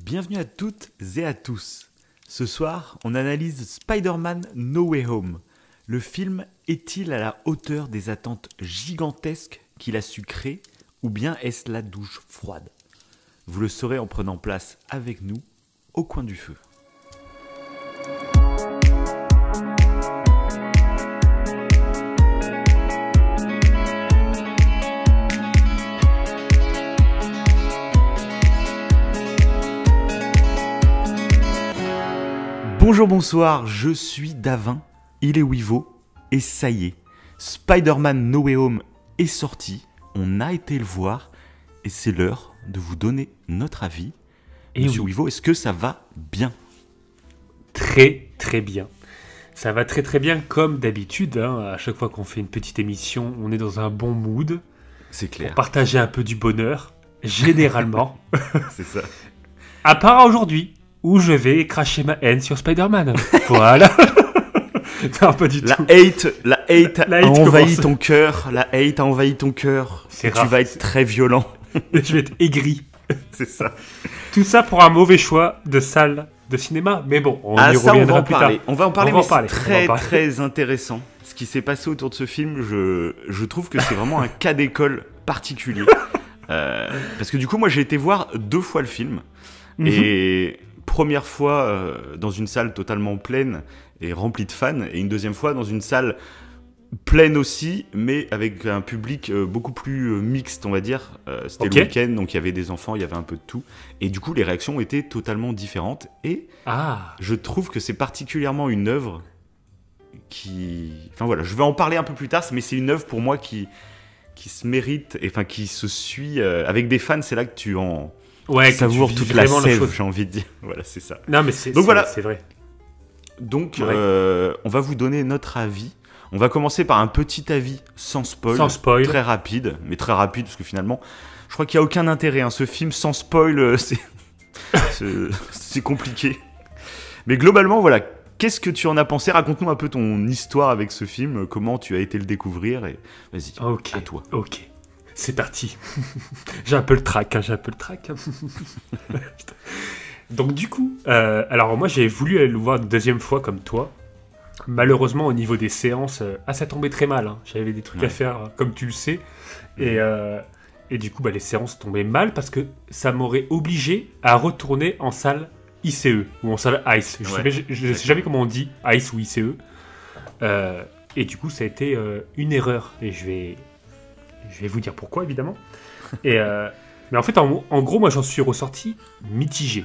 Bienvenue à toutes et à tous. Ce soir, on analyse Spider-Man No Way Home. Le film est-il à la hauteur des attentes gigantesques qu'il a su créer, ou bien est-ce la douche froide? Vous le saurez en prenant place avec nous au coin du feu. Bonjour, bonsoir, je suis Davin, il est Wivo, et ça y est, Spider-Man No Way Home est sorti, on a été le voir, et c'est l'heure de vous donner notre avis. Et Monsieur Wivo, est-ce que ça va bien? Très très bien. Ça va très très bien comme d'habitude, hein. À chaque fois qu'on fait une petite émission, on est dans un bon mood. C'est clair. Pour partager un peu du bonheur, généralement. C'est ça. À part aujourd'hui, où je vais cracher ma haine sur Spider-Man. Voilà. Non, pas du tout. La hate a envahi commence. ton cœur. La hate a envahi ton cœur. C'est Et rare. tu vas être très violent. Je vais être aigri. C'est ça. Tout ça pour un mauvais choix de salle de cinéma. Mais bon, on y Ça, on va reviendra en plus parler. tard. On va en parler, On va mais en parler. c'est On va très en parler. très intéressant. Ce qui s'est passé autour de ce film, je trouve que c'est vraiment un cas d'école particulier. Parce que du coup, moi, j'ai été voir 2 fois le film. Et première fois dans une salle totalement pleine et remplie de fans, et une deuxième fois dans une salle pleine aussi, mais avec un public beaucoup plus mixte, on va dire. C'était Ok. le week-end, donc il y avait des enfants, il y avait un peu de tout. Et du coup, les réactions étaient totalement différentes. Et Ah, je trouve que c'est particulièrement une œuvre qui... Enfin voilà, je vais en parler un peu plus tard, mais c'est une œuvre pour moi qui se mérite, et enfin qui se suit... avec des fans, c'est là que tu en... ouais, que savoure tu vis toute la vraiment sève, chose. j'ai envie de dire. Voilà, c'est ça. Non, mais c'est Donc voilà. c'est vrai. Donc, Ouais. on va vous donner notre avis. On va commencer par un petit avis sans spoil. Sans spoil. Très rapide, mais très rapide, parce que finalement, je crois qu'il n'y a aucun intérêt. Hein. Ce film sans spoil, c'est compliqué. Mais globalement, voilà. Qu'est-ce que tu en as pensé? Raconte-nous un peu ton histoire avec ce film, comment tu as été le découvrir, et vas-y, Ok, à toi. ok. C'est parti. J'ai un peu le trac, Donc du coup, alors moi j'ai voulu aller le voir une deuxième fois comme toi. Malheureusement au niveau des séances, ça tombait très mal. Hein. J'avais des trucs à faire, comme tu le sais. Et du coup, les séances tombaient mal parce que ça m'aurait obligé à retourner en salle ICE ou en salle ICE. Je ne sais jamais comment on dit, ICE ou ICE. Et du coup, ça a été une erreur. Et je vais vous dire pourquoi, évidemment. Mais en fait, en gros, moi, j'en suis ressorti mitigé.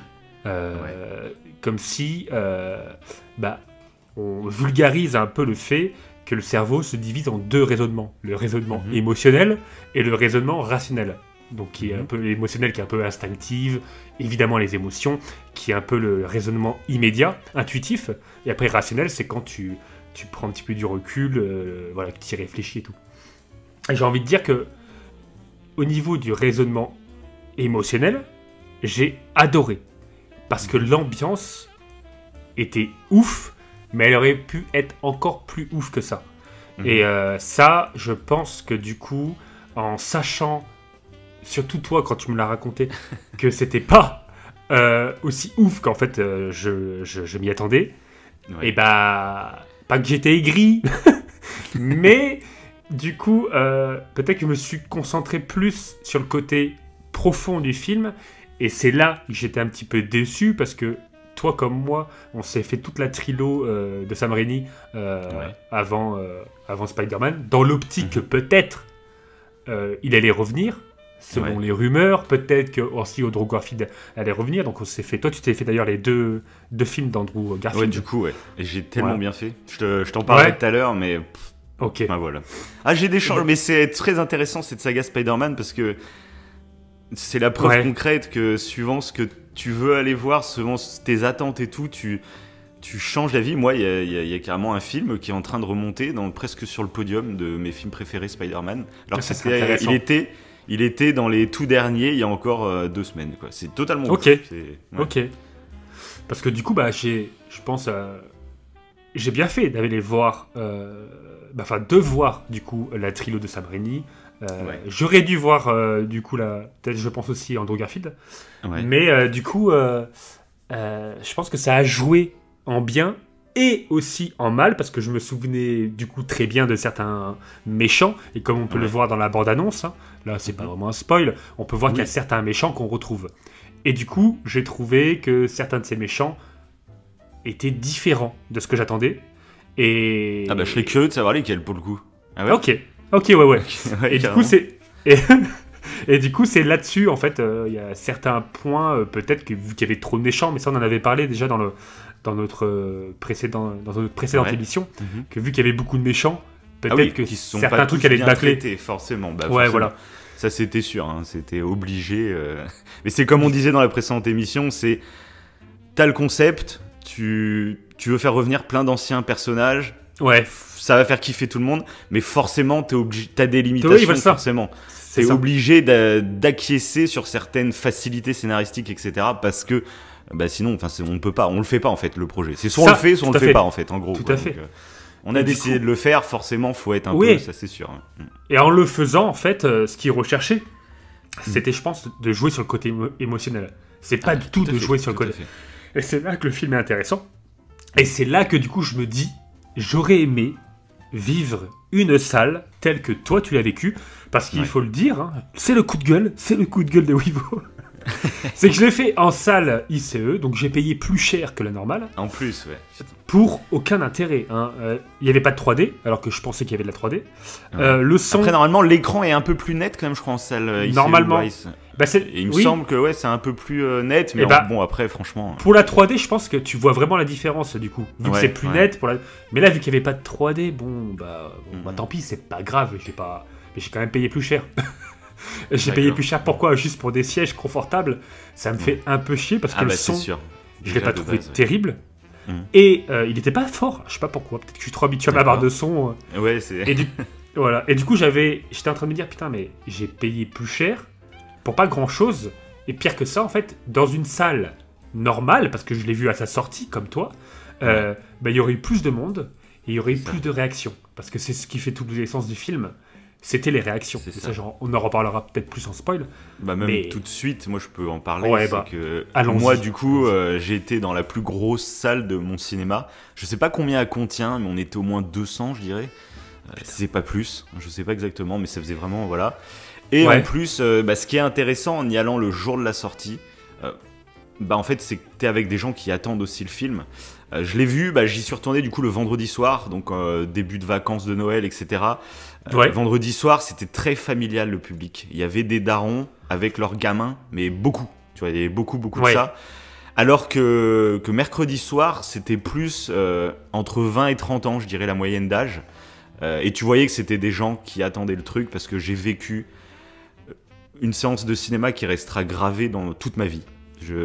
Comme si on vulgarise un peu le fait que le cerveau se divise en 2 raisonnements. Le raisonnement émotionnel et le raisonnement rationnel. Donc, qui est un peu émotionnel, qui est un peu instinctif, évidemment les émotions, qui est un peu le raisonnement immédiat, intuitif. Et après, rationnel, c'est quand tu prends un petit peu du recul, voilà, que tu y réfléchis et tout. Et j'ai envie de dire que, au niveau du raisonnement émotionnel, j'ai adoré. Parce que l'ambiance était ouf, mais elle aurait pu être encore plus ouf que ça. Et ça, je pense que du coup, en sachant, surtout toi quand tu me l'as raconté, que c'était pas aussi ouf qu'en fait je m'y attendais, et pas que j'étais aigri, mais du coup, peut-être que je me suis concentré plus sur le côté profond du film, et c'est là que j'étais un petit peu déçu, parce que toi comme moi, on s'est fait toute la trilo de Sam Raimi avant Spider-Man, dans l'optique que peut-être il allait revenir, selon les rumeurs, peut-être que aussi Andrew Garfield allait revenir, donc on s'est fait... Toi, tu t'es fait d'ailleurs les deux films d'Andrew Garfield. Ouais, du coup, ouais. Et j'ai tellement bien fait. Je t'en parlerai tout à l'heure, mais... Ok. Ben voilà. Ah, j'ai des changements, mais c'est très intéressant cette saga Spider-Man, parce que c'est la preuve concrète que suivant ce que tu veux aller voir, suivant tes attentes et tout, tu changes d'avis. Moi, il y a carrément un film qui est en train de remonter presque sur le podium de mes films préférés Spider-Man. Alors que il était dans les tout derniers il y a encore 2 semaines. Quoi. C'est totalement ok. Ok. Parce que du coup, je pense, j'ai bien fait d'aller les voir, de voir du coup la trilo de Sam Raimi, J'aurais dû voir, du coup, peut-être je pense aussi Andrew Garfield. Ouais. Mais du coup, je pense que ça a joué en bien et aussi en mal, parce que je me souvenais du coup très bien de certains méchants, et comme on peut le voir dans la bande-annonce, hein, là c'est pas vraiment un spoil, on peut voir qu'il y a certains méchants qu'on retrouve. Et du coup, j'ai trouvé que certains de ces méchants étaient différents de ce que j'attendais. Et... Ah bah je serais curieux de savoir lesquels pour le coup. Ah ouais. Ok, ouais. Et du coup, c'est... Et du coup, c'est là-dessus, en fait, il y a certains points, peut-être, que, vu qu'il y avait trop de méchants, mais ça, on en avait parlé déjà dans notre précédente émission, que vu qu'il y avait beaucoup de méchants, peut-être que certains trucs allaient être bâclés. Forcément. Bah, ouais, forcément. voilà. Ça, c'était sûr, hein, c'était obligé. Mais c'est comme on disait dans la précédente émission, c'est... T'as le concept, tu veux faire revenir plein d'anciens personnages. Ouais. Ça va faire kiffer tout le monde, mais forcément, t'as des limitations, forcément. T'es obligé d'acquiescer sur certaines facilités scénaristiques, etc. Parce que sinon, on ne peut pas, on le fait pas en fait le projet. C'est soit on le fait, soit on le fait pas en fait, en gros. Tout à fait. Donc, on a décidé de le faire, forcément, faut être un peu, ça c'est sûr. Et en le faisant, en fait, ce qu'il recherchait, c'était, je pense, de jouer sur le côté émotionnel. C'est pas du tout de jouer sur le côté. Et c'est là que le film est intéressant. Et c'est là que du coup, je me dis, j'aurais aimé vivre une salle telle que toi tu l'as vécu, parce qu'il faut le dire, hein, c'est le coup de gueule de Wivo. C'est que je l'ai fait en salle ICE, donc j'ai payé plus cher que la normale. En plus, pour aucun intérêt. Hein. Il n'y avait pas de 3D, alors que je pensais qu'il y avait de la 3D. Le son... Après, normalement, l'écran est un peu plus net quand même, je crois, en salle ICE. Normalement. Il me semble que c'est un peu plus net, mais bon, après, franchement... Pour la 3D, je pense que tu vois vraiment la différence, du coup. Vu que c'est plus net. Mais là, vu qu'il n'y avait pas de 3D, tant pis, c'est pas grave. J'ai quand même payé plus cher. J'ai payé plus cher, pourquoi ? Juste pour des sièges confortables. Ça me fait un peu chier, parce que le son, je ne l'ai pas trouvé terrible. Et il n'était pas fort, je sais pas pourquoi. Peut-être que je suis trop habitué à ma barre de son. Ouais, c'est... Et du coup, j'étais en train de me dire, putain, mais j'ai payé plus cher pour pas grand-chose. Et pire que ça, en fait, dans une salle normale, parce que je l'ai vu à sa sortie, comme toi, il y aurait eu plus de monde et il y aurait eu plus de réactions. Parce que c'est ce qui fait toute l'essence du film. C'était les réactions. C'est ça. Genre, on en reparlera peut-être plus en spoil. Même tout de suite, moi je peux en parler. Moi, du coup, j'ai été dans la plus grosse salle de mon cinéma. Je sais pas combien elle contient, mais on était au moins 200, je dirais. C'est pas plus, je sais pas exactement, mais ça faisait vraiment, voilà. Et en plus, ce qui est intéressant en y allant le jour de la sortie, en fait, c'est que t'es avec des gens qui attendent aussi le film. Je l'ai vu, j'y suis retourné du coup le vendredi soir, donc début de vacances de Noël, etc. Vendredi soir, c'était très familial le public. Il y avait des darons avec leurs gamins, mais beaucoup. Tu vois, il y avait beaucoup de ça. Alors que mercredi soir, c'était plus entre 20 et 30 ans, je dirais, la moyenne d'âge. Et tu voyais que c'était des gens qui attendaient le truc, parce que j'ai vécu une séance de cinéma qui restera gravée dans toute ma vie.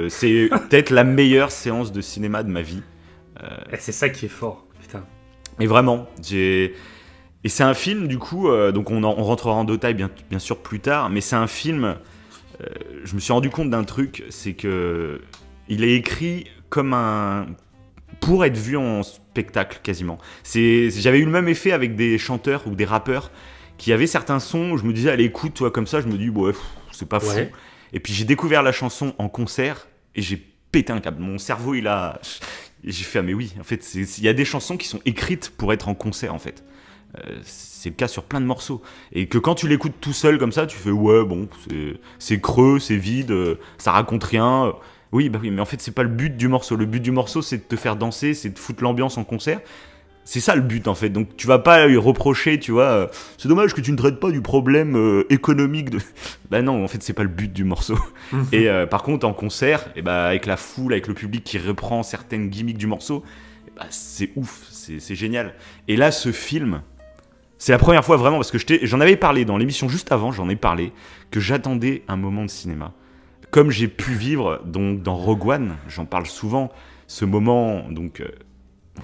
C'est peut-être la meilleure séance de cinéma de ma vie. Et c'est ça qui est fort, putain. Et vraiment, et c'est un film, du coup, donc on rentrera en détail bien sûr plus tard, mais c'est un film, je me suis rendu compte d'un truc, c'est que il est écrit comme pour être vu en spectacle quasiment. J'avais eu le même effet avec des chanteurs ou des rappeurs qui avaient certains sons où je me disais à l'écoute, toi comme ça, je me dis c'est pas fou. Et puis j'ai découvert la chanson en concert et j'ai pété un câble. Mon cerveau j'ai fait mais oui, en fait il y a des chansons qui sont écrites pour être en concert en fait. C'est le cas sur plein de morceaux. Et que quand tu l'écoutes tout seul comme ça, tu fais c'est creux, c'est vide, ça raconte rien. Oui, mais en fait, c'est pas le but du morceau. Le but du morceau, c'est de te faire danser, c'est de foutre l'ambiance en concert. C'est ça le but, en fait. Donc, tu vas pas lui reprocher, tu vois, c'est dommage que tu ne traites pas du problème économique de... non, en fait, c'est pas le but du morceau. Et par contre, en concert, avec la foule, avec le public qui reprend certaines gimmicks du morceau, c'est ouf, c'est génial. Et là, ce film... C'est la première fois vraiment, parce que j'en avais parlé dans l'émission juste avant, j'en ai parlé, que j'attendais un moment de cinéma. Comme j'ai pu vivre donc, dans Rogue One, j'en parle souvent, ce moment, donc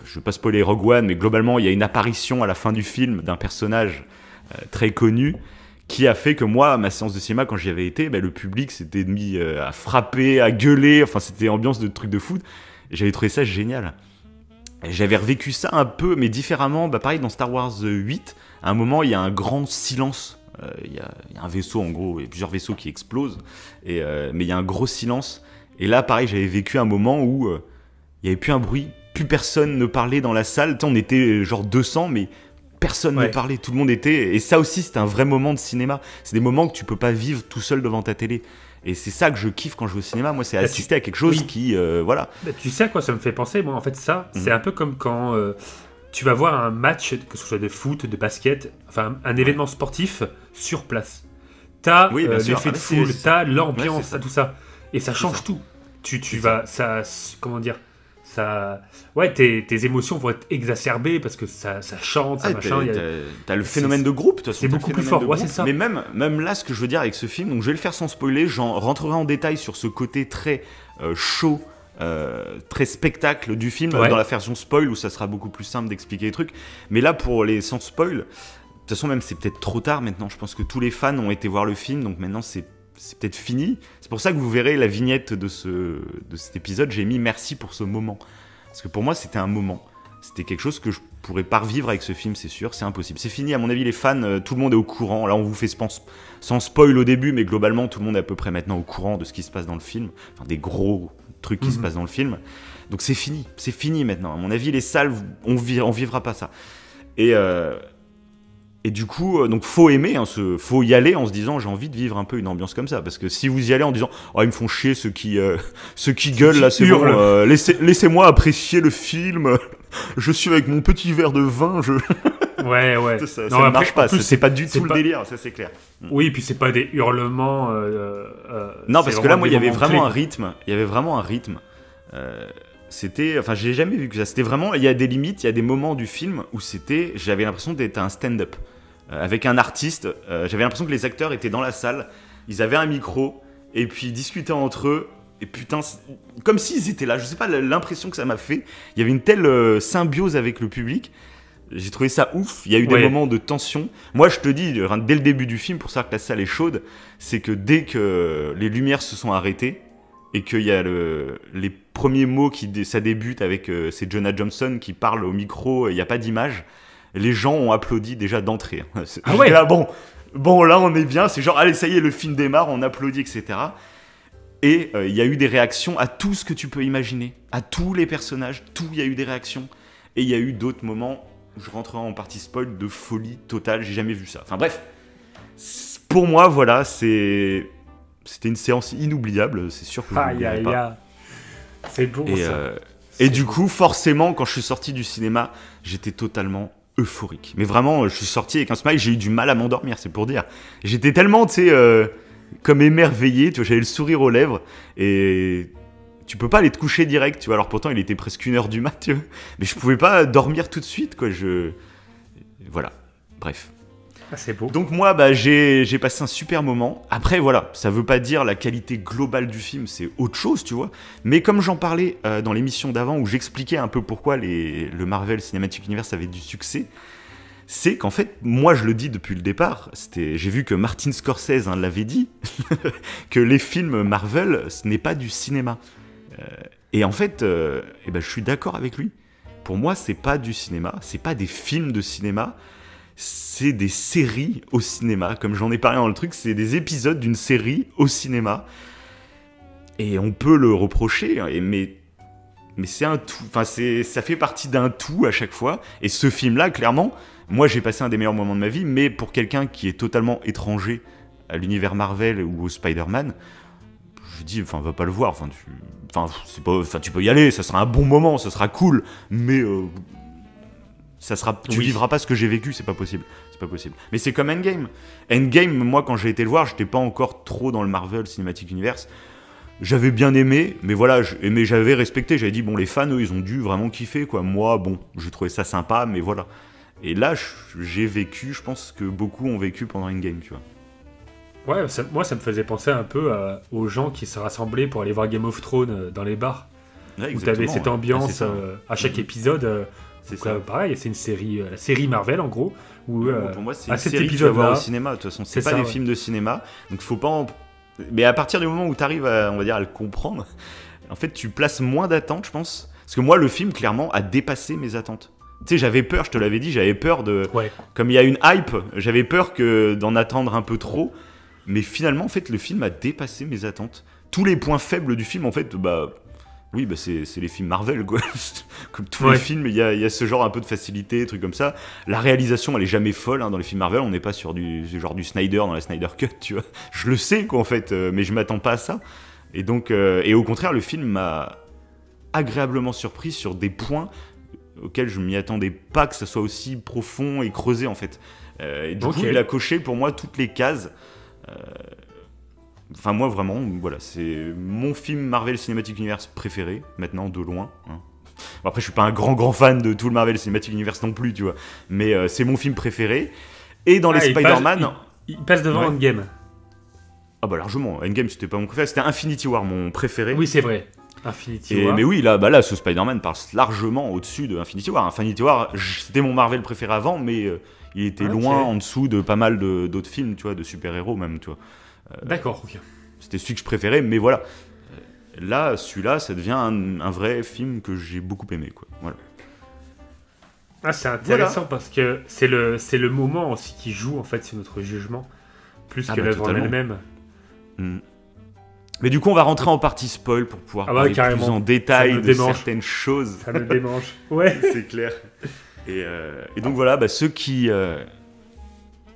je ne vais pas spoiler Rogue One, mais globalement, il y a une apparition à la fin du film d'un personnage très connu qui a fait que moi, à ma séance de cinéma, quand j'y avais été, le public s'était mis à frapper, à gueuler, enfin c'était ambiance de truc de foot, et j'avais trouvé ça génial. Et j'avais revécu ça un peu, mais différemment, pareil dans Star Wars 8, à un moment, il y a un grand silence Il y a un vaisseau, en gros, il y a plusieurs vaisseaux qui explosent, mais il y a un gros silence. Et là, pareil, j'avais vécu un moment où il n'y avait plus un bruit, plus personne ne parlait dans la salle. Tu sais, on était genre 200, mais personne ne parlait, tout le monde était... Et ça aussi, c'était un vrai moment de cinéma. C'est des moments que tu peux pas vivre tout seul devant ta télé. Et c'est ça que je kiffe quand je vais au cinéma. Moi, c'est assister à quelque chose qui... voilà. Tu sais à quoi ça me fait penser? Moi, en fait, ça, c'est un peu comme quand tu vas voir un match, que ce soit de foot, de basket, enfin, un événement sportif sur place. T'as l'effet de foule, t'as l'ambiance, t'as tout ça. Et ça change tout. Tu vas... Ça, comment dire, ça... Ouais, tes émotions vont être exacerbées parce que ça chante, ça machin. T'as le phénomène de groupe, c'est beaucoup plus fort, c'est ça. Mais même là, ce que je veux dire avec ce film, donc je vais le faire sans spoiler, j'en rentrerai en détail sur ce côté très chaud, très spectacle du film, dans la version spoil où ça sera beaucoup plus simple d'expliquer les trucs. Mais là, pour les sans spoil, de toute façon, même c'est peut-être trop tard maintenant. Je pense que tous les fans ont été voir le film, donc maintenant c'est peut-être fini. C'est pour ça que vous verrez la vignette de cet épisode, j'ai mis merci pour ce moment. Parce que pour moi, c'était un moment. C'était quelque chose que je pourrais pas revivre avec ce film, c'est sûr, c'est impossible. C'est fini, à mon avis, les fans, tout le monde est au courant. Là, on vous fait sans spoil au début, mais globalement, tout le monde est à peu près maintenant au courant de ce qui se passe dans le film. Enfin, des gros trucs qui se passent dans le film. Donc c'est fini maintenant. À mon avis, les salles, on vivra pas ça. Et du coup, donc faut aimer, faut y aller en se disant j'ai envie de vivre un peu une ambiance comme ça. Parce que si vous y allez en disant oh ils me font chier ceux qui gueulent là, c'est bon, laissez-moi apprécier le film. Je suis avec mon petit verre de vin. Ouais. ça ne marche pas. C'est pas du tout le délire, ça c'est clair. Oui, et puis c'est pas des hurlements. Non, parce que là, moi, il y avait vraiment un rythme. Enfin, j'ai jamais vu que ça. C'était vraiment, il y a des limites, il y a des moments du film où j'avais l'impression d'être un stand-up avec un artiste. J'avais l'impression que les acteurs étaient dans la salle, ils avaient un micro et puis ils discutaient entre eux. Et putain, comme s'ils étaient là. Je sais pas l'impression que ça m'a fait. Il y avait une telle symbiose avec le public. J'ai trouvé ça ouf. Il y a eu des moments de tension. Moi, je te dis, dès le début du film, pour savoir que la salle est chaude, c'est que dès que les lumières se sont arrêtées et qu'il y a les premiers mots ça débute avec c'est Jonah Jameson qui parle au micro, il n'y a pas d'image, les gens ont applaudi déjà d'entrée. Ah ouais. Là, bon, là on est bien, c'est genre allez ça y est le film démarre, on applaudit etc. Et il y a eu des réactions à tout ce que tu peux imaginer, à tous les personnages, il y a eu des réactions. Et il y a eu d'autres moments où je rentrerai en partie spoil de folie totale, j'ai jamais vu ça. Enfin bref, pour moi voilà, c'était une séance inoubliable, c'est sûr que je ne l'oublierai pas. C'est beau ça. Et du coup, forcément, quand je suis sorti du cinéma, j'étais totalement euphorique. Mais vraiment, je suis sorti avec un smile, j'ai eu du mal à m'endormir, c'est pour dire. J'étais tellement, tu sais, comme émerveillé, tu vois, j'avais le sourire aux lèvres, et tu peux pas aller te coucher direct, tu vois. Alors pourtant, il était presque 1h du mat, tu vois. Mais je pouvais pas dormir tout de suite, quoi. Voilà, bref. Ah, c'est beau. Donc moi, j'ai passé un super moment. Après, voilà, ça veut pas dire la qualité globale du film, c'est autre chose, tu vois. Mais comme j'en parlais dans l'émission d'avant, où j'expliquais un peu pourquoi le Marvel Cinematic Universe avait du succès, c'est qu'en fait, moi je le dis depuis le départ, j'ai vu que Martin Scorsese l'avait dit, que les films Marvel, ce n'est pas du cinéma. Et en fait, je suis d'accord avec lui. Pour moi, c'est pas du cinéma, c'est pas des films de cinéma, c'est des séries au cinéma. Comme j'en ai parlé dans le truc, c'est des épisodes d'une série au cinéma. Et on peut le reprocher, mais c'est un tout. Enfin, ça fait partie d'un tout à chaque fois. Et ce film-là, clairement, moi j'ai passé un des meilleurs moments de ma vie, mais pour quelqu'un qui est totalement étranger à l'univers Marvel ou au Spider-Man, je dis, enfin, va pas le voir. Tu peux y aller, ça sera un bon moment, ça sera cool, mais tu vivras pas ce que j'ai vécu, c'est pas possible. Mais c'est comme Endgame. Endgame, moi, quand j'ai été le voir, j'étais pas encore trop dans le Marvel Cinematic Universe. J'avais bien aimé, mais voilà, j'avais respecté. J'avais dit, bon, les fans, eux, ils ont dû vraiment kiffer, quoi. Moi, bon, j'ai trouvé ça sympa, mais voilà. Et là, j'ai vécu, je pense que beaucoup ont vécu pendant Endgame, tu vois. Ouais, moi, ça me faisait penser un peu aux gens qui se rassemblaient pour aller voir Game of Thrones dans les bars. Ouais, où tu avais cette ambiance à chaque épisode. C'est ça. Pareil, c'est une série, la série Marvel en gros. Où, pour moi, c'est une série que tu vas voir au cinéma. De toute façon, c'est pas des films de cinéma. Donc, faut pas. Mais à partir du moment où tu arrives à le comprendre, en fait, tu places moins d'attentes, je pense. Parce que moi, le film, clairement, a dépassé mes attentes. Tu sais, j'avais peur, je te l'avais dit, j'avais peur de... Ouais. Comme il y a une hype, j'avais peur d'en attendre un peu trop. Mais finalement, en fait, le film a dépassé mes attentes. Tous les points faibles du film, en fait, oui, c'est les films Marvel, quoi. Comme tous les films, il y a ce genre un peu de facilité, trucs comme ça. La réalisation, elle est jamais folle, hein, dans les films Marvel. On n'est pas sur du Snyder dans la Snyder Cut, tu vois. Je le sais, quoi, en fait, mais je m'attends pas à ça. Et donc, et au contraire, le film m'a agréablement surpris sur des points auxquels je m'y attendais pas, que ça soit aussi profond et creusé, en fait. Et du coup, il a coché pour moi toutes les cases. Enfin, moi, vraiment, voilà, c'est mon film Marvel Cinematic Universe préféré, maintenant, de loin. Hein. Bon, après, je suis pas un grand fan de tout le Marvel Cinematic Universe non plus, tu vois. Mais c'est mon film préféré. Et dans les Spider-Man... Il passe devant Endgame. Ah bah largement, Endgame, c'était pas mon préféré, c'était Infinity War, mon préféré. Oui, c'est vrai. Infinity War. Mais oui, là, ce Spider-Man passe largement au-dessus de Infinity War. Infinity War, c'était mon Marvel préféré avant, mais il était loin en dessous de pas mal d'autres films, tu vois, de super-héros même, tu vois. D'accord, ok. C'était celui que je préférais, mais voilà. Là, celui-là, ça devient un vrai film que j'ai beaucoup aimé, quoi. Voilà. Ah, c'est intéressant parce que c'est le moment aussi qui joue, en fait, sur notre jugement, plus que l'œuvre en elle-même. Mais du coup, on va rentrer en partie spoil pour pouvoir parler plus en détail de certaines choses. Ça me démange. Ouais. C'est clair. Et donc voilà, ceux qui...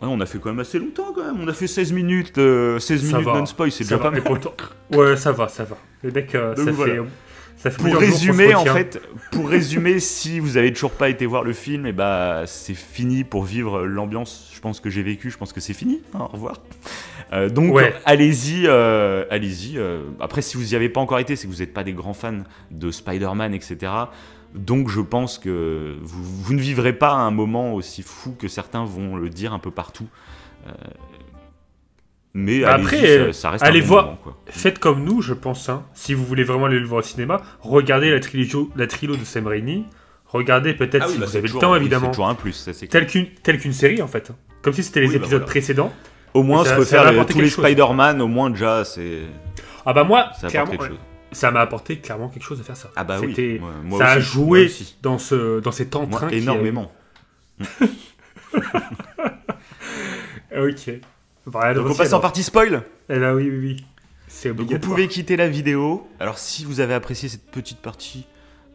on a fait quand même assez longtemps, quand même. On a fait 16 minutes non-spoil, c'est déjà pas mal. Ouais, ça va. Le mec, ça fait pour résumer, si vous avez toujours pas été voir le film, c'est fini pour vivre l'ambiance. Je pense que j'ai vécu, je pense que c'est fini. Au revoir. Donc allez-y. Après, si vous y avez pas encore été, c'est que vous n'êtes pas des grands fans de Spider-Man, etc. Donc je pense que vous ne vivrez pas un moment aussi fou que certains vont le dire un peu partout. Mais après, ça reste allez un bon voir. moment, quoi. Faites comme nous, je pense. Hein. Si vous voulez vraiment aller le voir au cinéma, regardez la trilo de Sam Raimi. Regardez peut-être si vous avez le temps, évidemment. C'est toujours un plus, ça, c'est tel qu'une série, en fait. Comme si c'était les épisodes précédents. Au moins, se refaire tous les Spider-Man, au moins déjà, c'est... Ah bah moi, ça clairement, ça m'a apporté clairement quelque chose de faire ça. Ah bah oui, moi ça aussi, a joué dans cet entrain. Énormément. Ok. Donc on passe en partie spoil. Eh là, oui. C'est obligatoire. Donc vous pouvez quitter la vidéo. Alors si vous avez apprécié cette petite partie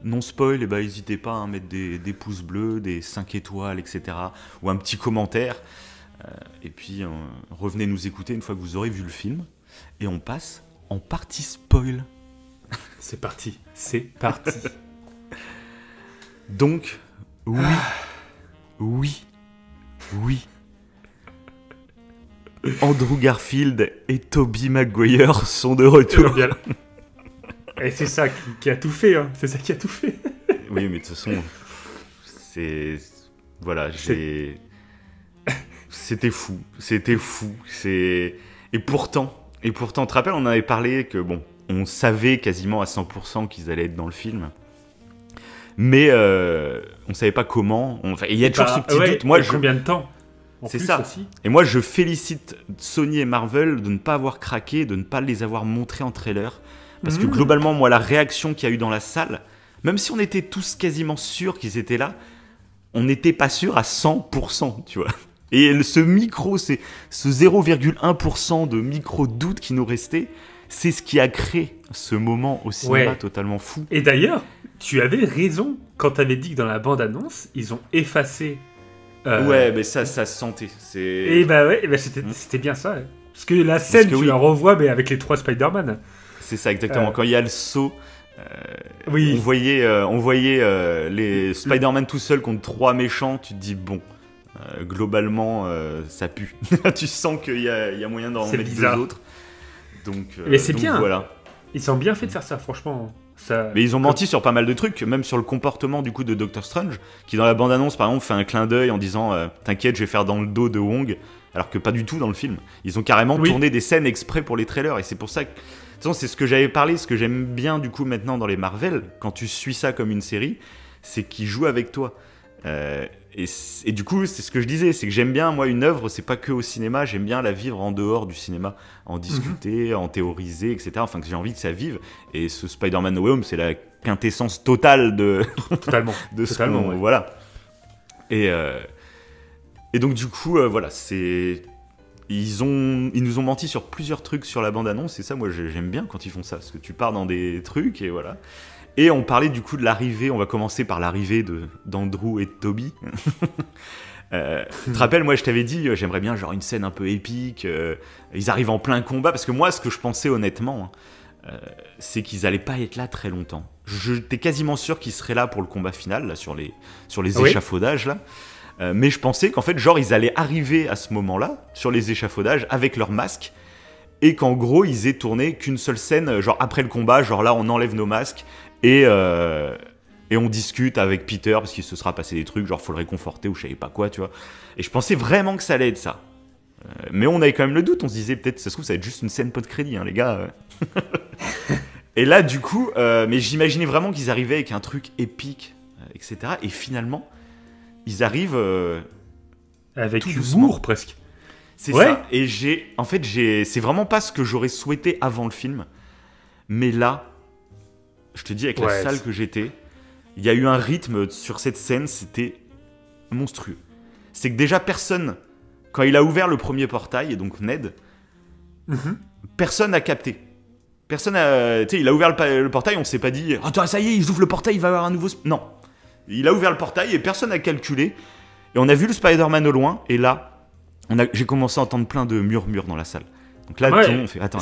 non spoil, n'hésitez pas à mettre des pouces bleus, des 5 étoiles, etc. Ou un petit commentaire. Et puis revenez nous écouter une fois que vous aurez vu le film. Et on passe en partie spoil. C'est parti. Donc, oui. Andrew Garfield et Tobey Maguire sont de retour. Et c'est ça qui a tout fait, hein. C'est ça qui a tout fait. Oui, mais de toute façon, voilà, c'était fou. Et pourtant, tu te rappelles, on avait parlé que, bon, on savait quasiment à 100% qu'ils allaient être dans le film. Mais on savait pas comment. Il y a toujours ce petit doute. Moi, combien de temps C'est ça. Aussi. Et moi, je félicite Sony et Marvel de ne pas avoir craqué, de ne pas les avoir montrés en trailer. Parce que globalement, moi, la réaction qu'il y a eu dans la salle, même si on était tous quasiment sûrs qu'ils étaient là, on n'était pas sûr à 100%, tu vois. Et ce micro, ce 0,1% de micro-doute qui nous restait, c'est ce qui a créé ce moment au cinéma totalement fou. Et d'ailleurs, tu avais raison quand tu avais dit que dans la bande-annonce, ils ont effacé... Ouais, mais ça se sentait. Et c'était bien ça. Parce que la scène, tu la revois, mais avec les 3 Spider-Man. C'est ça, exactement. Quand il y a le saut, on voyait les Spider-Man tout seuls contre 3 méchants, tu te dis, bon, globalement, ça pue. Tu sens qu'il y a moyen d'en mettre 2 autres. Mais c'est donc, bien. Voilà. Ils ont bien fait de faire ça, franchement. Mais ils ont menti sur pas mal de trucs, même sur le comportement du coup de Doctor Strange, qui dans la bande-annonce par exemple fait un clin d'œil en disant t'inquiète, je vais faire dans le dos de Wong, alors que pas du tout dans le film. Ils ont carrément tourné des scènes exprès pour les trailers, et c'est pour ça que... De toute façon, c'est ce que j'avais parlé, ce que j'aime bien du coup maintenant dans les Marvel, quand tu suis ça comme une série, c'est qu'ils jouent avec toi. Et du coup, c'est ce que je disais, c'est que j'aime bien, moi, une œuvre, c'est pas que au cinéma, j'aime bien la vivre en dehors du cinéma, en discuter, en théoriser, etc. Enfin, que j'ai envie que ça vive. Et ce Spider-Man No Way Home, c'est la quintessence totale de... Totalement. de ce qu'on... Voilà. Et, et donc du coup, voilà, ils nous ont menti sur plusieurs trucs sur la bande-annonce, et ça, moi, j'aime bien quand ils font ça, parce que tu pars dans des trucs, et voilà. Et on parlait du coup de l'arrivée, on va commencer par l'arrivée d'Andrew et de Toby. Tu te rappelles, moi je t'avais dit, j'aimerais bien genre une scène un peu épique, ils arrivent en plein combat, parce que moi ce que je pensais honnêtement, c'est qu'ils allaient pas être là très longtemps. J'étais quasiment sûr qu'ils seraient là pour le combat final, là, sur les échafaudages là. Mais je pensais qu'en fait genre ils allaient arriver à ce moment-là, sur les échafaudages, avec leur masque, et qu'en gros ils aient tourné qu'une seule scène, genre après le combat, genre là on enlève nos masques, et on discute avec Peter parce qu'il se sera passé des trucs, genre faut le réconforter ou je savais pas quoi, tu vois. Et je pensais vraiment que ça allait être ça. Mais on avait quand même le doute, on se disait peut-être, ça se trouve, ça va être juste une scène post-crédit, hein, les gars. Et là, du coup, mais j'imaginais vraiment qu'ils arrivaient avec un truc épique, etc. Et finalement, ils arrivent. Avec tout humour doucement. presque. C'est ça. Et c'est vraiment pas ce que j'aurais souhaité avant le film. Mais là, je te dis, avec la salle que j'étais, il y a eu un rythme sur cette scène, c'était monstrueux. C'est que déjà personne, quand il a ouvert le premier portail, et donc Ned, personne n'a capté. Personne a, tu sais, il a ouvert le portail, on s'est pas dit, attends, ça y est, ils ouvrent le portail, il va y avoir un nouveau. Non, il a ouvert le portail et personne n'a calculé. Et on a vu le Spider-Man au loin, et là, j'ai commencé à entendre plein de murmures dans la salle. Donc là, tout le monde fait attends.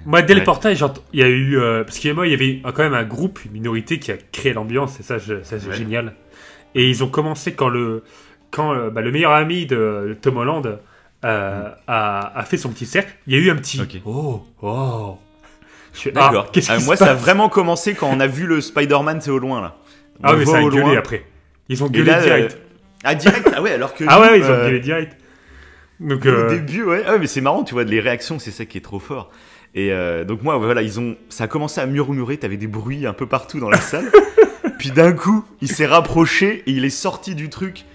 Moi, dès le portail, il y a eu. Parce qu'il y avait quand même un groupe, une minorité qui a créé l'ambiance, et ça c'est génial. Et ils ont commencé quand le meilleur ami de Tom Holland a fait son petit cercle. Il y a eu un petit. Okay. Oh. D'accord. Qu'est-ce qui moi, se passe ça a vraiment commencé quand on a vu le Spider-Man, c'est au loin là. Mais ça a gueulé après. Ils ont gueulé direct. Direct. Ah ouais, alors que. Ils ont gueulé direct. Donc, au début, mais c'est marrant, tu vois, les réactions, c'est ça qui est trop fort. Et donc moi, voilà, ça a commencé à murmurer, t'avais des bruits un peu partout dans la salle. Puis d'un coup, il s'est rapproché et il est sorti du truc.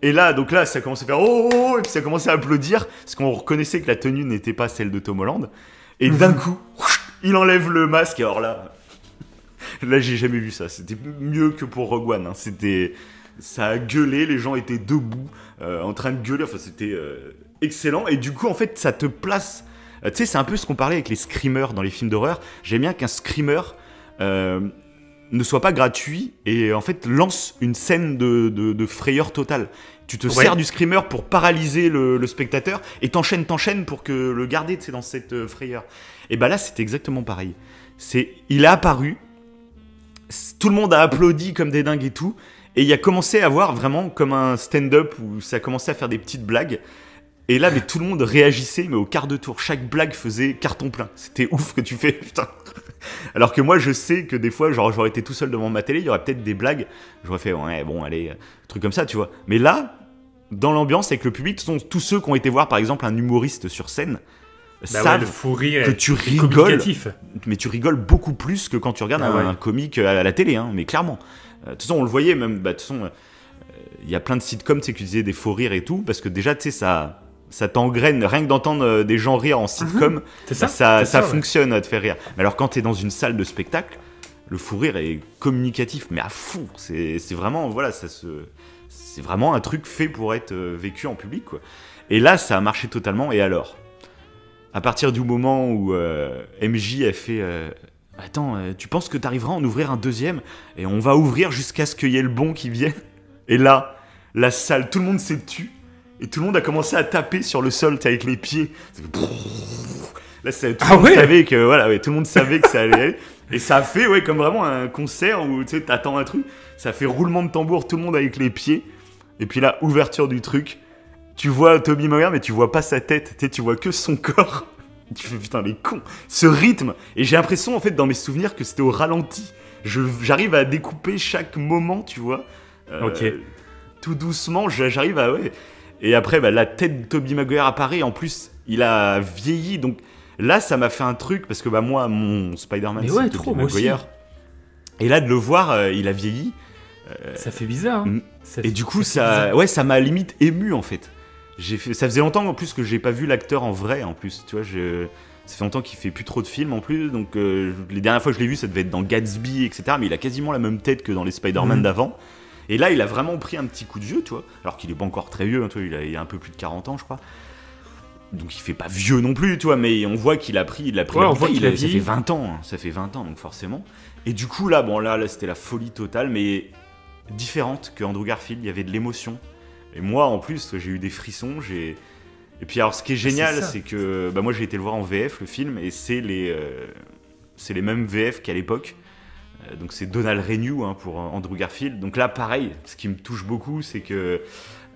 Et là, ça a commencé à faire oh, et puis ça a commencé à applaudir parce qu'on reconnaissait que la tenue n'était pas celle de Tom Holland. Et d'un coup, il enlève le masque. Et alors là, j'ai jamais vu ça. C'était mieux que pour Rogue One. Hein. Ça a gueulé, les gens étaient debout, en train de gueuler. Enfin, c'était excellent. Et du coup, en fait, ça te place. Tu sais, c'est un peu ce qu'on parlait avec les screamers dans les films d'horreur. J'aime bien qu'un screamer ne soit pas gratuit et en fait lance une scène de frayeur totale. Tu te sers du screamer pour paralyser le spectateur et t'enchaînes pour que le garder dans cette frayeur. Et bah là, c'était exactement pareil. Il est apparu, tout le monde a applaudi comme des dingues et tout, et il a commencé à avoir vraiment comme un stand-up où ça a commencé à faire des petites blagues. Et là, mais tout le monde réagissait, mais au quart de tour. Chaque blague faisait carton plein. C'était ouf que tu fais, putain. Alors que moi, je sais que des fois, genre, j'aurais été tout seul devant ma télé, il y aurait peut-être des blagues. J'aurais fait, ouais, bon, allez, truc comme ça, tu vois. Mais là, dans l'ambiance avec le public, tous ceux qui ont été voir, par exemple, un humoriste sur scène, savent le fou rire que tu rigoles. Mais tu rigoles beaucoup plus que quand tu regardes un comique à la télé, hein, mais clairement. De toute façon, on le voyait même, de toute façon, il y a plein de sitcoms, tu sais, qui disaient des faux rires et tout, parce que déjà, tu sais, ça t'engraine, rien que d'entendre des gens rire en sitcom, ça fonctionne à te faire rire. Mais alors quand t'es dans une salle de spectacle, le fou rire est communicatif, mais à fond. C'est vraiment, voilà, c'est vraiment un truc fait pour être vécu en public, quoi. Et là, ça a marché totalement. Et alors, à partir du moment où MJ a fait attends, tu penses que t'arriveras à en ouvrir un deuxième? Et on va ouvrir jusqu'à ce qu'il y ait le bon qui vienne. Et là, la salle, tout le monde s'est tu. Et tout le monde a commencé à taper sur le sol avec les pieds. Là, tout le monde savait que, voilà, tout le monde savait que ça allait aller. Et ça a fait, comme vraiment un concert où tu sais, t'attends un truc. Ça a fait roulement de tambour, tout le monde avec les pieds. Et puis là, ouverture du truc. Tu vois Tobey Maguire, mais tu vois pas sa tête. Tu vois que son corps. Tu fais putain, les cons. Ce rythme. Et j'ai l'impression, en fait, dans mes souvenirs, que c'était au ralenti. J'arrive à découper chaque moment, tu vois. Tout doucement, j'arrive à. Et après, la tête de Tobey Maguire apparaît. En plus, il a vieilli. Donc là, ça m'a fait un truc. Parce que moi, mon Spider-Man, c'est Tobey Maguire. Et là, de le voir, il a vieilli. Ça fait bizarre. Hein. Et du coup, ça m'a limite ému, en fait. Ça faisait longtemps, en plus, que j'ai pas vu l'acteur en vrai, en plus. Tu vois, ça fait longtemps qu'il fait plus trop de films, en plus. Donc, les dernières fois que je l'ai vu, ça devait être dans Gatsby, etc. Mais il a quasiment la même tête que dans les Spider-Man d'avant. Et là, il a vraiment pris un petit coup de vieux, tu vois, alors qu'il est pas encore très vieux, hein, tu vois, il a un peu plus de 40 ans, je crois. Donc il fait pas vieux non plus, tu vois, mais on voit qu'il a pris la bouteille, ça fait 20 ans, hein, ça fait 20 ans, donc forcément. Et du coup, là, c'était la folie totale, mais différente que Andrew Garfield, il y avait de l'émotion. Et moi, en plus, j'ai eu des frissons, Et puis alors, ce qui est génial, c'est que moi, j'ai été le voir en VF, le film, et c'est les mêmes VF qu'à l'époque. Donc c'est Donald Renew, hein, pour Andrew Garfield. Donc là, pareil, ce qui me touche beaucoup, c'est que...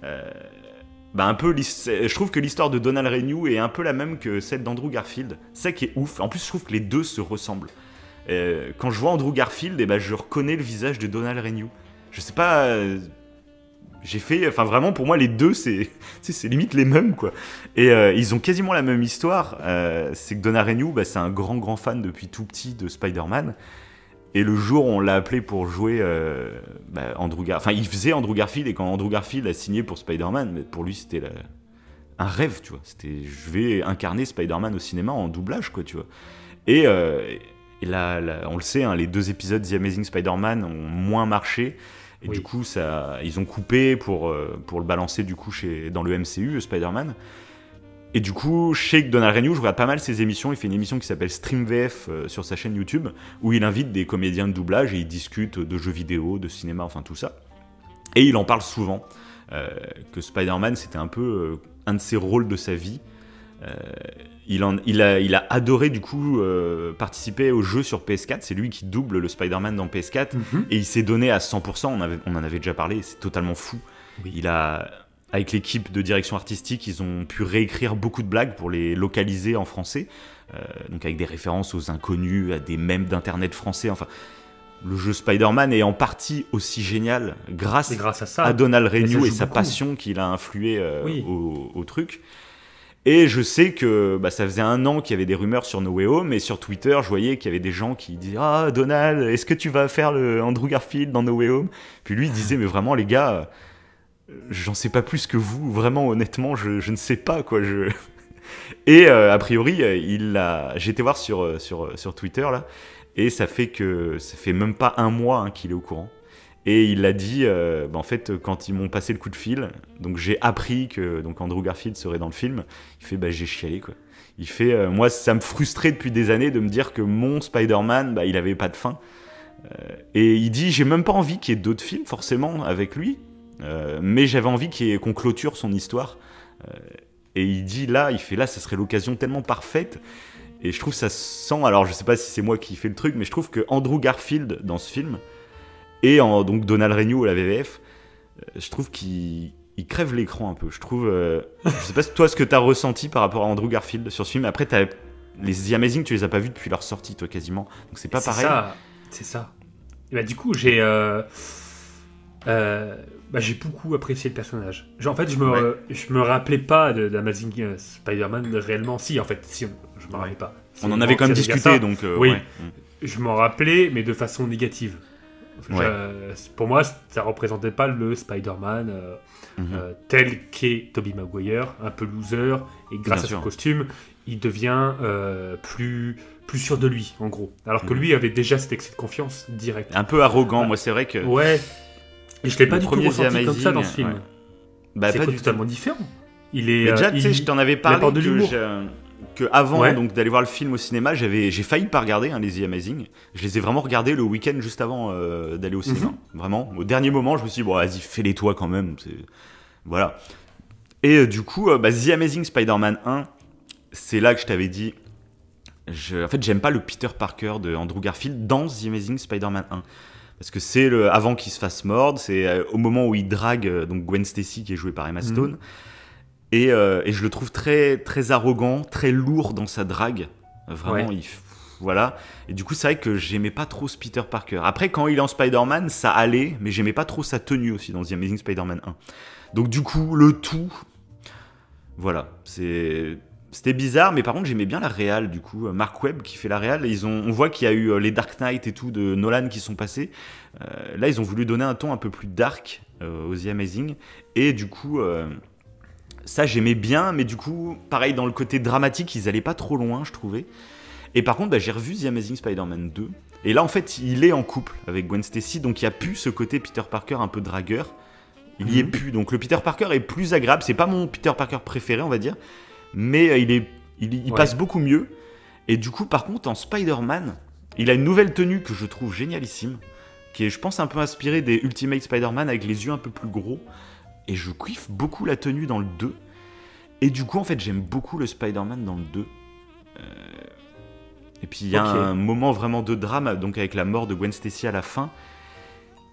je trouve que l'histoire de Donald Renew est un peu la même que celle d'Andrew Garfield. C'est ça qui est ouf. En plus, je trouve que les deux se ressemblent. Quand je vois Andrew Garfield, je reconnais le visage de Donald Renew. Je sais pas... vraiment, pour moi, les deux, c'est limite les mêmes, quoi. Et ils ont quasiment la même histoire. C'est que Donald Renew, c'est un grand fan depuis tout petit de Spider-Man. Et le jour où on l'a appelé pour jouer Andrew Garfield... Enfin, il faisait Andrew Garfield, et quand Andrew Garfield a signé pour Spider-Man, pour lui, c'était un rêve, tu vois. C'était, je vais incarner Spider-Man au cinéma en doublage, quoi, tu vois. Et là, on le sait, hein, les 2 épisodes The Amazing Spider-Man ont moins marché. Et du coup, ils ont coupé pour le balancer du coup dans le MCU, Spider-Man. Et du coup, je sais que Donald Renew, je regarde pas mal ses émissions. Il fait une émission qui s'appelle Stream VF sur sa chaîne YouTube, où il invite des comédiens de doublage et ils discutent de jeux vidéo, de cinéma, enfin tout ça. Et il en parle souvent, que Spider-Man, c'était un peu un de ses rôles de sa vie. Il a adoré du coup participer au jeu sur PS4. C'est lui qui double le Spider-Man dans PS4 et il s'est donné à 100%. On en avait déjà parlé, c'est totalement fou. Oui. Avec l'équipe de direction artistique, ils ont pu réécrire beaucoup de blagues pour les localiser en français, donc avec des références aux inconnus, à des mèmes d'internet français. Enfin, le jeu Spider-Man est en partie aussi génial grâce à Donald Renew et sa passion qu'il a influé au truc. Et je sais que ça faisait 1 an qu'il y avait des rumeurs sur No Way Home, et sur Twitter, je voyais qu'il y avait des gens qui disaient « Ah, Donald, est-ce que tu vas faire le Andrew Garfield dans No Way Home ?» Puis lui, il disait « Mais vraiment, les gars, j'en sais pas plus que vous. Vraiment, honnêtement, je ne sais pas, quoi. » Et a priori, j'ai été voir sur Twitter, là, et ça fait même pas 1 mois, hein, qu'il est au courant. Et il a dit, en fait, quand ils m'ont passé le coup de fil, donc j'ai appris que Andrew Garfield serait dans le film, il fait, j'ai chialé, quoi. Il fait, moi, ça me frustrait depuis des années de me dire que mon Spider-Man, il avait pas de fin. Et il dit, j'ai même pas envie qu'il y ait d'autres films, forcément, avec lui, mais j'avais envie qu'on clôture son histoire. Et il dit, là, ça serait l'occasion tellement parfaite. Et je trouve ça sent, alors je sais pas si c'est moi qui fais le truc, mais je trouve que Andrew Garfield, dans ce film, et donc Donald Renew à la VVF, je trouve qu'il crève l'écran un peu. Je trouve, je sais pas toi ce que t'as ressenti par rapport à Andrew Garfield sur ce film. Après, les The Amazing, tu les as pas vus depuis leur sortie, toi, quasiment. Donc c'est pas pareil. C'est ça. Et du coup, j'ai beaucoup apprécié le personnage. En fait, je me rappelais pas d'Amazing Spider-Man réellement. Si, en fait, si, je me rappelais pas. On en avait quand même discuté, donc... oui, je m'en rappelais, mais de façon négative. Pour moi, ça représentait pas le Spider-Man tel qu'est Tobey Maguire, un peu loser, et grâce à son costume, il devient plus sûr de lui, en gros. Alors que lui avait déjà cet excès de confiance direct. Un peu arrogant, moi c'est vrai que... Ouais, et je l'ai pas du tout ressenti comme ça dans ce film. Ouais. C'est totalement différent. Il est, mais déjà, tu sais, je t'en avais parlé que avant donc d'aller voir le film au cinéma, j'ai failli pas regarder les The Amazing. Je les ai vraiment regardés le week-end juste avant d'aller au cinéma. Vraiment, au dernier moment, je me suis dit, bon, vas-y, fais-les toi quand même. Voilà. Et du coup, The Amazing Spider-Man 1, c'est là que je t'avais dit, en fait, j'aime pas le Peter Parker de Andrew Garfield dans The Amazing Spider-Man 1. Parce que c'est avant qu'il se fasse mordre, c'est au moment où il drague donc Gwen Stacy, qui est jouée par Emma Stone. Et je le trouve très, très arrogant, très lourd dans sa drague. Vraiment, voilà. Et du coup, c'est vrai que j'aimais pas trop ce Peter Parker. Après, quand il est en Spider-Man, ça allait, mais j'aimais pas trop sa tenue aussi dans The Amazing Spider-Man 1. Donc du coup, le tout... Voilà, c'était bizarre, mais par contre, j'aimais bien la réal, du coup. Mark Webb qui fait la réal. On voit qu'il y a eu les Dark Knight et tout de Nolan qui sont passés. Là, ils ont voulu donner un ton un peu plus dark aux The Amazing. Et du coup... ça j'aimais bien, mais du coup, pareil, dans le côté dramatique, ils allaient pas trop loin, je trouvais. Et par contre, j'ai revu The Amazing Spider-Man 2. Et là, en fait, il est en couple avec Gwen Stacy, donc il n'y a plus ce côté Peter Parker un peu dragueur. Il n'y est plus. Donc le Peter Parker est plus agréable. C'est pas mon Peter Parker préféré, on va dire. Mais il passe beaucoup mieux. Et du coup, par contre, en Spider-Man, il a une nouvelle tenue que je trouve génialissime. Qui est, je pense, un peu inspirée des Ultimate Spider-Man avec les yeux un peu plus gros. Et je kiffe beaucoup la tenue dans le 2. Et du coup, en fait, j'aime beaucoup le Spider-Man dans le 2. Et puis, il y a un moment vraiment de drame, donc avec la mort de Gwen Stacy à la fin.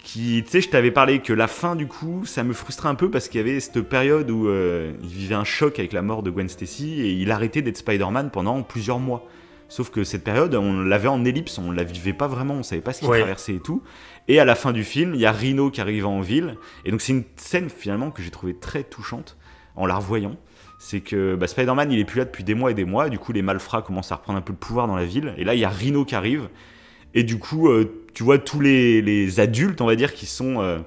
Tu sais, je t'avais parlé que la fin, du coup, ça me frustrait un peu parce qu'il y avait cette période où il vivait un choc avec la mort de Gwen Stacy et il arrêtait d'être Spider-Man pendant plusieurs mois. Sauf que cette période, on l'avait en ellipse, on la vivait pas vraiment, on savait pas ce qu'il traversait et tout. Et à la fin du film, il y a Rhino qui arrive en ville. Et donc, c'est une scène finalement que j'ai trouvée très touchante en la revoyant. C'est que Spider-Man, il est plus là depuis des mois et des mois. Et du coup, les malfrats commencent à reprendre un peu le pouvoir dans la ville. Et là, il y a Rhino qui arrive. Et du coup, tu vois tous les adultes, on va dire, qui sont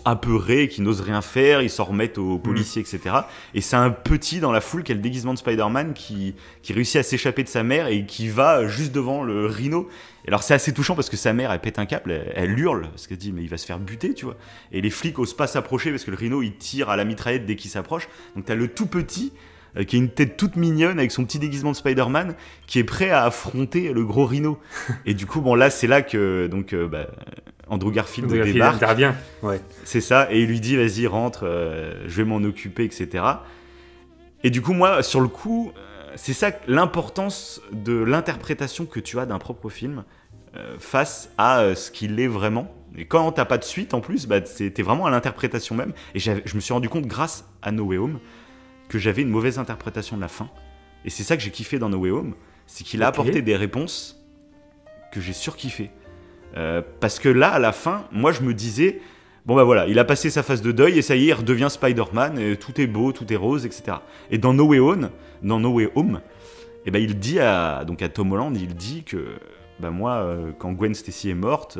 apeurés, qui n'osent rien faire, ils s'en remettent aux policiers, etc. Et c'est un petit dans la foule qui a le déguisement de Spider-Man qui réussit à s'échapper de sa mère et qui va juste devant le Rhino. Et alors c'est assez touchant parce que sa mère, elle pète un câble, elle hurle, parce qu'elle dit mais il va se faire buter, tu vois. Et les flics osent pas s'approcher parce que le Rhino, il tire à la mitraillette dès qu'il s'approche. Donc t'as le tout petit qui a une tête toute mignonne avec son petit déguisement de Spider-Man qui est prêt à affronter le gros Rhino. Et du coup, là, c'est là que Andrew Garfield débarque. Intervient, ouais. C'est ça, et il lui dit vas-y rentre, je vais m'en occuper, etc. Et du coup moi sur le coup, c'est ça l'importance de l'interprétation que tu as d'un propre film face à ce qu'il est vraiment. Et quand t'as pas de suite en plus, t'es vraiment à l'interprétation même. Et je me suis rendu compte grâce à No Way Home que j'avais une mauvaise interprétation de la fin. Et c'est ça que j'ai kiffé dans No Way Home, c'est qu'il a apporté des réponses que j'ai surkiffé. Parce que là, à la fin, moi je me disais, voilà, il a passé sa phase de deuil et ça y est, il redevient Spider-Man, et tout est beau, tout est rose, etc. Et dans No Way Home, il dit à Tom Holland, il dit que moi, quand Gwen Stacy est morte,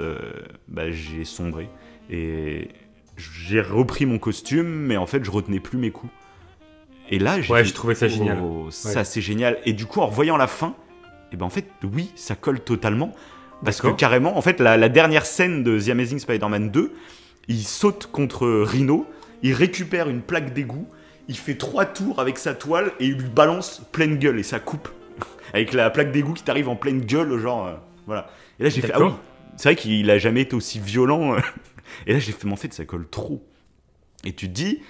j'ai sombré. Et j'ai repris mon costume, mais en fait, je retenais plus mes coups. Et là, je trouvais ça génial. Ça, c'est génial. Et du coup, en revoyant la fin, en fait, oui, ça colle totalement. Parce que carrément, en fait, la dernière scène de The Amazing Spider-Man 2, il saute contre Rhino, il récupère une plaque d'égout, il fait 3 tours avec sa toile et il lui balance pleine gueule et ça coupe. Avec la plaque d'égout qui t'arrive en pleine gueule, genre, voilà. Et là, j'ai fait, ah oui, c'est vrai qu'il a jamais été aussi violent. Et là, j'ai fait, mais en fait, ça colle trop. Et tu te dis,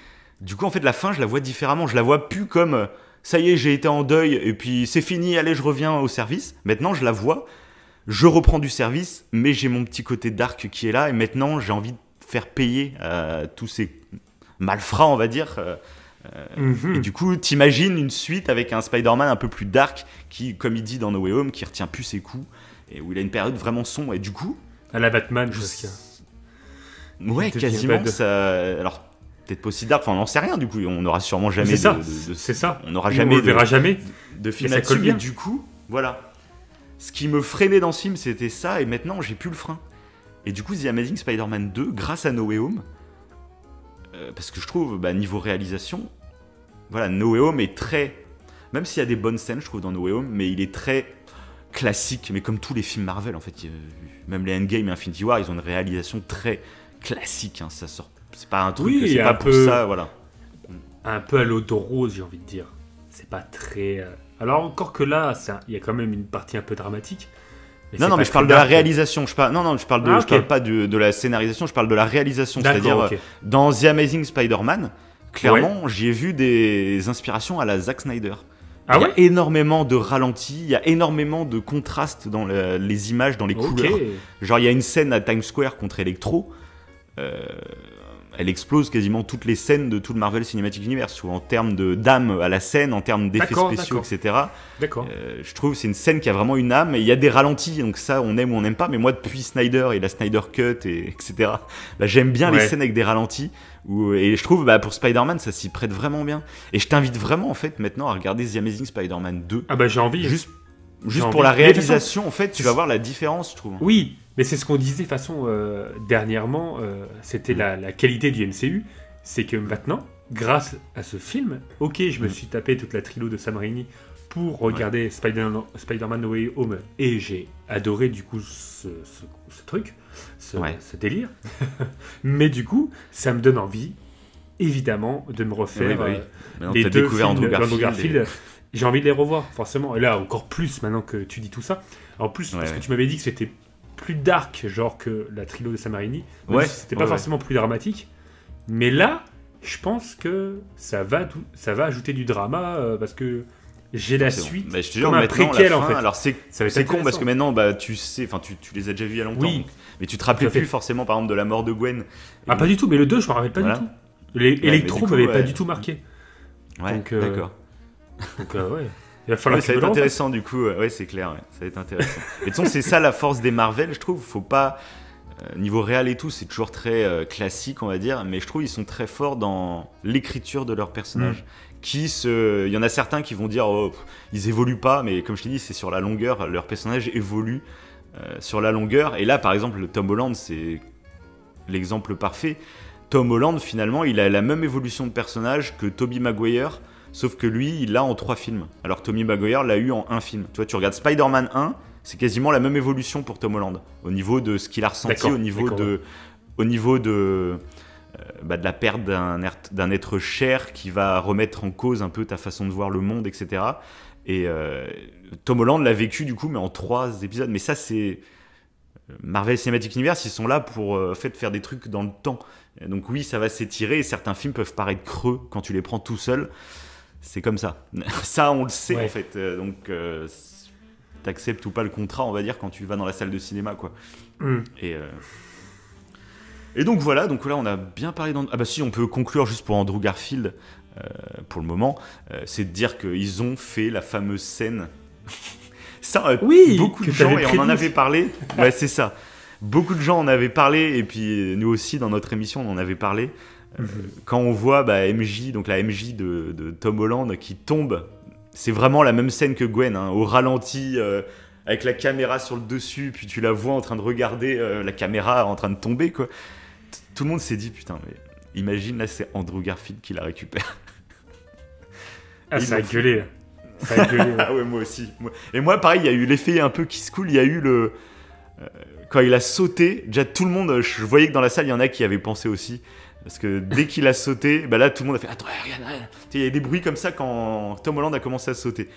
du coup, en fait, la fin, je la vois différemment. Je la vois plus comme, ça y est, j'ai été en deuil et puis c'est fini, allez, je reviens au service. Maintenant, je la vois. Je reprends du service, mais j'ai mon petit côté dark qui est là, et maintenant j'ai envie de faire payer tous ces malfrats, on va dire. Et du coup, t'imagines une suite avec un Spider-Man un peu plus dark, qui, comme il dit dans No Way Home, qui retient plus ses coups, et où il a une période vraiment sombre, et du coup... À la Batman, presque. Ouais, quasiment, ça... Alors, peut-être pas aussi dark, enfin, on n'en sait rien, du coup, on n'aura sûrement jamais c'est ça. On n'aura jamais... On ne verra jamais. De film là-dessus, mais du coup, voilà... Ce qui me freinait dans ce film, c'était ça, et maintenant, j'ai plus le frein. Et du coup, The Amazing Spider-Man 2, grâce à No Way Home, parce que je trouve, niveau réalisation, voilà, No Way Home est très... Même s'il y a des bonnes scènes, je trouve, dans No Way Home, mais il est très classique, mais comme tous les films Marvel, en fait. Même les Endgame et Infinity War, ils ont une réalisation très classique, hein, ça sort... C'est pas un truc, c'est pas pour ça, voilà. Un peu à l'eau de rose, j'ai envie de dire. C'est pas très... Alors encore que là, il y a quand même une partie un peu dramatique. Mais je parle de la réalisation. Je parle pas de la scénarisation, je parle de la réalisation. C'est-à-dire, dans The Amazing Spider-Man, clairement, j'y ai vu des inspirations à la Zack Snyder. Il y a énormément de ralentis, il y a énormément de contrastes dans les images, dans les couleurs. Genre, il y a une scène à Times Square contre Electro. Elle explose quasiment toutes les scènes de tout le Marvel Cinematic Universe, en termes d'âme à la scène, en termes d'effets spéciaux, etc. D'accord. Je trouve que c'est une scène qui a vraiment une âme, et il y a des ralentis, donc ça, on aime ou on n'aime pas, mais moi, depuis Snyder et la Snyder Cut, etc., j'aime bien les scènes avec des ralentis, et je trouve, pour Spider-Man, ça s'y prête vraiment bien. Et je t'invite vraiment, en fait, maintenant, à regarder The Amazing Spider-Man 2. Ah j'ai envie. Juste pour la réalisation, en fait, tu vas voir la différence, je trouve. Oui. Mais c'est ce qu'on disait de façon dernièrement, c'était la qualité du MCU, c'est que maintenant, grâce à ce film, je me suis tapé toute la trilogie de Sam Raimi pour regarder Spider-Man No Way Home, et j'ai adoré du coup ce truc, ce délire. Mais du coup, ça me donne envie, évidemment, de me refaire les deux films d'Andrew Garfield. J'ai envie de les revoir, forcément. Et là, encore plus, maintenant que tu dis tout ça. En plus, parce que tu m'avais dit que c'était plus dark, genre que la trilogie de Sam Raimi. C'était pas forcément plus dramatique. Mais là, je pense que ça va ajouter du drama, parce que j'ai la suite. Bah, je te jure, comme un préquel, en fait. Alors, c'est con, parce que maintenant, tu sais, enfin, tu les as déjà vus il y a longtemps. Oui. Donc, mais tu te rappelais plus forcément, par exemple, de la mort de Gwen. Ah, pas du tout, mais le 2, je me rappelle pas du tout. Electro m'avait pas du tout marqué. Ouais, donc, d'accord. Donc, il va falloir ça va être intéressant, du coup. Ouais, c'est clair, ça va être intéressant. Et de toute façon, c'est ça la force des Marvel, je trouve. Faut pas. Niveau réel et tout, c'est toujours très classique, on va dire. Mais je trouve ils sont très forts dans l'écriture de leurs personnages. Il y en a certains qui vont dire ils évoluent pas, mais comme je t'ai dit, c'est sur la longueur. Leurs personnages évoluent sur la longueur. Et là, par exemple, Tom Holland, c'est l'exemple parfait. Tom Holland, finalement, il a la même évolution de personnage que Tobey Maguire, sauf que lui, il l'a en 3 films. Alors que Tobey Maguire l'a eu en 1 film. Tu vois, tu regardes Spider-Man 1, c'est quasiment la même évolution pour Tom Holland, au niveau de ce qu'il a ressenti, au niveau de la perte d'un être cher qui va remettre en cause un peu ta façon de voir le monde, etc. Et Tom Holland l'a vécu du coup, mais en 3 épisodes. Mais ça, c'est Marvel Cinematic Universe, ils sont là pour faire des trucs dans le temps. Donc oui, ça va s'étirer et certains films peuvent paraître creux quand tu les prends tout seul. C'est comme ça. Ça, on le sait en fait. Donc t'acceptes ou pas le contrat, on va dire, quand tu vas dans la salle de cinéma, quoi. Et donc voilà, on a bien parlé d'Andrew. Ah bah si, on peut conclure juste pour Andrew Garfield, pour le moment, c'est de dire qu'ils ont fait la fameuse scène. Ça, beaucoup de gens, et on en avait parlé. Ouais, c'est ça. Beaucoup de gens en avaient parlé, et puis nous aussi, dans notre émission, on en avait parlé. Quand on voit MJ, donc la MJ de Tom Holland, qui tombe, c'est vraiment la même scène que Gwen, au ralenti, avec la caméra sur le dessus, puis tu la vois en train de regarder la caméra en train de tomber, quoi. Tout le monde s'est dit, putain, mais imagine, là, c'est Andrew Garfield qui la récupère. Ah, ça a gueulé. Ça a gueulé. Ah ouais, moi aussi. Et moi, pareil, il y a eu l'effet un peu qui se coule. Il y a eu le... quand il a sauté, déjà tout le monde, je voyais que dans la salle, il y en a qui avaient pensé aussi. Parce que dès qu'il a sauté, là, tout le monde a fait « Attends, regarde. Il y a des bruits comme ça quand Tom Holland a commencé à sauter.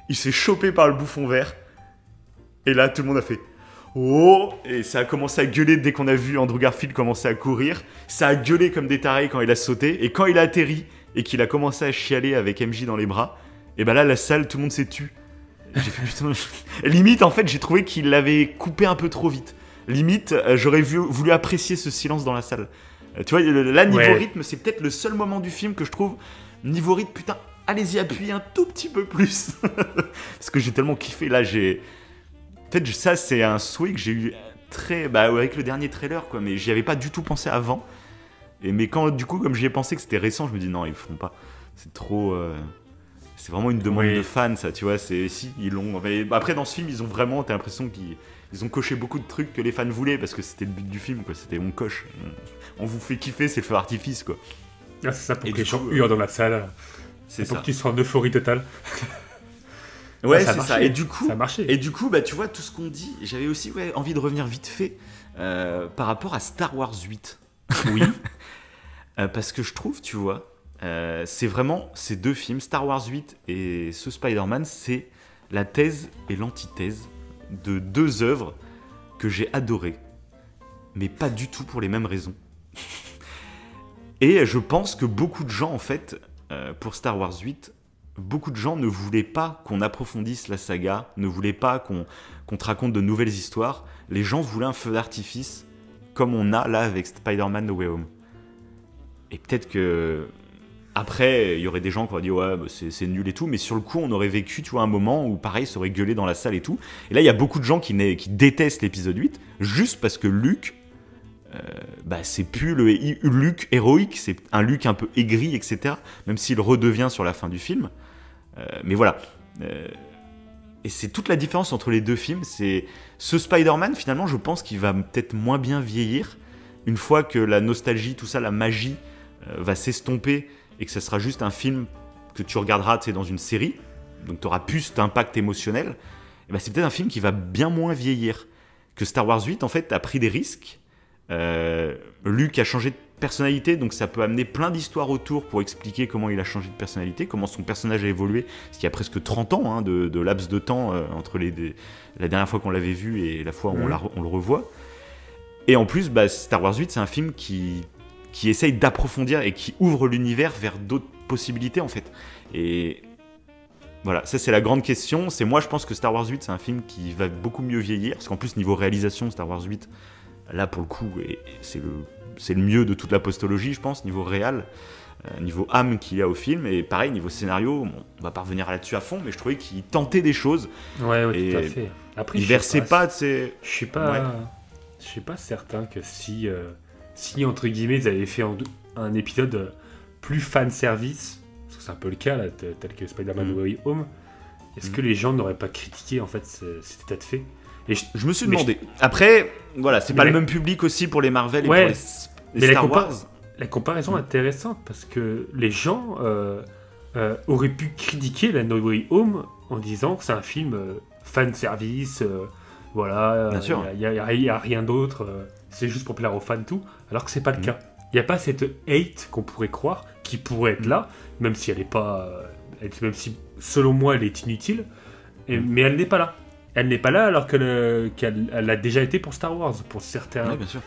Il s'est chopé par le bouffon vert. Et là, tout le monde a fait « Oh !» Et ça a commencé à gueuler dès qu'on a vu Andrew Garfield commencer à courir. Ça a gueulé comme des tarés quand il a sauté. Et quand il a atterri et qu'il a commencé à chialer avec MJ dans les bras, et là, la salle, tout le monde s'est tu. J'ai fait putain. Limite, en fait, j'ai trouvé qu'il l'avait coupé un peu trop vite. Limite, j'aurais voulu apprécier ce silence dans la salle. Tu vois, là, niveau rythme, c'est peut-être le seul moment du film que je trouve. Niveau rythme, putain, allez-y, appuyez un tout petit peu plus. Parce que j'ai tellement kiffé. Là, En fait, ça, c'est un souhait que j'ai eu avec le dernier trailer, quoi. Mais j'y avais pas du tout pensé avant. Mais quand, du coup, comme j'y ai pensé que c'était récent, je me dis non, ils le feront pas. C'est trop. C'est vraiment une demande de fans, ça, tu vois. Si, ils l'ont. Après, dans ce film, ils ont vraiment. T'as l'impression qu'ils ont coché beaucoup de trucs que les fans voulaient parce que c'était le but du film, quoi. C'était on coche. On vous fait kiffer, c'est le feu artifice, quoi. Ah, c'est ça, pour que les gens hurlent dans la salle. C'est pour que tu sois en euphorie totale. Ouais, c'est ça. Et du coup, ça a marché. Et du coup, tu vois, tout ce qu'on dit, j'avais aussi envie de revenir vite fait par rapport à Star Wars 8. Oui. Parce que je trouve, tu vois, c'est vraiment ces 2 films, Star Wars 8 et ce Spider-Man, c'est la thèse et l'antithèse de 2 œuvres que j'ai adorées. Mais pas du tout pour les mêmes raisons. Et je pense que beaucoup de gens, en fait, pour Star Wars 8, beaucoup de gens ne voulaient pas qu'on approfondisse la saga, ne voulaient pas qu'on te raconte de nouvelles histoires. Les gens voulaient un feu d'artifice, comme on a là avec Spider-Man No Way Home. Et peut-être que après, il y aurait des gens qui auraient dit ouais, c'est nul et tout, mais sur le coup, on aurait vécu, tu vois, un moment où pareil, ça aurait gueulé dans la salle et tout. Et là, il y a beaucoup de gens qui détestent l'épisode 8, juste parce que Luke, c'est plus le Luke héroïque, c'est un Luke un peu aigri, etc. Même s'il redevient sur la fin du film. Mais voilà. Et c'est toute la différence entre les 2 films. C'est ce Spider-Man, finalement, je pense qu'il va peut-être moins bien vieillir une fois que la nostalgie, tout ça, la magie va s'estomper et que ça sera juste un film que tu regarderas, tu sais, dans une série. donc t'auras plus cet impact émotionnel, et ben c'est peut-être un film qui va bien moins vieillir. Que Star Wars 8, en fait, a pris des risques. Luke a changé de personnalité, donc ça peut amener plein d'histoires autour pour expliquer comment il a changé de personnalité, comment son personnage a évolué, parce qu'il y a presque 30 ans hein, de laps de temps entre la dernière fois qu'on l'avait vu et la fois où on le revoit. Et en plus, Star Wars 8, c'est un film qui essaye d'approfondir et qui ouvre l'univers vers d'autres possibilités, en fait. Et voilà, ça c'est la grande question. Moi, je pense que Star Wars 8, c'est un film qui va beaucoup mieux vieillir, parce qu'en plus, niveau réalisation, Star Wars 8, là, pour le coup, c'est le mieux de toute la postologie, je pense, niveau réal, niveau âme qu'il y a au film. Et pareil, niveau scénario, on va pas revenir là-dessus à fond, mais je trouvais qu'il tentait des choses. Ouais, tout à fait. Après, il versait pas de ses... Je suis pas certain que si entre guillemets, ils avaient fait un épisode plus fan-service, parce que c'est un peu le cas, là, tel que Spider-Man No Way Home, est-ce que les gens n'auraient pas critiqué, en fait, cet état de fait? Et je me suis demandé. Après, voilà, c'est pas le même public aussi pour les Marvel et pour les Star Wars. La comparaison est intéressante parce que les gens auraient pu critiquer la No Way Home en disant que c'est un film fan service, voilà, il y a rien d'autre, c'est juste pour plaire aux fans tout, alors que c'est pas le cas. Il n'y a pas cette hate qu'on pourrait croire, qui pourrait être là, même si elle est pas, même si selon moi elle est inutile, mais elle n'est pas là. Elle n'est pas là alors qu'elle a déjà été pour Star Wars, pour certains. Oui, bien sûr.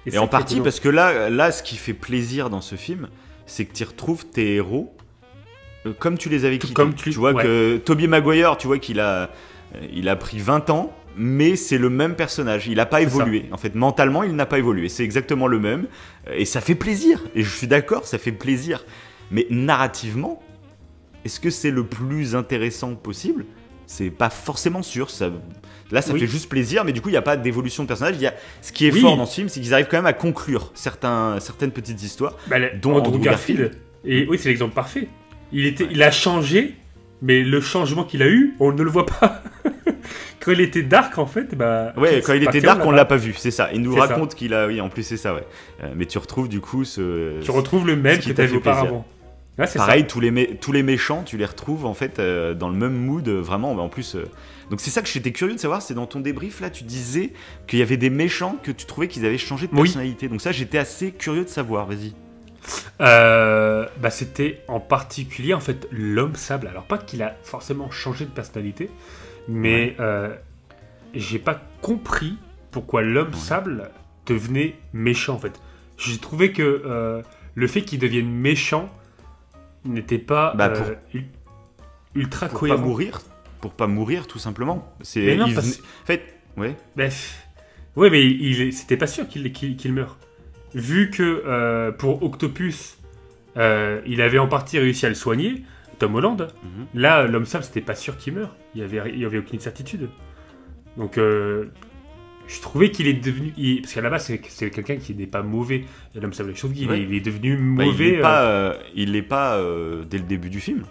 Et en partie parce que là, ce qui fait plaisir dans ce film, c'est que tu retrouves tes héros comme tu les avais quittés. Tu vois que Tobey Maguire, tu vois qu'il a pris 20 ans, mais c'est le même personnage. Il n'a pas évolué. En fait, mentalement, il n'a pas évolué. C'est exactement le même. Et ça fait plaisir. Et je suis d'accord, ça fait plaisir. Mais narrativement, est-ce que c'est le plus intéressant possible ? C'est pas forcément sûr. Là, ça fait juste plaisir, mais du coup, il n'y a pas d'évolution de personnage. Ce qui est fort dans ce film, c'est qu'ils arrivent quand même à conclure certaines petites histoires. Dont Andrew Garfield. Et oui, c'est l'exemple parfait. Il a changé, mais le changement qu'il a eu, on ne le voit pas. Quand il était dark, en fait, quand il était dark, on l'a pas vu, c'est ça. Il nous raconte qu'il a, en plus c'est ça, ouais. Mais tu retrouves du coup tu retrouves le même que tu as vu auparavant. Ouais, pareil, tous les méchants, tu les retrouves en fait dans le même mood, vraiment. En plus, donc c'est ça que j'étais curieux de savoir. C'est dans ton débrief là, tu disais qu'il y avait des méchants que tu trouvais qu'ils avaient changé de personnalité. Donc ça, j'étais assez curieux de savoir. Vas-y. C'était en particulier en fait l'homme sable. Alors pas qu'il a forcément changé de personnalité, mais j'ai pas compris pourquoi l'homme sable devenait méchant en fait. J'ai trouvé que le fait qu'il devienne méchant n'était pas ultra cohérent. Pour pas mourir tout simplement. En fait, mais c'était pas sûr qu'il meure. Vu que pour Octopus, il avait en partie réussi à le soigner, Tom Holland, là l'homme sable c'était pas sûr qu'il meure. Il y avait aucune certitude. Donc je trouvais qu'il est devenu... parce qu'à la base, c'est quelqu'un qui n'est pas mauvais. L'homme sable, je trouve qu'il est devenu mauvais. Il l'est pas dès le début du film.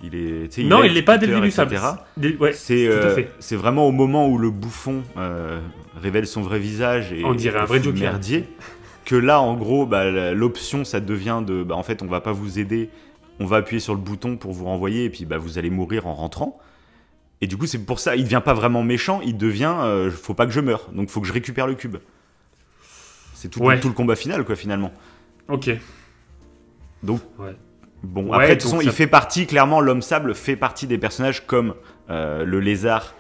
Il l'est pas dès le début du film. C'est vraiment au moment où le bouffon révèle son vrai visage et on dirait un vrai Joker. Merdier, que là, en gros, l'option, ça devient de... en fait, on va pas vous aider, on va appuyer sur le bouton pour vous renvoyer et puis vous allez mourir en rentrant. Et du coup, c'est pour ça, il devient pas vraiment méchant, il devient faut pas que je meure, donc faut que je récupère le cube. C'est tout le combat final, quoi, finalement. Ok. Donc, bon, après, de toute façon, il fait partie, clairement, l'homme sable fait partie des personnages comme le lézard.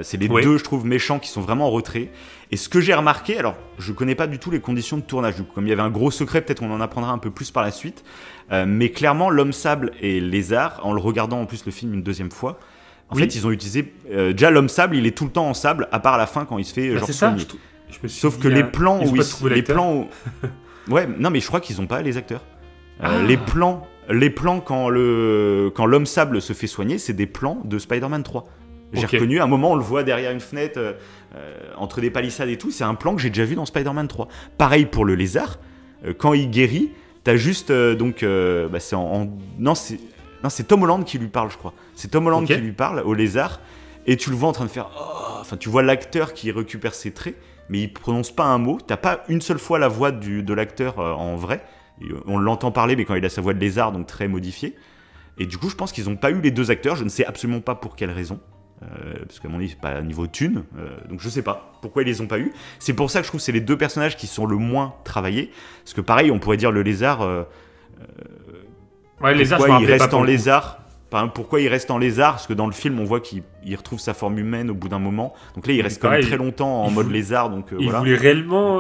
C'est les deux, je trouve, méchants qui sont vraiment en retrait. Et ce que j'ai remarqué, alors, je connais pas du tout les conditions de tournage, du coup, comme il y avait un gros secret, peut-être on en apprendra un peu plus par la suite. Mais clairement, l'homme sable et lézard, en le regardant en plus le film une deuxième fois, en fait, ils ont utilisé... déjà, l'homme sable, il est tout le temps en sable, à part à la fin, quand il se fait genre soigner. Sauf que les plans où... Ouais, non, mais je crois qu'ils ont pas les acteurs. Les plans quand l'homme sable se fait soigner, c'est des plans de Spider-Man 3. J'ai reconnu, à un moment, on le voit derrière une fenêtre, entre des palissades et tout, c'est un plan que j'ai déjà vu dans Spider-Man 3. Pareil pour le lézard, quand il guérit, t'as juste... c'est Tom Holland qui lui parle, je crois. C'est Tom Holland qui lui parle au lézard, et tu le vois en train de faire... Enfin, tu vois l'acteur qui récupère ses traits, mais il prononce pas un mot. T'as pas une seule fois la voix de l'acteur en vrai. On l'entend parler, mais quand il a sa voix de lézard, donc très modifiée. Et du coup, je pense qu'ils n'ont pas eu les 2 acteurs. Je ne sais absolument pas pour quelle raison. Parce qu'à mon avis, c'est pas niveau thune. Donc je sais pas pourquoi ils les ont pas eu. C'est pour ça que je trouve que c'est les 2 personnages qui sont le moins travaillés. Parce que pareil, on pourrait dire le lézard. Ouais, lézard, pourquoi il reste en lézard. Par exemple, pourquoi il reste en lézard? Parce que dans le film, on voit qu'il retrouve sa forme humaine au bout d'un moment. Donc là, il reste quand même très longtemps en mode lézard. Donc, il voulait réellement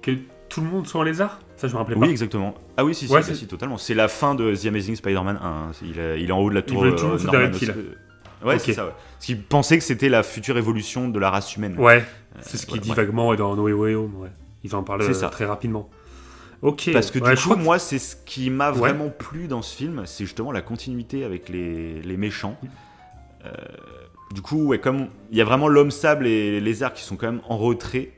que tout le monde soit en lézard? Ça, je me rappelais pas. Oui, exactement. Ah oui, si, totalement. C'est la fin de The Amazing Spider-Man 1. Il est en haut de la tour. Il veut tout le monde Norman. Ouais, okay. C'est ça. Ouais. Parce qu'il pensait que c'était la future évolution de la race humaine. Ouais, c'est ce qu'il dit vaguement dans No Way Home. Ouais. Ils en parlent très rapidement. Ok. Parce que du coup, moi, c'est ce qui m'a vraiment plu dans ce film, c'est justement la continuité avec les méchants. Du coup, comme il y a vraiment l'homme sable et les lézards qui sont quand même en retrait,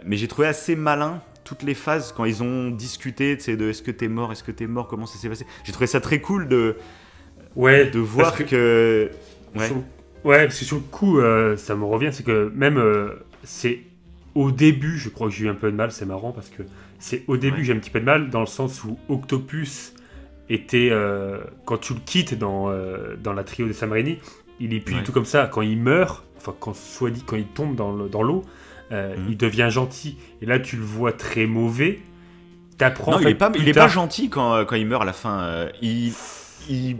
mais j'ai trouvé assez malin toutes les phases quand ils ont discuté de est-ce que t'es mort, comment ça s'est passé. J'ai trouvé ça très cool de voir que parce que sur le coup, ça me revient, c'est que même c'est au début, je crois que j'ai eu un peu de mal, c'est marrant parce que c'est au début que j'ai un petit peu de mal, dans le sens où Octopus était, quand tu le quittes dans la trio de Sam Raimi, il est plus du tout comme ça. Quand il meurt, enfin quand il tombe dans l'eau, il devient gentil. Et là, tu le vois très mauvais. T'apprends. Non, il est pas gentil quand il meurt à la fin.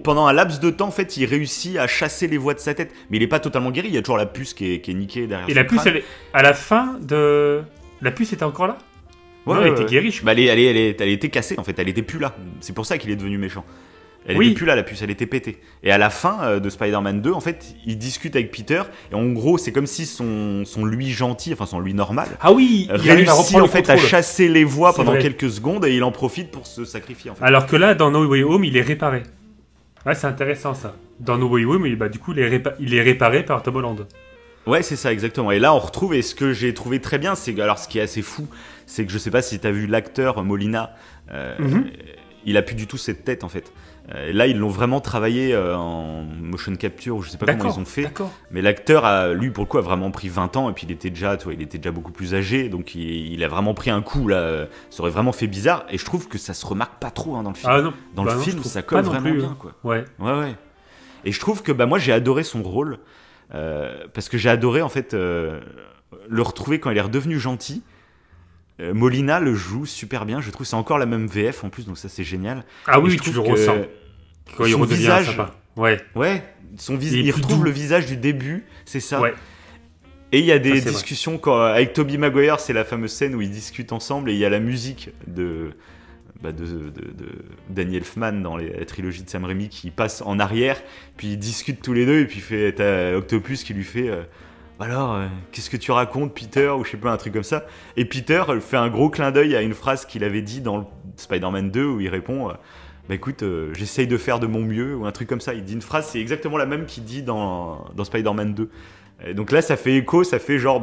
Pendant un laps de temps, en fait, il réussit à chasser les voix de sa tête. Mais il est pas totalement guéri. Il y a toujours la puce qui est niquée derrière. Et la puce, à la fin de. La puce était encore là? Ouais, non, elle était guérie. Elle était cassée, en fait. Elle était plus là. C'est pour ça qu'il est devenu méchant. Elle était plus là, la puce. Elle était pétée. Et à la fin de Spider-Man 2, en fait, il discute avec Peter. Et en gros, c'est comme si son lui gentil, enfin son lui normal, réussit en fait à chasser les voix pendant quelques secondes et il en profite pour se sacrifier. En fait. Alors que là, dans No Way Home, il est réparé. Ouais, c'est intéressant ça. Dans No Way Home, du coup, il est réparé par Tom Holland. Ouais, c'est ça, exactement. Et là, on retrouve, et ce que j'ai trouvé très bien, c'est que, alors ce qui est assez fou, c'est que je sais pas si t'as vu l'acteur Molina, il a plus du tout cette tête en fait. Là, ils l'ont vraiment travaillé en motion capture, ou je sais pas comment ils ont fait. Mais l'acteur, lui, pour le coup, a vraiment pris 20 ans, et puis il était déjà beaucoup plus âgé, donc il a vraiment pris un coup, là. Ça aurait vraiment fait bizarre, et je trouve que ça se remarque pas trop dans le film. Ah non. Dans le film, ça colle vraiment bien, quoi. Ouais. Et je trouve que moi, j'ai adoré son rôle, parce que j'ai adoré, en fait, le retrouver quand il est redevenu gentil. Molina le joue super bien, je trouve que c'est encore la même VF en plus, donc ça c'est génial. Ah oui, tu le ressens quand il redevient visage, sympa. Ouais, il retrouve le visage du début, c'est ça. Ouais. Et il y a des discussions avec Tobey Maguire, c'est la fameuse scène où ils discutent ensemble et il y a la musique de Danny Elfman dans la trilogie de Sam Raimi qui passe en arrière, puis ils discutent tous les deux et puis t'as Octopus qui lui fait alors, qu'est-ce que tu racontes, Peter, ou je sais pas, un truc comme ça. Et Peter fait un gros clin d'œil à une phrase qu'il avait dit dans Spider-Man 2 où il répond écoute, j'essaye de faire de mon mieux, ou un truc comme ça. Il dit une phrase, c'est exactement la même qu'il dit dans Spider-Man 2. Et donc là, ça fait écho, ça fait genre,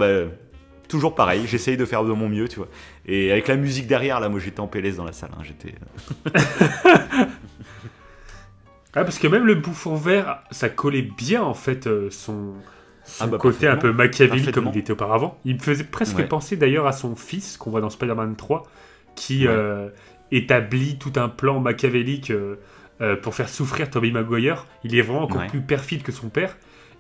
toujours pareil, j'essaye de faire de mon mieux, tu vois. Et avec la musique derrière, là, moi j'étais en PLS dans la salle, j'étais. Parce que même le bouffon vert, ça collait bien en fait son côté un peu machiavélique comme il était auparavant. Il me faisait presque penser d'ailleurs à son fils qu'on voit dans Spider-Man 3 qui établit tout un plan machiavélique pour faire souffrir Tobey Maguire. Il est vraiment encore plus perfide que son père.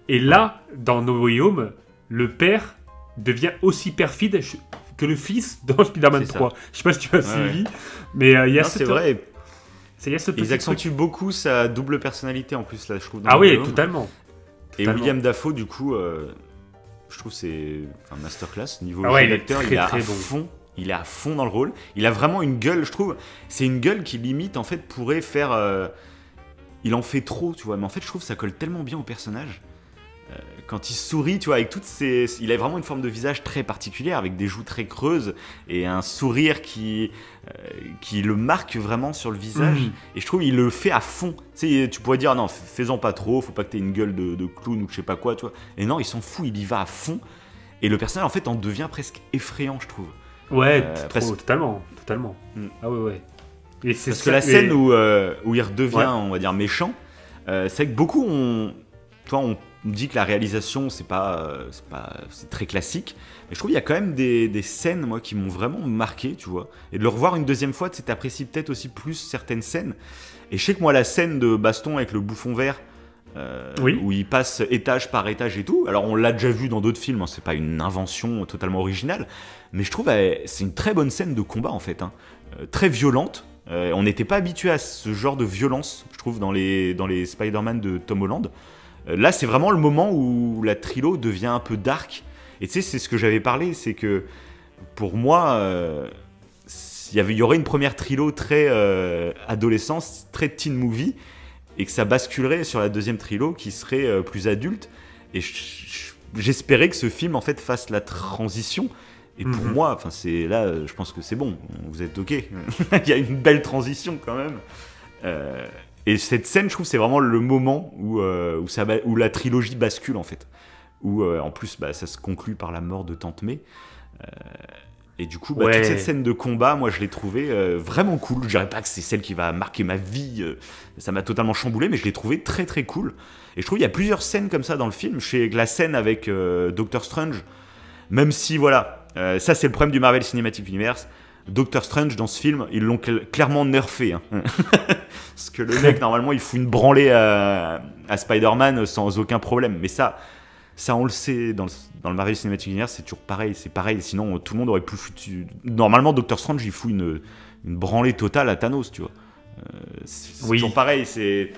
Et là, dans No Way Home, le père devient aussi perfide que le fils dans Spider-Man 3. Je sais pas si tu as suivi, mais il y a c'est vrai. Ils accentuent beaucoup sa double personnalité en plus là, je trouve. Totalement. Et William Dafoe, du coup, je trouve c'est un masterclass niveau jeu d'acteur. Il est à fond. Il est à fond dans le rôle. Il a vraiment une gueule, je trouve. C'est une gueule qui limite en fait pourrait faire. Il en fait trop, tu vois. Mais en fait, je trouve que ça colle tellement bien au personnage. Quand il sourit, tu vois, avec toutes ces... Il a vraiment une forme de visage très particulière, avec des joues très creuses et un sourire qui le marque vraiment sur le visage. Et je trouve qu'il le fait à fond. Tu sais, tu pourrais dire, non, fais-en pas trop, faut pas que t'aies une gueule de clown ou je sais pas quoi, tu vois. Et non, il s'en fout, il y va à fond. Et le personnage, en fait, en devient presque effrayant, je trouve. Ouais, totalement. Ah ouais. Et c'est parce que la scène où il redevient, on va dire, méchant, c'est que beaucoup ont dit que la réalisation, c'est très classique. Mais je trouve qu'il y a quand même des scènes, moi, qui m'ont vraiment marqué, tu vois. Et de le revoir une deuxième fois, tu sais, t'apprécies peut-être aussi plus certaines scènes. Et je sais que moi, la scène de baston avec le bouffon vert, où il passe étage par étage et tout. Alors, on l'a déjà vu dans d'autres films, hein, c'est pas une invention totalement originale. Mais je trouve c'est une très bonne scène de combat, en fait. Hein. Très violente. On n'était pas habitué à ce genre de violence, je trouve, dans les Spider-Man de Tom Holland. Là, c'est vraiment le moment où la trilo devient un peu dark. Et tu sais, c'est ce que j'avais parlé, c'est que pour moi, il y aurait une première trilo très adolescence, très teen movie, et que ça basculerait sur la deuxième trilo qui serait plus adulte. Et j'espérais que ce film, en fait, fasse la transition. Et pour moi, enfin je pense que c'est bon, vous êtes ok. Il y a une belle transition quand même. Et cette scène, je trouve, c'est vraiment le moment où la trilogie bascule en fait. Où en plus, ça se conclut par la mort de Tante May. Et du coup, toute cette scène de combat, moi, je l'ai trouvée vraiment cool. Je dirais pas que c'est celle qui va marquer ma vie. Ça m'a totalement chamboulé, mais je l'ai trouvée très très cool. Et je trouve qu'il y a plusieurs scènes comme ça dans le film. Je sais que la scène avec Doctor Strange, même si voilà. Ça, c'est le problème du Marvel Cinematic Universe. Doctor Strange, dans ce film, ils l'ont clairement nerfé. Hein. Parce que le mec, normalement, il fout une branlée à Spider-Man sans aucun problème. Mais ça on le sait, dans le Marvel Cinematic Universe, c'est toujours pareil. C'est pareil, sinon tout le monde aurait pu foutu... Normalement, Doctor Strange, il fout une branlée totale à Thanos, tu vois. C'est toujours pareil, c'est...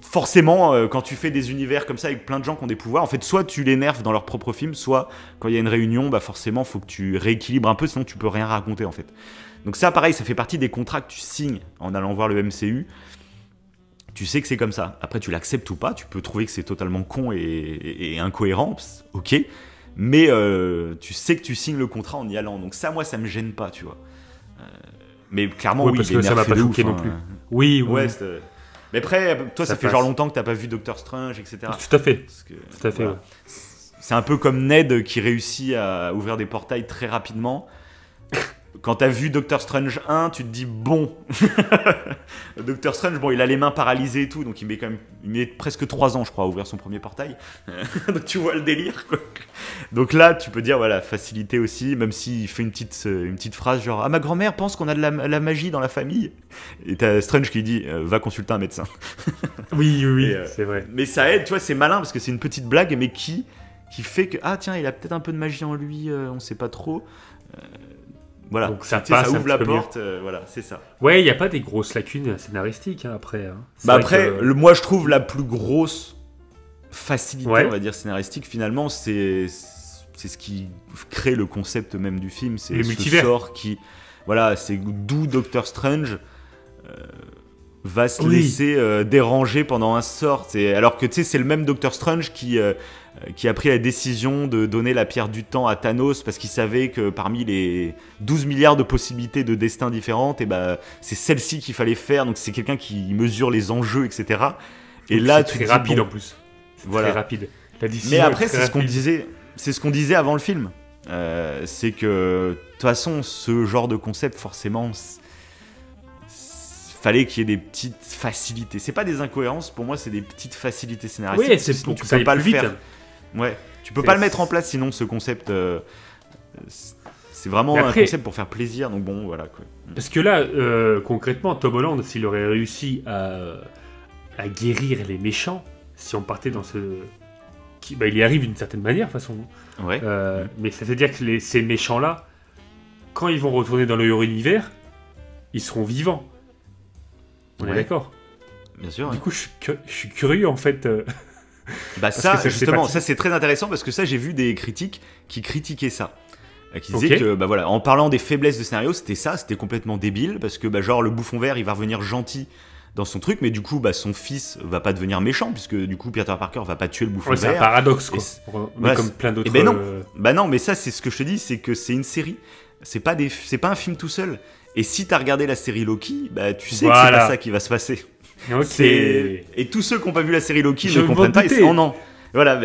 Forcément, quand tu fais des univers comme ça avec plein de gens qui ont des pouvoirs, en fait, soit tu les nerfs dans leur propre film, soit quand il y a une réunion, forcément, faut que tu rééquilibres un peu, sinon tu peux rien raconter, en fait. Donc ça, pareil, ça fait partie des contrats que tu signes en allant voir le MCU. Tu sais que c'est comme ça. Après, tu l'acceptes ou pas, tu peux trouver que c'est totalement con et incohérent, ok, mais tu sais que tu signes le contrat en y allant. Donc ça, moi, ça me gêne pas, tu vois. Mais clairement, oui, parce que ça m'a pas choqué non plus. Oui. Mais après, toi, ça fait genre longtemps que t'as pas vu Doctor Strange, etc. Tout à fait. Tout à fait. Voilà. C'est un peu comme Ned qui réussit à ouvrir des portails très rapidement. Quand t'as vu Doctor Strange 1, tu te dis bon. Doctor Strange, bon, il a les mains paralysées et tout, donc il met presque 3 ans, je crois, à ouvrir son premier portail. Donc tu vois le délire, quoi. Donc là, tu peux dire, voilà, facilité aussi, même s'il fait une petite phrase genre « Ah, ma grand-mère pense qu'on a de la magie dans la famille ». Et t'as Strange qui dit « Va consulter un médecin ». Oui, c'est vrai. Mais ça aide, tu vois, c'est malin, parce que c'est une petite blague, mais qui fait que « Ah, tiens, il a peut-être un peu de magie en lui, on sait pas trop ». Voilà, donc ça ouvre la porte, voilà, c'est ça. Ouais, il n'y a pas des grosses lacunes scénaristiques après. Hein. Après, moi je trouve la plus grosse facilité, on va dire, scénaristique, finalement, c'est ce qui crée le concept même du film. C'est ce sort qui... Voilà, c'est d'où Doctor Strange va se laisser déranger pendant un sort. Alors que, tu sais, c'est le même Doctor Strange qui a pris la décision de donner la pierre du temps à Thanos parce qu'il savait que parmi les 12 milliards de possibilités de destins différentes, c'est celle-ci qu'il fallait faire. Donc c'est quelqu'un qui mesure les enjeux, etc. Et donc là, c'est très rapide en plus. C'est très rapide. Mais après, c'est ce qu'on disait avant le film. C'est que de toute façon, ce genre de concept, forcément, fallait qu'il y ait des petites facilités. C'est pas des incohérences, pour moi, c'est des petites facilités scénaristiques. Oui, c'est pour que ça aille plus vite. Ouais, tu peux pas le mettre en place sinon ce concept. C'est vraiment un concept pour faire plaisir, donc bon, voilà quoi. Parce que là, concrètement, Tom Holland, s'il aurait réussi à guérir les méchants, si on partait dans ce. Il y arrive d'une certaine manière, de toute façon. Ouais. Mais ça veut dire que ces méchants-là, quand ils vont retourner dans leur univers, ils seront vivants. On est d'accord? Bien sûr. Du coup, je suis curieux en fait. Ça, justement, ça c'est très intéressant parce que ça, j'ai vu des critiques qui critiquaient ça. Qui disaient que, voilà, en parlant des faiblesses de scénario, c'était complètement débile parce que, genre, le bouffon vert, il va revenir gentil dans son truc, mais du coup, son fils va pas devenir méchant puisque, du coup, Peter Parker va pas tuer le bouffon vert. C'est un paradoxe, quoi. Comme plein d'autres. Non, mais ça, c'est ce que je te dis, c'est que c'est une série. C'est pas un film tout seul. Et si t'as regardé la série Loki, tu sais que c'est pas ça qui va se passer. Okay. Et tous ceux qui n'ont pas vu la série Loki ne comprennent pas. Non. Voilà,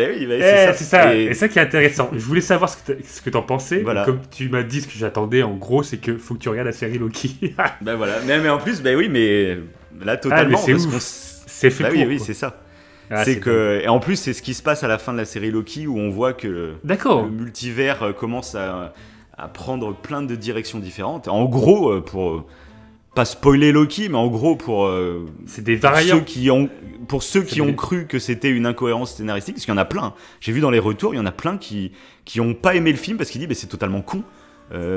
c'est ça. Et ça qui est intéressant. Je voulais savoir ce que t'en pensais. Voilà. Comme tu m'as dit ce que j'attendais, en gros, c'est que faut que tu regardes la série Loki. Voilà. Mais en plus, mais là totalement. C'est fait pour. Oui, c'est ça. c'est que et en plus c'est ce qui se passe à la fin de la série Loki où on voit que le multivers commence à prendre plein de directions différentes. En gros, pour pas spoiler Loki, mais en gros pour c'est des variants. Pour ceux qui ont cru que c'était une incohérence scénaristique, parce qu'il y en a plein. J'ai vu dans les retours, il y en a plein qui ont pas aimé le film parce qu'ils disent c'est totalement con.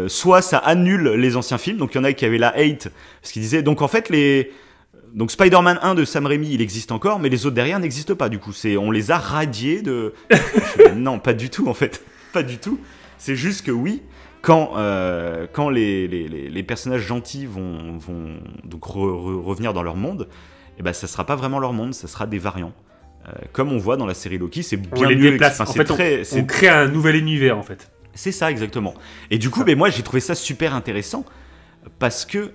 Soit ça annule les anciens films, donc il y en a qui avaient la hate parce qu'ils disaient donc en fait donc Spider-Man 1 de Sam Raimi il existe encore, mais les autres derrière n'existent pas. Du coup on les a radiés de non pas du tout en fait, pas du tout. C'est juste que oui. Quand les personnages gentils vont donc revenir dans leur monde, et ben ça sera pas vraiment leur monde, ça sera des variants. Comme on voit dans la série Loki, c'est bien on les mieux. Déplace. En fait, on crée un nouvel univers en fait. C'est ça exactement. Et du coup, moi j'ai trouvé ça super intéressant parce que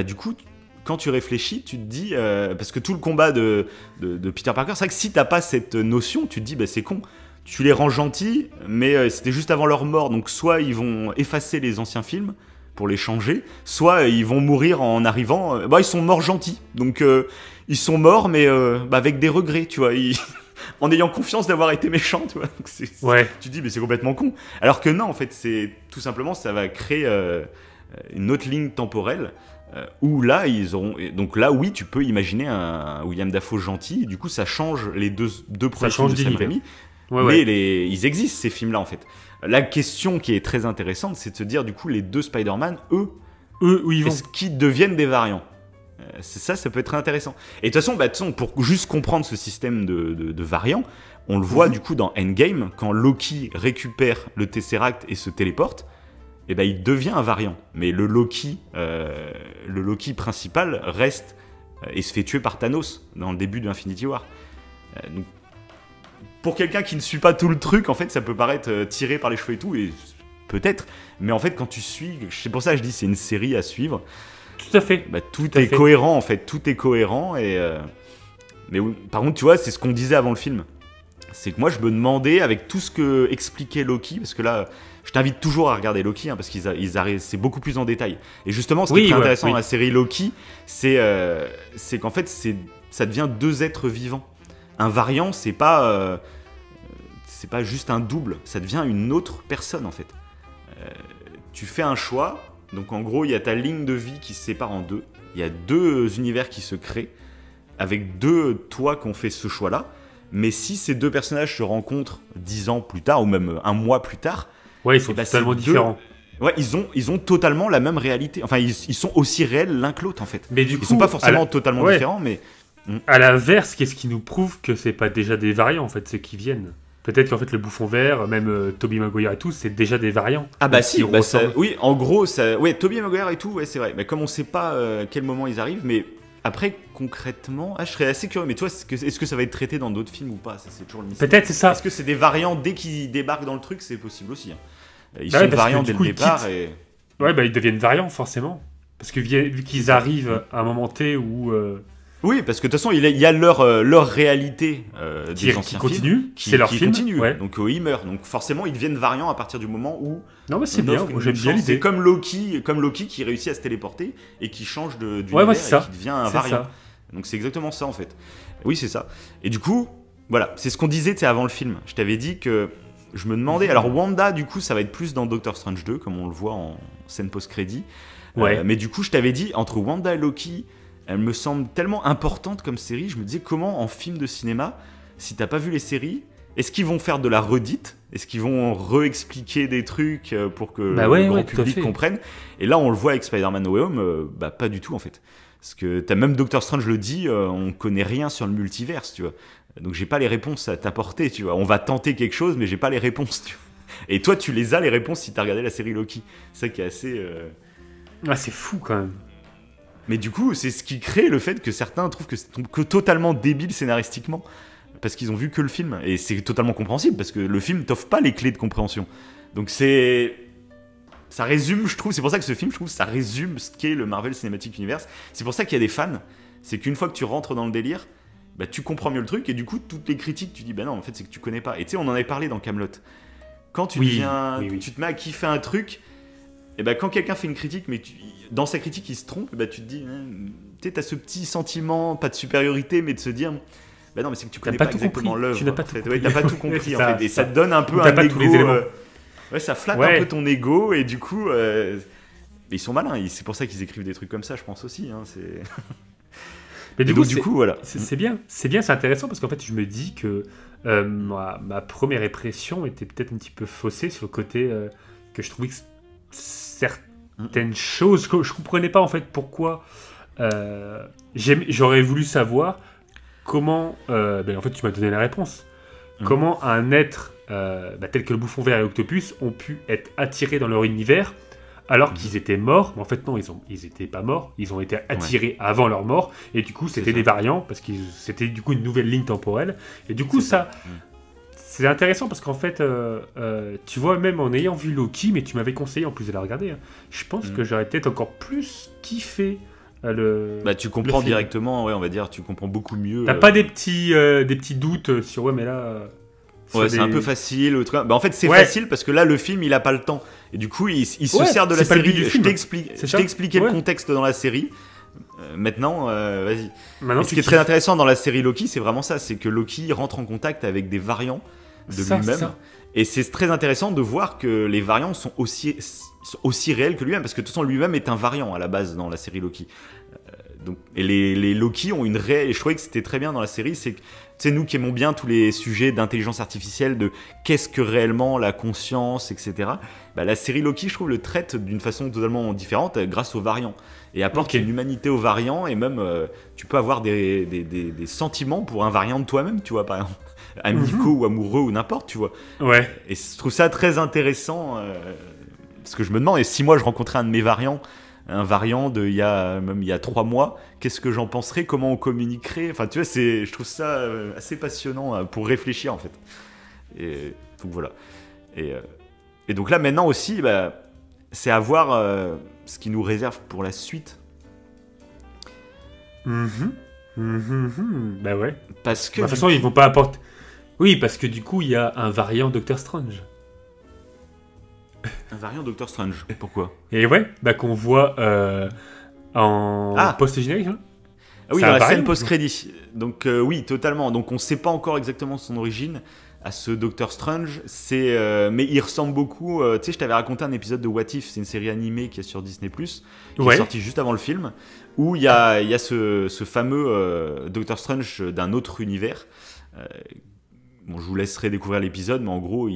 du coup, quand tu réfléchis, tu te dis parce que tout le combat de Peter Parker, c'est vrai que si t'as pas cette notion, tu te dis c'est con. Tu les rends gentils, mais c'était juste avant leur mort. Donc soit ils vont effacer les anciens films pour les changer, soit ils vont mourir en arrivant. Ils sont morts gentils. Donc ils sont morts, mais avec des regrets, tu vois. En ayant confiance d'avoir été méchants, tu vois. Donc tu te dis, mais c'est complètement con. Alors que non, en fait, c'est tout simplement, ça va créer une autre ligne temporelle. Où là, ils auront. Donc là, oui, tu peux imaginer un William Dafoe gentil. Et du coup, ça change les deux premiers films de Sam Raimi. Ils existent ces films-là en fait. La question qui est très intéressante, c'est de se dire du coup les deux Spider-Man, eux où ils vont. Est-ce qu'ils deviennent des variants? Ça peut être très intéressant. Et de toute façon, pour juste comprendre ce système de variants, on le voit du coup dans Endgame, quand Loki récupère le Tesseract et se téléporte, il devient un variant. Mais le Loki principal reste et se fait tuer par Thanos dans le début de Infinity War. Donc, pour quelqu'un qui ne suit pas tout le truc, en fait, ça peut paraître tiré par les cheveux et tout, et peut-être. Mais en fait, quand tu suis, c'est pour ça que je dis c'est une série à suivre. Tout à fait. Tout est cohérent, en fait. Tout est cohérent. Mais oui, par contre, tu vois, c'est ce qu'on disait avant le film. C'est que moi, je me demandais, avec tout ce que expliquait Loki, parce que là, je t'invite toujours à regarder Loki, parce qu'ils arrivent, c'est beaucoup plus en détail. Et justement, ce qui est très intéressant dans la série Loki, c'est qu'en fait, ça devient deux êtres vivants. Un variant, c'est pas juste un double, ça devient une autre personne en fait. Tu fais un choix, donc en gros il y a ta ligne de vie qui se sépare en deux, il y a deux univers qui se créent, avec deux toi qui ont fait ce choix-là, mais si ces deux personnages se rencontrent 10 ans plus tard, ou même un mois plus tard, ils sont totalement différents. Ouais, ils ont totalement la même réalité, enfin ils sont aussi réels l'un que l'autre en fait. Mais du coup, ils sont pas forcément totalement différents, mais... À l'inverse, qu'est-ce qui nous prouve que c'est pas déjà des variants en fait, ceux qui viennent? Peut-être qu'en fait le bouffon vert, même Tobey Maguire et tout, c'est déjà des variants. Ah oui, en gros, Tobey Maguire et tout, c'est vrai. Mais comme on sait pas quel moment ils arrivent, mais après concrètement, je serais assez curieux. Mais toi, est-ce que ça va être traité dans d'autres films ou pas? Ça c'est toujours le mystère. Peut-être c'est ça. Est-ce que c'est des variants dès qu'ils débarquent dans le truc? C'est possible aussi. Ils sont variants dès le départ. Ils deviennent variants forcément. Parce que vu qu'ils arrivent à un moment T où... Oui, parce que de toute façon, il y a leur réalité des anciens films qui leur film. Continue. Donc ils meurent. Donc forcément, ils deviennent variants à partir du moment où... Non, mais c'est bien, j'aime bien l'idée. C'est comme Loki qui réussit à se téléporter et qui change d'univers et qui devient un variant. Ça. Donc c'est exactement ça en fait. Oui, c'est ça. Et du coup, voilà, c'est ce qu'on disait avant le film. Je t'avais dit que je me demandais... Alors Wanda, du coup, ça va être plus dans Doctor Strange 2, comme on le voit en scène post-crédit. Mais du coup, je t'avais dit, entre Wanda et Loki... Elle me semble tellement importante comme série. Je me disais comment en film de cinéma, si t'as pas vu les séries, est-ce qu'ils vont faire de la redite? Est-ce qu'ils vont réexpliquer des trucs pour que le grand public comprenne? Et là, on le voit avec Spider-Man No Way Home, pas du tout en fait. Parce que t'as même Doctor Strange le dit, on connaît rien sur le multiverse, tu vois. Donc j'ai pas les réponses à t'apporter, tu vois. On va tenter quelque chose, mais j'ai pas les réponses, tu vois. Et toi, tu les as les réponses si t'as regardé la série Loki. C'est ça qui est assez... c'est fou quand même. Mais du coup, c'est ce qui crée le fait que certains trouvent que c'est totalement débile scénaristiquement, parce qu'ils ont vu que le film. Et c'est totalement compréhensible, parce que le film t'offre pas les clés de compréhension. Donc ça résume, je trouve, c'est pour ça que ce film, je trouve, ça résume ce qu'est le Marvel Cinematic Universe. C'est pour ça qu'il y a des fans, c'est qu'une fois que tu rentres dans le délire, tu comprends mieux le truc, et du coup, toutes les critiques, tu dis, non, en fait, c'est que tu connais pas. Et tu sais, on en avait parlé dans Kaamelott. Quand tu tu te mets à kiffer un truc, et quand quelqu'un fait une critique, mais dans sa critique il se trompe, tu te dis, tu sais, t'as ce petit sentiment, pas de supériorité, mais de se dire, Bah non, mais c'est que tu connais pas exactement l'œuvre. Tu n'as pas tout compris. T'as pas tout compris en fait. Et ça te donne un peu un ego. Ouais, ça flatte un peu ton ego et du coup, ils sont malins. C'est pour ça qu'ils écrivent des trucs comme ça, je pense aussi. Hein, mais du coup, voilà. C'est bien, c'est intéressant parce qu'en fait, je me dis que ma première impression était peut-être un petit peu faussée sur le côté que je trouvais que certaines choses, je comprenais pas en fait pourquoi. J'aurais voulu savoir comment. En fait, tu m'as donné la réponse. Comment un être tel que le Bouffon Vert et Octopus ont pu être attirés dans leur univers alors qu'ils étaient morts. Mais en fait, non, ils étaient pas morts. Ils ont été attirés avant leur mort. Et du coup, c'était des variants parce que c'était du coup une nouvelle ligne temporelle. Et du coup, c'est intéressant parce qu'en fait, tu vois, même en ayant vu Loki, mais tu m'avais conseillé en plus de la regarder, hein, je pense que j'aurais peut-être encore plus kiffé. Tu comprends directement, on va dire, tu comprends beaucoup mieux. T'as pas des petits doutes sur mais là. C'est un peu facile. En fait, c'est facile parce que là, le film, il a pas le temps. Et du coup, il se sert de la série. Je t'ai expliqué le contexte dans la série. Maintenant, vas-y. Ce qui est très intéressant dans la série Loki, c'est vraiment ça. C'est que Loki rentre en contact avec des variants de lui-même. Et c'est très intéressant de voir que les variants sont aussi réels que lui-même. Parce que de toute façon, lui-même est un variant à la base dans la série Loki. Et les Loki ont une réelle. Et je trouvais que c'était très bien dans la série. C'est que, tu sais, nous qui aimons bien tous les sujets d'intelligence artificielle, de qu'est-ce que réellement la conscience, etc. La série Loki, je trouve, le traite d'une façon totalement différente grâce aux variants. Et apporte une humanité aux variants. Et même, tu peux avoir des sentiments pour un variant de toi-même, tu vois, par exemple. Amicaux ou amoureux ou n'importe, tu vois. Ouais. Et je trouve ça très intéressant. Parce que je me demande, et si moi je rencontrais un de mes variants, un variant il y a 3 mois, qu'est-ce que j'en penserais, comment on communiquerait, enfin tu vois, je trouve ça assez passionnant pour réfléchir en fait. Et donc voilà. Et donc là maintenant aussi, c'est à voir ce qui nous réserve pour la suite. Bah ouais. Parce que de toute façon, ils vont pas apporter. Oui, parce que du coup, il y a un variant Doctor Strange. Un variant Doctor Strange. Pourquoi ? Et ouais, qu'on voit en post-générique. Hein. Ah oui, dans la scène post-crédit. Donc oui, totalement. Donc on sait pas encore exactement son origine à ce Doctor Strange. Mais il ressemble beaucoup. Tu sais, je t'avais raconté un épisode de What If, c'est une série animée qui est sur Disney+, qui est sortie juste avant le film, où il y a ce fameux Doctor Strange d'un autre univers. Je vous laisserai découvrir l'épisode, mais en gros,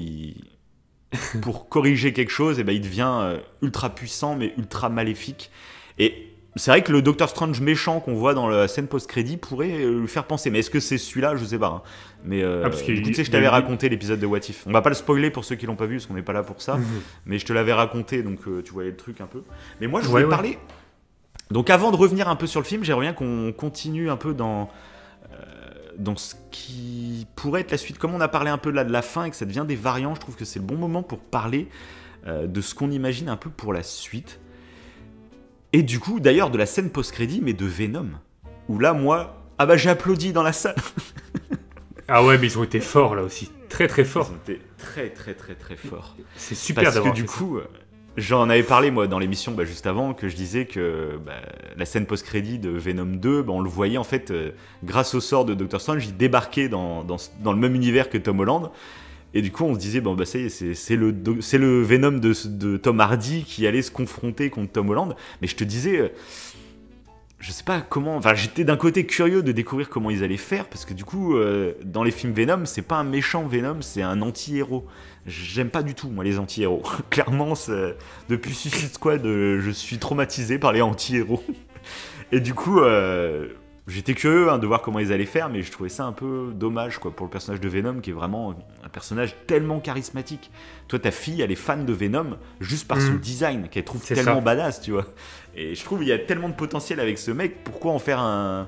pour corriger quelque chose, il devient ultra puissant, mais ultra maléfique. Et c'est vrai que le Doctor Strange méchant qu'on voit dans la scène post-crédit pourrait lui faire penser. Mais est-ce que c'est celui-là ? Je sais pas. Hein. Mais du coup, tu sais, je t'avais raconté l'épisode de What If. On va pas le spoiler pour ceux qui l'ont pas vu, parce qu'on n'est pas là pour ça. Mais je te l'avais raconté, donc tu voyais le truc un peu. Mais moi, je voulais parler... Donc avant de revenir un peu sur le film, j'aimerais bien qu'on continue un peu dans ce qui pourrait être la suite. Comme on a parlé un peu de la fin et que ça devient des variants, je trouve que c'est le bon moment pour parler de ce qu'on imagine un peu pour la suite. Et du coup, d'ailleurs, de la scène post-crédit, mais de Venom. Où là, moi, j'ai applaudi dans la salle. Ah ouais, mais ils ont été forts là aussi. Très très forts. Ils ont été très très très très forts. C'est super d'avoir parce que du coup... J'en avais parlé moi dans l'émission juste avant, que je disais que la scène post-crédit de Venom 2, on le voyait en fait grâce au sort de Doctor Strange, il débarquait dans le même univers que Tom Holland, et du coup on se disait ça y est, c'est le Venom de Tom Hardy qui allait se confronter contre Tom Holland. Mais je te disais, je sais pas comment, enfin j'étais d'un côté curieux de découvrir comment ils allaient faire, parce que du coup dans les films Venom, c'est pas un méchant Venom, c'est un anti-héros. J'aime pas du tout, moi, les anti-héros. Clairement, depuis Suicide Squad, je suis traumatisé par les anti-héros. Et du coup, j'étais curieux de voir comment ils allaient faire, mais je trouvais ça un peu dommage pour le personnage de Venom, qui est vraiment un personnage tellement charismatique. Toi, ta fille, elle est fan de Venom juste par son design, qu'elle trouve tellement badass, tu vois. Et je trouve qu'il y a tellement de potentiel avec ce mec. Pourquoi en faire un...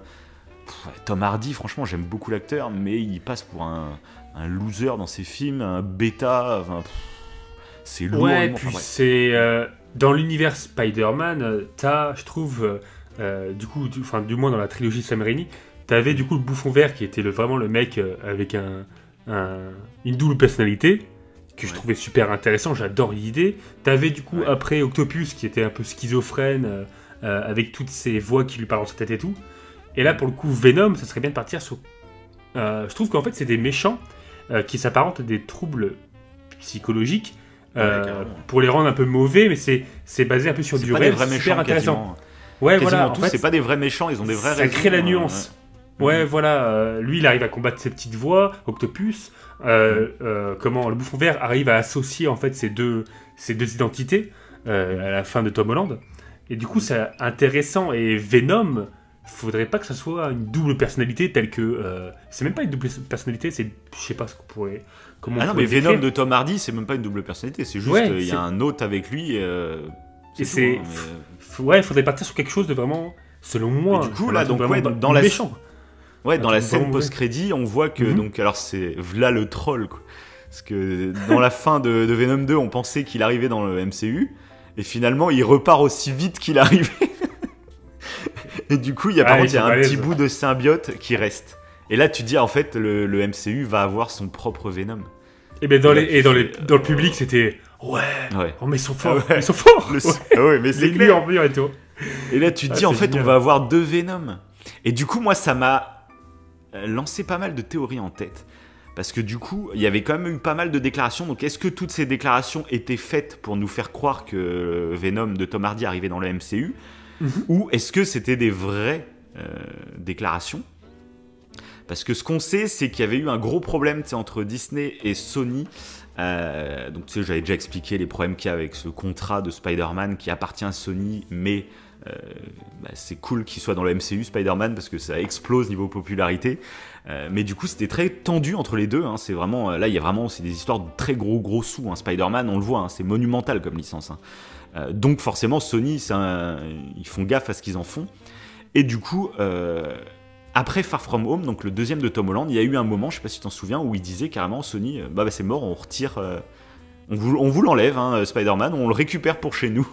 Tom Hardy, franchement, j'aime beaucoup l'acteur, mais il passe pour un loser dans ses films, un bêta, c'est lourd. Ouais, puis c'est dans l'univers Spider-Man, t'as, je trouve, du moins dans la trilogie Sam Raimi, t'avais du coup le Bouffon Vert qui était vraiment le mec avec une double personnalité que je trouvais super intéressant, j'adore l'idée. T'avais du coup après Octopus qui était un peu schizophrène avec toutes ces voix qui lui parlent dans sa tête et tout. Et là pour le coup Venom, ça serait bien de partir sur je trouve qu'en fait, c'est des méchants qui s'apparentent à des troubles psychologiques pour les rendre un peu mauvais, mais c'est basé un peu sur du réel, c'est super intéressant. Ouais, voilà. En fait, c'est pas des vrais méchants, ils ont des vraies raisons. Ça crée la nuance. Ouais, voilà. Lui, il arrive à combattre ses petites voix, Octopus. Comment le Bouffon Vert arrive à associer en fait ces deux identités à la fin de Tom Holland. Et du coup, c'est intéressant. Et Venom, faudrait pas que ça soit une double personnalité telle que. C'est même pas une double personnalité, c'est. Je sais pas ce qu'on pourrait. Comment non, mais Venom de Tom Hardy, c'est même pas une double personnalité, c'est juste il y a un autre avec lui. C'est. Ouais, faudrait partir sur quelque chose de vraiment. Selon moi. Et du coup, là, donc, dans la. Ouais, dans la scène post-crédit, on voit que, donc, alors c'est V'là le troll, quoi. Parce que dans la fin de Venom 2, on pensait qu'il arrivait dans le MCU, et finalement, il repart aussi vite qu'il arrivait. Et du coup, il y a un petit bout de symbiote qui reste. Et là, tu te dis, en fait, le MCU va avoir son propre Venom. Et ben dans le public, c'était ouais. Oh, mais ils sont forts, ils sont forts. Ouais, mais c'est clair. En mur et tout. Et là, tu te dis, en fait, on va avoir 2 Venom. Et du coup, moi, ça m'a lancé pas mal de théories en tête. Parce que du coup, il y avait quand même eu pas mal de déclarations. Donc, est-ce que toutes ces déclarations étaient faites pour nous faire croire que Venom de Tom Hardy arrivait dans le MCU ou est-ce que c'était des vraies déclarations? Parce que ce qu'on sait, c'est qu'il y avait eu un gros problème entre Disney et Sony. Donc, tu sais, j'avais déjà expliqué les problèmes qu'il y a avec ce contrat de Spider-Man qui appartient à Sony, mais c'est cool qu'il soit dans le MCU, Spider-Man, parce que ça explose niveau popularité. Mais du coup, c'était très tendu entre les deux. Hein. C'est vraiment, là, il y a vraiment c'est des histoires de très gros sous. Hein. Spider-Man, on le voit, hein, c'est monumental comme licence. Hein. Donc, forcément, Sony, ils font gaffe à ce qu'ils en font. Et du coup, après Far From Home, donc le deuxième de Tom Holland, il y a eu un moment, je sais pas si tu t'en souviens, où il disait carrément Sony, c'est mort, on retire, on vous l'enlève, hein, Spider-Man, on le récupère pour chez nous.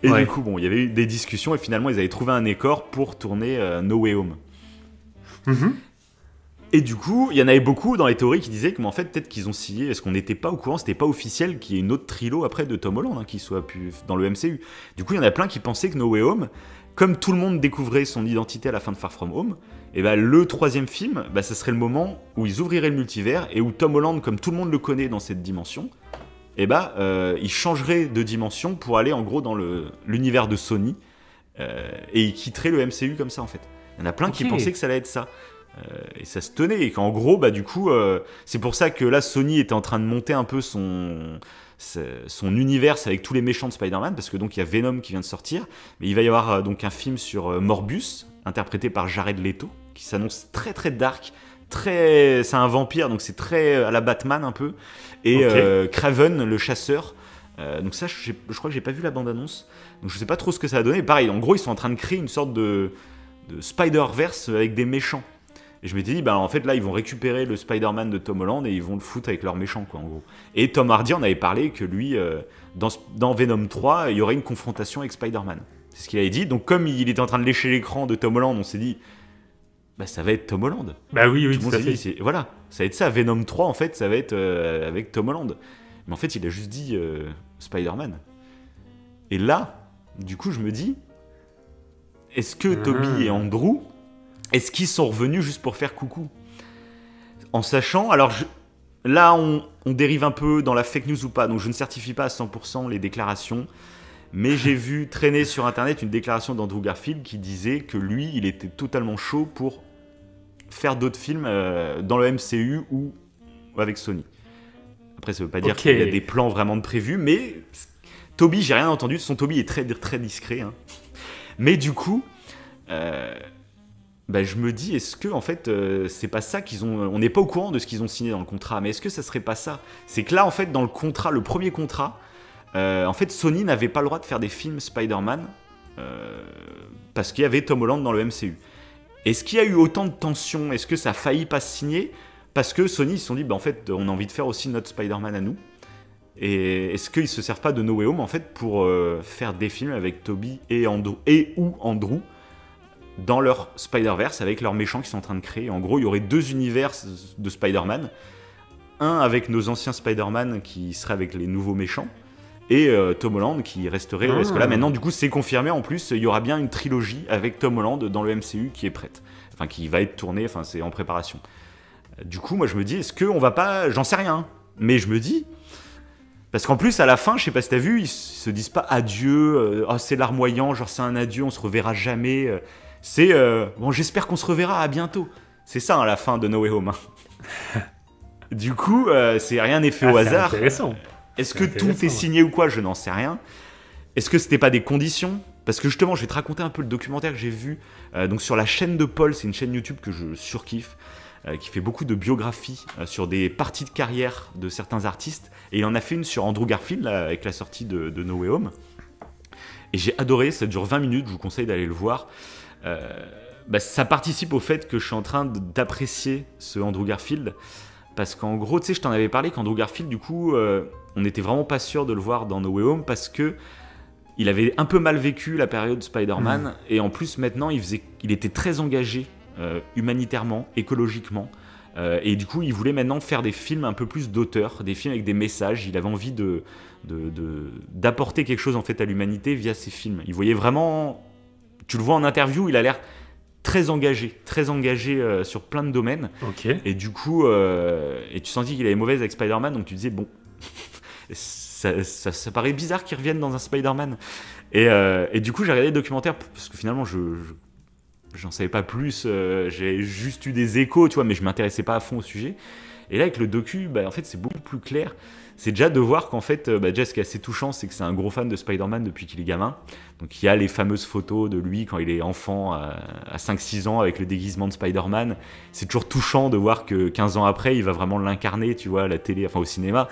Et du coup, il y avait eu des discussions et finalement, ils avaient trouvé un accord pour tourner No Way Home. Et du coup, il y en avait beaucoup dans les théories qui disaient que, en fait, peut-être qu'ils ont signé, est-ce qu'on n'était pas au courant, c'était pas officiel qu'il y ait une autre trilo après de Tom Holland, hein, qui soit dans le MCU. Du coup, il y en a plein qui pensaient que No Way Home, comme tout le monde découvrait son identité à la fin de Far From Home, et le troisième film, ça serait le moment où ils ouvriraient le multivers et où Tom Holland, comme tout le monde le connaît dans cette dimension, il changerait de dimension pour aller en gros dans l'univers de Sony et il quitterait le MCU comme ça en fait. Il y en a plein qui pensaient que ça allait être ça. Et ça se tenait, et qu'en gros, du coup, c'est pour ça que là, Sony était en train de monter un peu son univers avec tous les méchants de Spider-Man, parce que donc il y a Venom qui vient de sortir, mais il va y avoir donc un film sur Morbius, interprété par Jared Leto, qui s'annonce très très dark, c'est un vampire, donc c'est très à la Batman un peu, et Kraven, le chasseur. Donc ça, je crois que j'ai pas vu la bande-annonce, donc je sais pas trop ce que ça va donner. Pareil, en gros, ils sont en train de créer une sorte de Spider-Verse avec des méchants. Et je m'étais dit, en fait, là, ils vont récupérer le Spider-Man de Tom Holland et ils vont le foutre avec leurs méchants, quoi, en gros. Et Tom Hardy en avait parlé que lui, dans Venom 3, il y aurait une confrontation avec Spider-Man. C'est ce qu'il avait dit. Donc, comme il était en train de lécher l'écran de Tom Holland, on s'est dit, ça va être Tom Holland. Oui, tout à fait. Voilà, ça va être ça. Venom 3, en fait, ça va être avec Tom Holland. Mais en fait, il a juste dit Spider-Man. Et là, du coup, je me dis, est-ce que Tobey et Andrew, est-ce qu'ils sont revenus juste pour faire coucou? En sachant, alors là on dérive un peu dans la fake news ou pas, donc je ne certifie pas à 100% les déclarations, mais j'ai vu traîner sur internet une déclaration d'Andrew Garfield qui disait que lui, il était totalement chaud pour faire d'autres films dans le MCU ou avec Sony. Après, ça veut pas dire qu'il y a des plans vraiment de prévus, mais Tobey, j'ai rien entendu, son Tobey est très, très discret. Hein. Mais du coup... je me dis, est-ce que en fait, c'est pas ça qu'ils ont. On n'est pas au courant de ce qu'ils ont signé dans le contrat, mais est-ce que ça serait pas ça? C'est que là, en fait, dans le contrat, le premier contrat, en fait, Sony n'avait pas le droit de faire des films Spider-Man parce qu'il y avait Tom Holland dans le MCU. Est-ce qu'il y a eu autant de tensions? Est-ce que ça a failli pas se signer? Parce que Sony, ils se sont dit, en fait, on a envie de faire aussi notre Spider-Man à nous. Et est-ce qu'ils se servent pas de No Way Home, en fait, pour faire des films avec Tobey et ou Andrew dans leur Spider-Verse avec leurs méchants qui sont en train de créer. En gros, il y aurait 2 univers de Spider-Man. Un avec nos anciens Spider-Man qui seraient avec les nouveaux méchants. Et Tom Holland qui resterait... Parce que là, maintenant, du coup, c'est confirmé. En plus, il y aura bien une trilogie avec Tom Holland dans le MCU qui est prête. Enfin, qui va être tournée. Enfin, c'est en préparation. Du coup, moi, je me dis, est-ce qu'on va pas... J'en sais rien, mais je me dis... Parce qu'en plus, à la fin, je sais pas si t'as vu, ils se disent pas adieu, oh, c'est larmoyant, genre c'est un adieu, on se reverra jamais. C'est, bon, j'espère qu'on se reverra, à bientôt. C'est ça, à la fin de No Way Home. Du coup, rien n'est fait au hasard. C'est intéressant. Est-ce que tout est signé ou quoi? Je n'en sais rien. Est-ce que c'était pas des conditions? Parce que justement, je vais te raconter un peu le documentaire que j'ai vu donc sur la chaîne de Paul, c'est une chaîne YouTube que je surkiffe, qui fait beaucoup de biographies sur des parties de carrière de certains artistes. Et il en a fait une sur Andrew Garfield, là, avec la sortie de No Way Home. Et j'ai adoré, ça dure 20 minutes, je vous conseille d'aller le voir. Ça participe au fait que je suis en train d'apprécier ce Andrew Garfield. Parce qu'en gros, tu sais, je t'en avais parlé qu'Andrew Garfield, du coup, on n'était vraiment pas sûr de le voir dans No Way Home parce que il avait un peu mal vécu la période Spider-Man. Et en plus, maintenant, il était très engagé humanitairement, écologiquement. Et du coup, il voulait maintenant faire des films un peu plus d'auteur, des films avec des messages. Il avait envie d'apporter quelque chose en fait à l'humanité via ses films. Il voyait vraiment, tu le vois en interview, il a l'air très engagé sur plein de domaines. Okay. Et du coup, et tu sentis qu'il avait mauvaise avec Spider-Man, donc tu disais bon, ça paraît bizarre qu'il revienne dans un Spider-Man. Et du coup, j'ai regardé le documentaire parce que finalement, j'en savais pas plus. J'ai juste eu des échos, tu vois, mais je m'intéressais pas à fond au sujet. Et là, avec le docu, en fait, c'est beaucoup plus clair. C'est déjà de voir qu'en fait, déjà, ce qui est assez touchant, c'est que c'est un gros fan de Spider-Man depuis qu'il est gamin. Donc, il y a les fameuses photos de lui quand il est enfant, à 5-6 ans, avec le déguisement de Spider-Man. C'est toujours touchant de voir que 15 ans après, il va vraiment l'incarner, tu vois, à la télé, enfin au cinéma.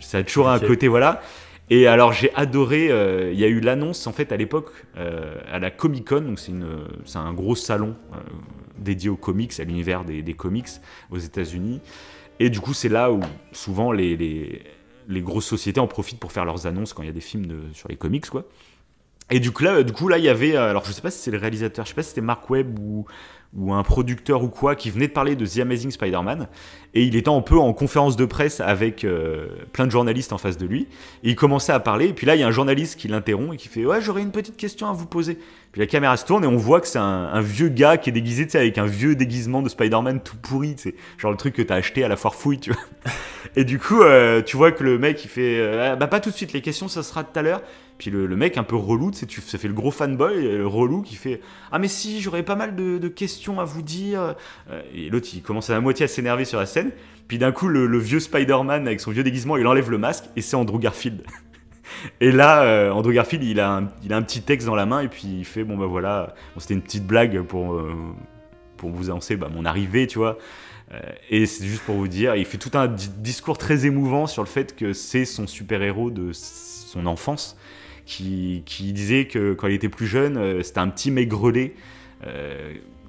Ça a toujours un côté, voilà. Et alors, j'ai adoré, il y a eu l'annonce, en fait, à l'époque, à la Comic-Con. Donc, c'est un gros salon dédié aux comics, à l'univers des comics aux États-Unis. Et du coup, c'est là où souvent les grosses sociétés en profitent pour faire leurs annonces quand il y a des films sur les comics, quoi. Et du coup, là, il y avait... Alors, je sais pas si c'est le réalisateur, je sais pas si c'était Mark Webb ou un producteur ou quoi, qui venait de parler de The Amazing Spider-Man. Et il était un peu en conférence de presse avec plein de journalistes en face de lui. Et il commençait à parler. Et puis là, il y a un journaliste qui l'interrompt et qui fait « Ouais, j'aurais une petite question à vous poser. » Puis la caméra se tourne et on voit que c'est un vieux gars qui est déguisé, tu sais, avec un vieux déguisement de Spider-Man tout pourri, tu sais. Genre le truc que t'as acheté à la foire fouille, tu vois. Et du coup, tu vois que le mec, il fait pas tout de suite, les questions, ça sera tout à l'heure. Puis le mec un peu relou, tu sais, ça fait le gros fanboy, le relou qui fait « Ah mais si, j'aurais pas mal de questions à vous dire. » Et l'autre, il commence à moitié à s'énerver sur la scène. Puis d'un coup, le vieux Spider-Man, avec son vieux déguisement, il enlève le masque et c'est Andrew Garfield. Et là, Andrew Garfield, il a un petit texte dans la main et puis il fait bon voilà, c'était une petite blague pour vous annoncer mon arrivée, tu vois. Et c'est juste pour vous dire, il fait tout un discours très émouvant sur le fait que c'est son super-héros de son enfance, qui disait que quand il était plus jeune, c'était un petit maigrelet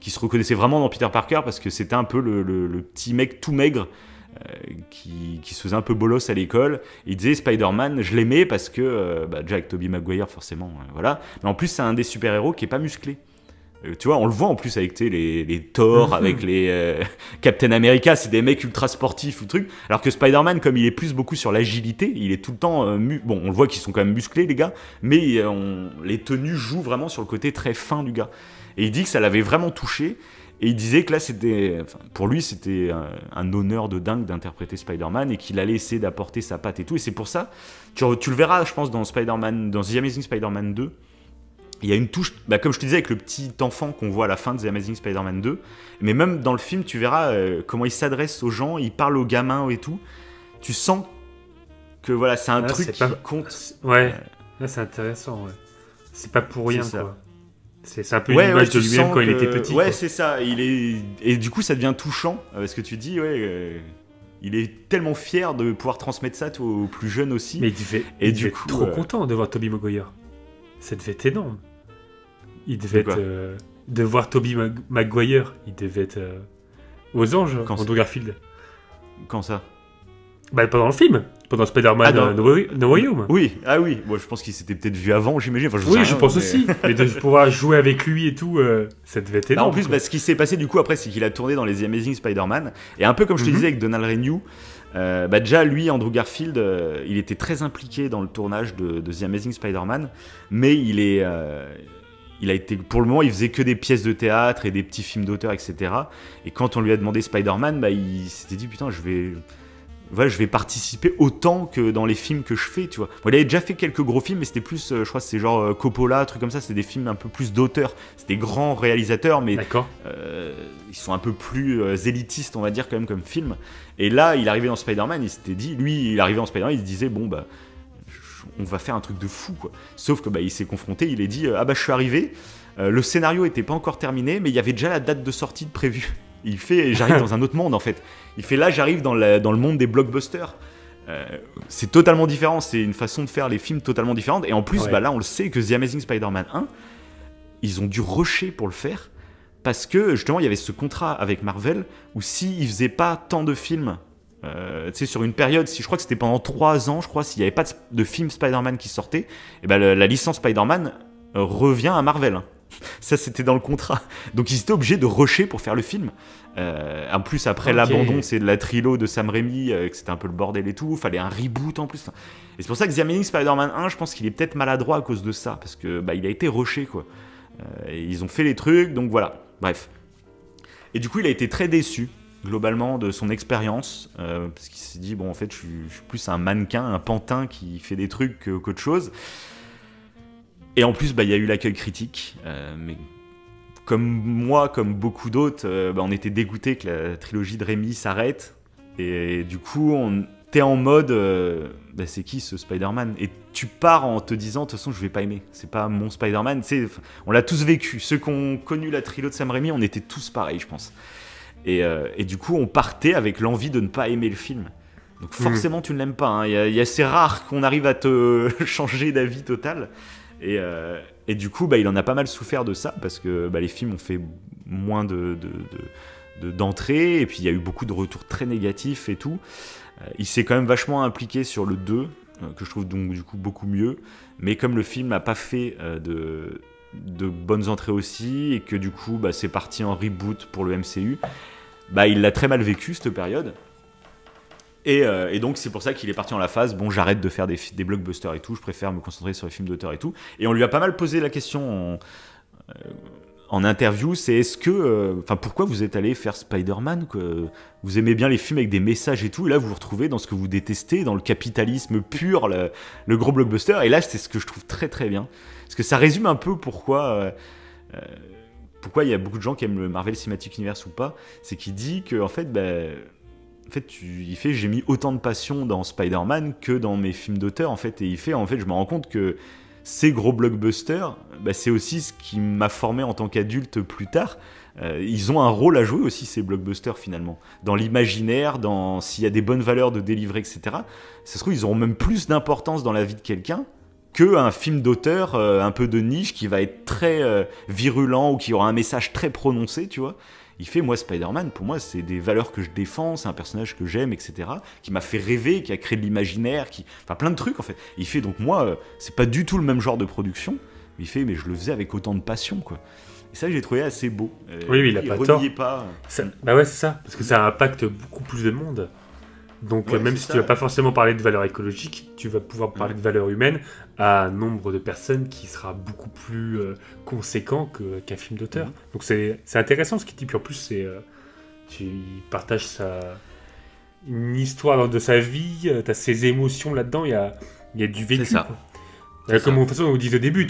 qui se reconnaissait vraiment dans Peter Parker parce que c'était un peu le petit mec tout maigre. Qui se faisait un peu bolos à l'école. Il disait Spider-Man, je l'aimais parce que déjà avec Tobey Maguire forcément, voilà. Mais en plus c'est un des super-héros qui est pas musclé. Tu vois, on le voit en plus avec les Thor, avec les Captain America, c'est des mecs ultra sportifs ou truc. Alors que Spider-Man, comme il est plus beaucoup sur l'agilité, il est tout le temps bon, on le voit qu'ils sont quand même musclés les gars, mais les tenues jouent vraiment sur le côté très fin du gars. Et il dit que ça l'avait vraiment touché. Et il disait que là, pour lui, c'était un honneur de dingue d'interpréter Spider-Man et qu'il allait essayer d'apporter sa patte et tout. Et c'est pour ça, tu le verras, je pense, dans The Amazing Spider-Man 2. Il y a une touche, comme je te disais, avec le petit enfant qu'on voit à la fin de The Amazing Spider-Man 2. Mais même dans le film, tu verras comment il s'adresse aux gens, il parle aux gamins et tout. Tu sens que voilà, c'est un truc qui compte. Ouais, là, c'est intéressant. Ouais. C'est pas pour rien, quoi. C'est un peu une image de lui-même quand il était petit. Ouais, quoi. C'est ça. Et du coup, ça devient touchant. Parce que tu dis, il est tellement fier de pouvoir transmettre ça aux plus jeunes aussi. Mais il devait être trop content de voir Tobey Maguire. Ça devait être énorme. Il devait être... de voir Tobey Maguire, il devait être aux anges, Andrew Garfield. Quand ça? Pendant le film, pendant Spider-Man No Way Home. Oui, bon, je pense qu'il s'était peut-être vu avant, j'imagine. Enfin, je pense aussi. Mais de pouvoir jouer avec lui et tout, ça devait être énorme. En plus, ce qui s'est passé du coup après, c'est qu'il a tourné dans les The Amazing Spider-Man. Et un peu comme je te disais avec Donald Renew, déjà lui, Andrew Garfield, il était très impliqué dans le tournage de The Amazing Spider-Man. Mais il il a été, pour le moment, il faisait que des pièces de théâtre et des petits films d'auteur, etc. Et quand on lui a demandé Spider-Man, bah, il s'était dit putain, je vais participer autant que dans les films que je fais, tu vois. Bon, il avait déjà fait quelques gros films, mais c'était plus, je crois, c'est genre Coppola, trucs comme ça. C'est des films un peu plus d'auteur. C'est des grands réalisateurs, mais ils sont un peu plus élitistes, on va dire, quand même, comme film. Et là, il arrivait dans Spider-Man, il s'était dit, lui, il arrivait dans Spider-Man, il se disait, bon, bah, on va faire un truc de fou, quoi. Sauf que bah, il s'est confronté, il a dit, ah bah, je suis arrivé, le scénario était pas encore terminé, mais il y avait déjà la date de sortie de prévue. Il fait, j'arrive dans un autre monde, en fait. Il fait, là, j'arrive dans le monde des blockbusters. C'est totalement différent, c'est une façon de faire les films totalement différente. Et en plus, bah, là, on le sait que The Amazing Spider-Man 1, ils ont dû rusher pour le faire, parce que, justement, il y avait ce contrat avec Marvel, où s'ils faisaient pas tant de films, tu sais, sur une période, si je crois que c'était pendant 3 ans, je crois, s'il n'y avait pas de film Spider-Man qui sortait, et ben la licence Spider-Man revient à Marvel. Ça, c'était dans le contrat. Donc, ils étaient obligés de rusher pour faire le film. En plus, après l'abandon, c'est de la trilo de Sam Raimi, que c'était un peu le bordel et tout. Il fallait un reboot en plus. Et c'est pour ça que The Amazing Spider-Man 1, je pense qu'il est peut-être maladroit à cause de ça, parce que bah, il a été rushé, quoi. Et ils ont fait les trucs, donc voilà. Bref. Et du coup, il a été très déçu, globalement, de son expérience, parce qu'il s'est dit, bon, en fait, je suis plus un mannequin, un pantin qui fait des trucs qu'autre chose. Et en plus, bah, il y a eu l'accueil critique, mais comme moi, comme beaucoup d'autres, bah, on était dégoûtés que la trilogie de Raimi s'arrête, et du coup, t'es en mode, bah, c'est qui ce Spider-Man ? Et tu pars en te disant, de toute façon, je vais pas aimer, c'est pas mon Spider-Man, on l'a tous vécu, ceux qui ont connu la trilogie de Sam Raimi, on était tous pareils, je pense. Et du coup, on partait avec l'envie de ne pas aimer le film. Donc forcément, tu ne l'aimes pas, hein. Il y a assez rare qu'on arrive à te changer d'avis total. Et du coup, bah, il en a pas mal souffert de ça, parce que bah, les films ont fait moins d'entrées, et puis il y a eu beaucoup de retours très négatifs et tout. Il s'est quand même vachement impliqué sur le 2, que je trouve donc du coup beaucoup mieux, mais comme le film n'a pas fait de bonnes entrées aussi, et que du coup bah, c'est parti en reboot pour le MCU, bah, il l'a très mal vécu cette période. Et donc c'est pour ça qu'il est parti en la phase, bon, j'arrête de faire des blockbusters et tout, je préfère me concentrer sur les films d'auteur et tout. Et on lui a pas mal posé la question en interview, c'est est-ce que, pourquoi vous êtes allé faire Spider-Man, quoi ? Vous aimez bien les films avec des messages et tout, et là vous vous retrouvez dans ce que vous détestez, dans le capitalisme pur, le gros blockbuster. Et là c'est ce que je trouve très très bien, parce que ça résume un peu pourquoi il y a beaucoup de gens qui aiment le Marvel Cinematic Universe ou pas. C'est qu'il dit que en fait, j'ai mis autant de passion dans Spider-Man que dans mes films d'auteur, en fait. Et il fait, en fait, je me rends compte que ces gros blockbusters, bah, c'est aussi ce qui m'a formé en tant qu'adulte plus tard. Ils ont un rôle à jouer aussi, ces blockbusters, finalement. Dans l'imaginaire, s'il y a des bonnes valeurs de délivrer, etc. Ça se trouve, ils auront même plus d'importance dans la vie de quelqu'un qu'un film d'auteur un peu de niche qui va être très virulent ou qui aura un message très prononcé, tu vois. Il fait, moi, Spider-Man, pour moi, c'est des valeurs que je défends, c'est un personnage que j'aime, etc., qui m'a fait rêver, qui a créé de l'imaginaire, enfin, plein de trucs, en fait. Il fait, donc moi, c'est pas du tout le même genre de production, mais il fait, mais je le faisais avec autant de passion, quoi. Et ça, j'ai trouvé assez beau. Oui, il a pas tort. Pas... Bah ouais, c'est ça, parce que ça impacte beaucoup plus de monde. Donc ouais, même si tu vas pas forcément parler de valeurs écologiques, tu vas pouvoir parler de valeurs humaines à un nombre de personnes qui sera beaucoup plus conséquent qu'un film d'auteur. Donc c'est intéressant ce qu'il dit. Puis en plus, il partage une histoire de sa vie, tu as ses émotions là-dedans, il y a du vécu. C'est ça. Comme de toute façon on dit au début,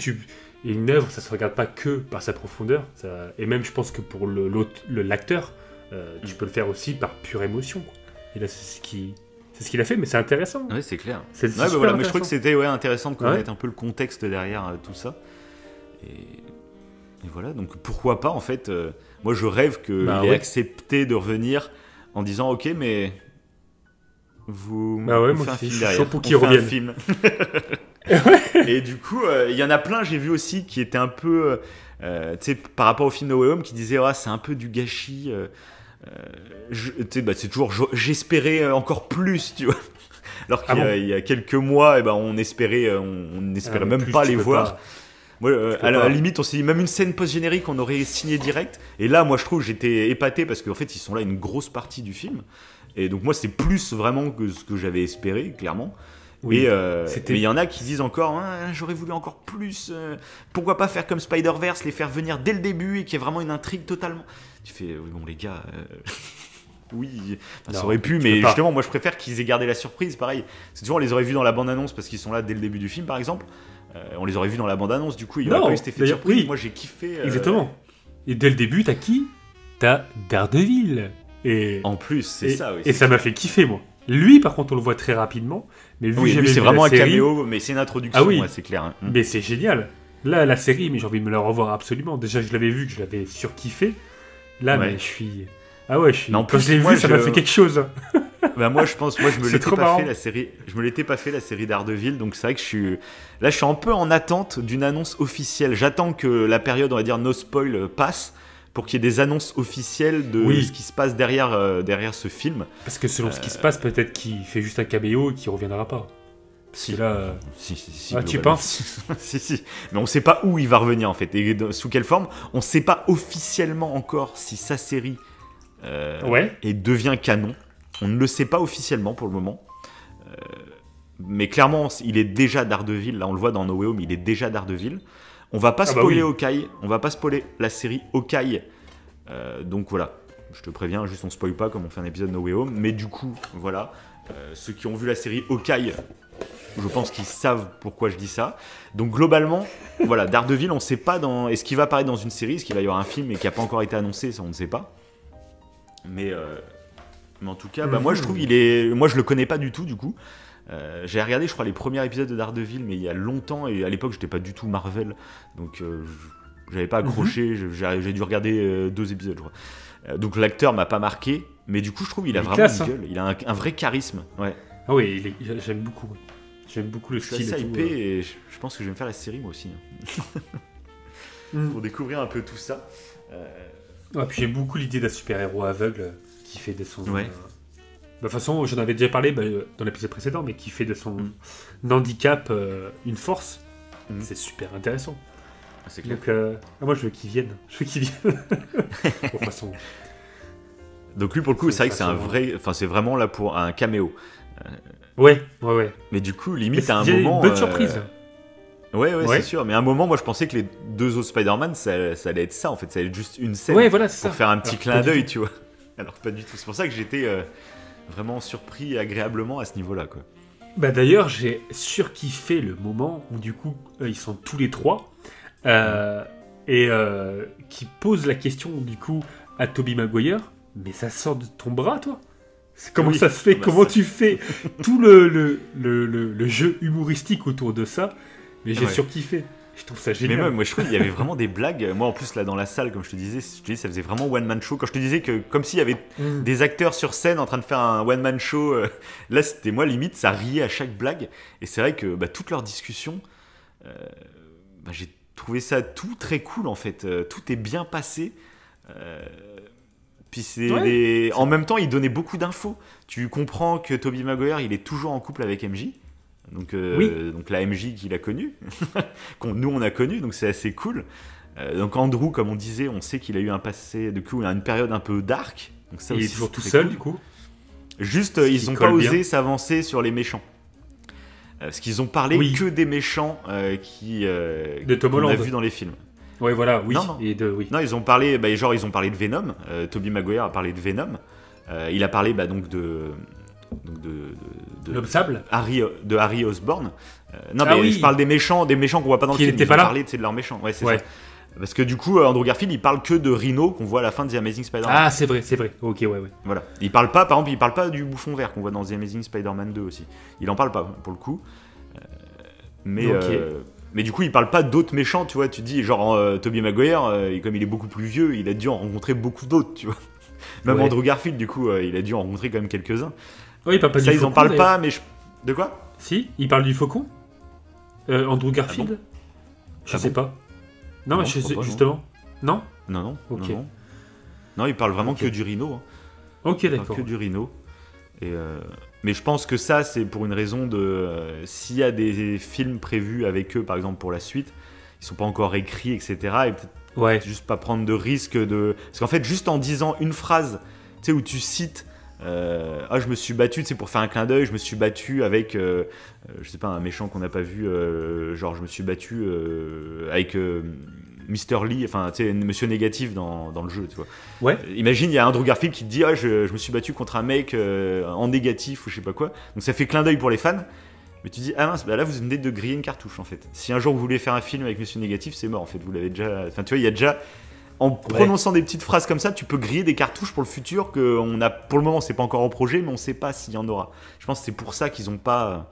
une œuvre, ça se regarde pas que par sa profondeur. Et même je pense que pour l'acteur, tu peux le faire aussi par pure émotion, quoi. Et là, c'est ce qu'il a fait, mais c'est intéressant. Oui, c'est clair. C'est voilà, mais je trouve que c'était intéressant de connaître un peu le contexte derrière tout ça. Et voilà, donc pourquoi pas, en fait, moi je rêve qu'il ait accepté de revenir en disant, ok, mais vous faites un film derrière. Pour qu'il revienne. Un film. Et du coup, il y en a plein, j'ai vu aussi, qui étaient un peu, tu sais, par rapport au film No Way Home, qui disaient, c'est un peu du gâchis. C'est toujours j'espérais encore plus, tu vois. Alors qu'il y a quelques mois, on espérait même pas les voir. Moi, à la limite, on s'est dit même une scène post-générique, on aurait signé direct. Et là, moi, je trouve, j'étais épaté parce qu'en fait, ils sont là une grosse partie du film. Et donc moi, c'est plus vraiment que ce que j'avais espéré, clairement. Oui, mais il y en a qui disent encore j'aurais voulu encore plus, pourquoi pas faire comme Spider-Verse, les faire venir dès le début et qu'il y ait vraiment une intrigue totalement. Tu fais oui bon les gars oui, ça aurait pu, mais justement moi je préfère qu'ils aient gardé la surprise. Pareil, c'est toujours on les aurait vus dans la bande-annonce parce qu'ils sont là dès le début du film par exemple, on les aurait vus dans la bande-annonce, du coup il y aurait pas eu cet effet de surprise. Oui. Moi j'ai kiffé exactement, et dès le début t'as qui? T'as Daredevil, et en plus c'est ça, oui, et ça m'a fait kiffer moi. Lui, par contre, on le voit très rapidement. Mais vu que c'est vraiment un caméo, mais c'est une introduction, oui. Ouais, c'est clair. Hein. Mais c'est génial. Là, la série, mais j'ai envie de me la revoir absolument. Déjà, je l'avais vu, que je l'avais surkiffé. Là, mais je suis... Ah ouais, je suis... Quand je l'ai vu, ça m'a fait quelque chose. Bah moi, je me l'étais pas fait la série. Je me l'étais pas fait la série Daredevil, donc c'est vrai que je suis un peu en attente d'une annonce officielle. J'attends que la période, on va dire, no spoil passe, pour qu'il y ait des annonces officielles de ce qui se passe derrière ce film. Parce que selon ce qui se passe, peut-être qu'il fait juste un caméo et qu'il reviendra pas. Si là, tu penses? Si. Mais on sait pas où il va revenir en fait, et sous quelle forme. On sait pas officiellement encore si sa série et devient canon. On ne le sait pas officiellement pour le moment. Mais clairement, il est déjà Daredevil. Là, on le voit dans No Way Home, il est déjà Daredevil. On va pas spoiler Hawkeye, on va pas spoiler la série Hawkeye. Donc voilà, je te préviens, juste on spoil pas comme on fait un épisode No Way Home. Mais du coup, voilà, ceux qui ont vu la série Hawkeye, je pense qu'ils savent pourquoi je dis ça. Donc globalement, voilà, Daredevil, on sait pas est-ce qu'il va apparaître dans une série, est-ce qu'il va y avoir un film et qui a pas encore été annoncé, ça on ne sait pas. Mais en tout cas, moi je trouve moi je le connais pas du tout du coup. J'ai regardé, je crois, les premiers épisodes de Daredevil, mais il y a longtemps, et à l'époque, j'étais pas du tout Marvel, donc j'avais pas accroché. J'ai dû regarder 2 épisodes, je crois. Donc l'acteur m'a pas marqué, mais du coup, je trouve il a vraiment une gueule, il a un vrai charisme. Ouais. Ah oui, j'aime beaucoup. J'aime beaucoup le style. Je suis assez hypé, et je pense que je vais me faire la série moi aussi, pour découvrir un peu tout ça. Puis j'aime beaucoup l'idée d'un super-héros aveugle qui fait de son. De toute façon, j'en avais déjà parlé dans l'épisode précédent, mais qui fait de son handicap une force. C'est super intéressant. C'est clair. Donc, moi, je veux qu'il vienne. De toute façon. Donc lui, pour le coup, c'est vrai que c'est un vrai... Enfin, c'est vraiment là pour un caméo. Ouais. Mais du coup, limite, à un moment... une bonne surprise. Ouais, c'est sûr. Mais à un moment, moi, je pensais que les 2 autres Spider-Man, ça allait être ça, en fait. Ça allait être juste une scène pour faire un petit clin d'œil, tu vois. Alors, pas du tout. C'est pour ça que j'étais... vraiment surpris agréablement à ce niveau-là, quoi. D'ailleurs, j'ai surkiffé le moment où du coup ils sont tous les 3 et qui posent la question du coup à Tobey Maguire, mais ça sort de ton bras, toi? Comment ça se fait? Comment tu fais tout le jeu humoristique autour de ça? Mais j'ai surkiffé. Je trouve ça génial. Mais moi je trouve qu'il y avait vraiment des blagues. Moi en plus là dans la salle, comme je te disais, ça faisait vraiment one man show. Quand je te disais que comme s'il y avait des acteurs sur scène en train de faire un one man show, là c'était moi limite, ça riait à chaque blague. Et c'est vrai que toute leur discussion, j'ai trouvé ça tout très cool en fait. Tout est bien passé. Puis en même temps il donnait beaucoup d'infos. Tu comprends que Tobey Maguire il est toujours en couple avec MJ. Donc la MJ qu'il a connue, nous on a connu, donc c'est assez cool. Donc Andrew, comme on disait, on sait qu'il a eu un passé, du coup il a une période un peu dark. Donc ça il aussi, est toujours tout seul cool. Du coup. Juste ils n'ont pas osé s'avancer sur les méchants. Parce qu'ils ont parlé que des méchants de Tom Holland. On a vu dans les films. Ouais voilà, oui. Non, ils ont parlé, ils ont parlé de Venom. Tobey Maguire a parlé de Venom. Il a parlé donc de L'homme sable de Harry Osborn. Je parle des méchants qu'on voit pas dans le film. Ils ont parlé de leurs méchants. Ouais, c'est ça. Parce que du coup, Andrew Garfield, il parle que de Rhino qu'on voit à la fin de The Amazing Spider-Man. Ah, c'est vrai. Ok, ouais. Voilà. Il parle pas, par exemple, il parle pas du bouffon vert qu'on voit dans The Amazing Spider-Man 2 aussi. Il en parle pas pour le coup. Mais du coup, il parle pas d'autres méchants, tu vois. Tu dis, genre, Tobey Maguire, comme il est beaucoup plus vieux, il a dû en rencontrer beaucoup d'autres, tu vois. Même Andrew Garfield, du coup, il a dû en rencontrer quand même quelques-uns. Oui, il parle pas ça, du ils faucon, en parlent pas, mais de quoi? Si, il parle du faucon. Andrew Garfield. Je sais pas. Non, mais justement. Non. Ok. Non, il parle vraiment que du Rhino. Ok, d'accord. Que du Rhino. Mais je pense que ça, c'est pour une raison de... s'il y a des films prévus avec eux, par exemple, pour la suite, ils sont pas encore écrits, etc. Et peut-être juste pas prendre de risque de... Parce qu'en fait, juste en disant une phrase, tu sais, où tu cites je me suis battu, pour faire un clin d'œil, je me suis battu avec, je sais pas, un méchant qu'on n'a pas vu, genre je me suis battu avec Mr. Lee, enfin, tu sais, Monsieur Négatif dans le jeu, tu vois. Ouais. Imagine, il y a Andrew Garfield qui te dit, je me suis battu contre un mec en négatif ou je sais pas quoi. Donc ça fait clin d'œil pour les fans. Mais tu dis, ah mince, bah là vous venez de griller une cartouche en fait. Si un jour vous voulez faire un film avec Monsieur Négatif, c'est mort en fait, vous l'avez déjà. Enfin, tu vois, il y a déjà. En prononçant des petites phrases comme ça, tu peux griller des cartouches pour le futur qu'on a. Pour le moment, c'est pas encore en projet, mais on sait pas s'il y en aura. Je pense que c'est pour ça qu'ils ont pas.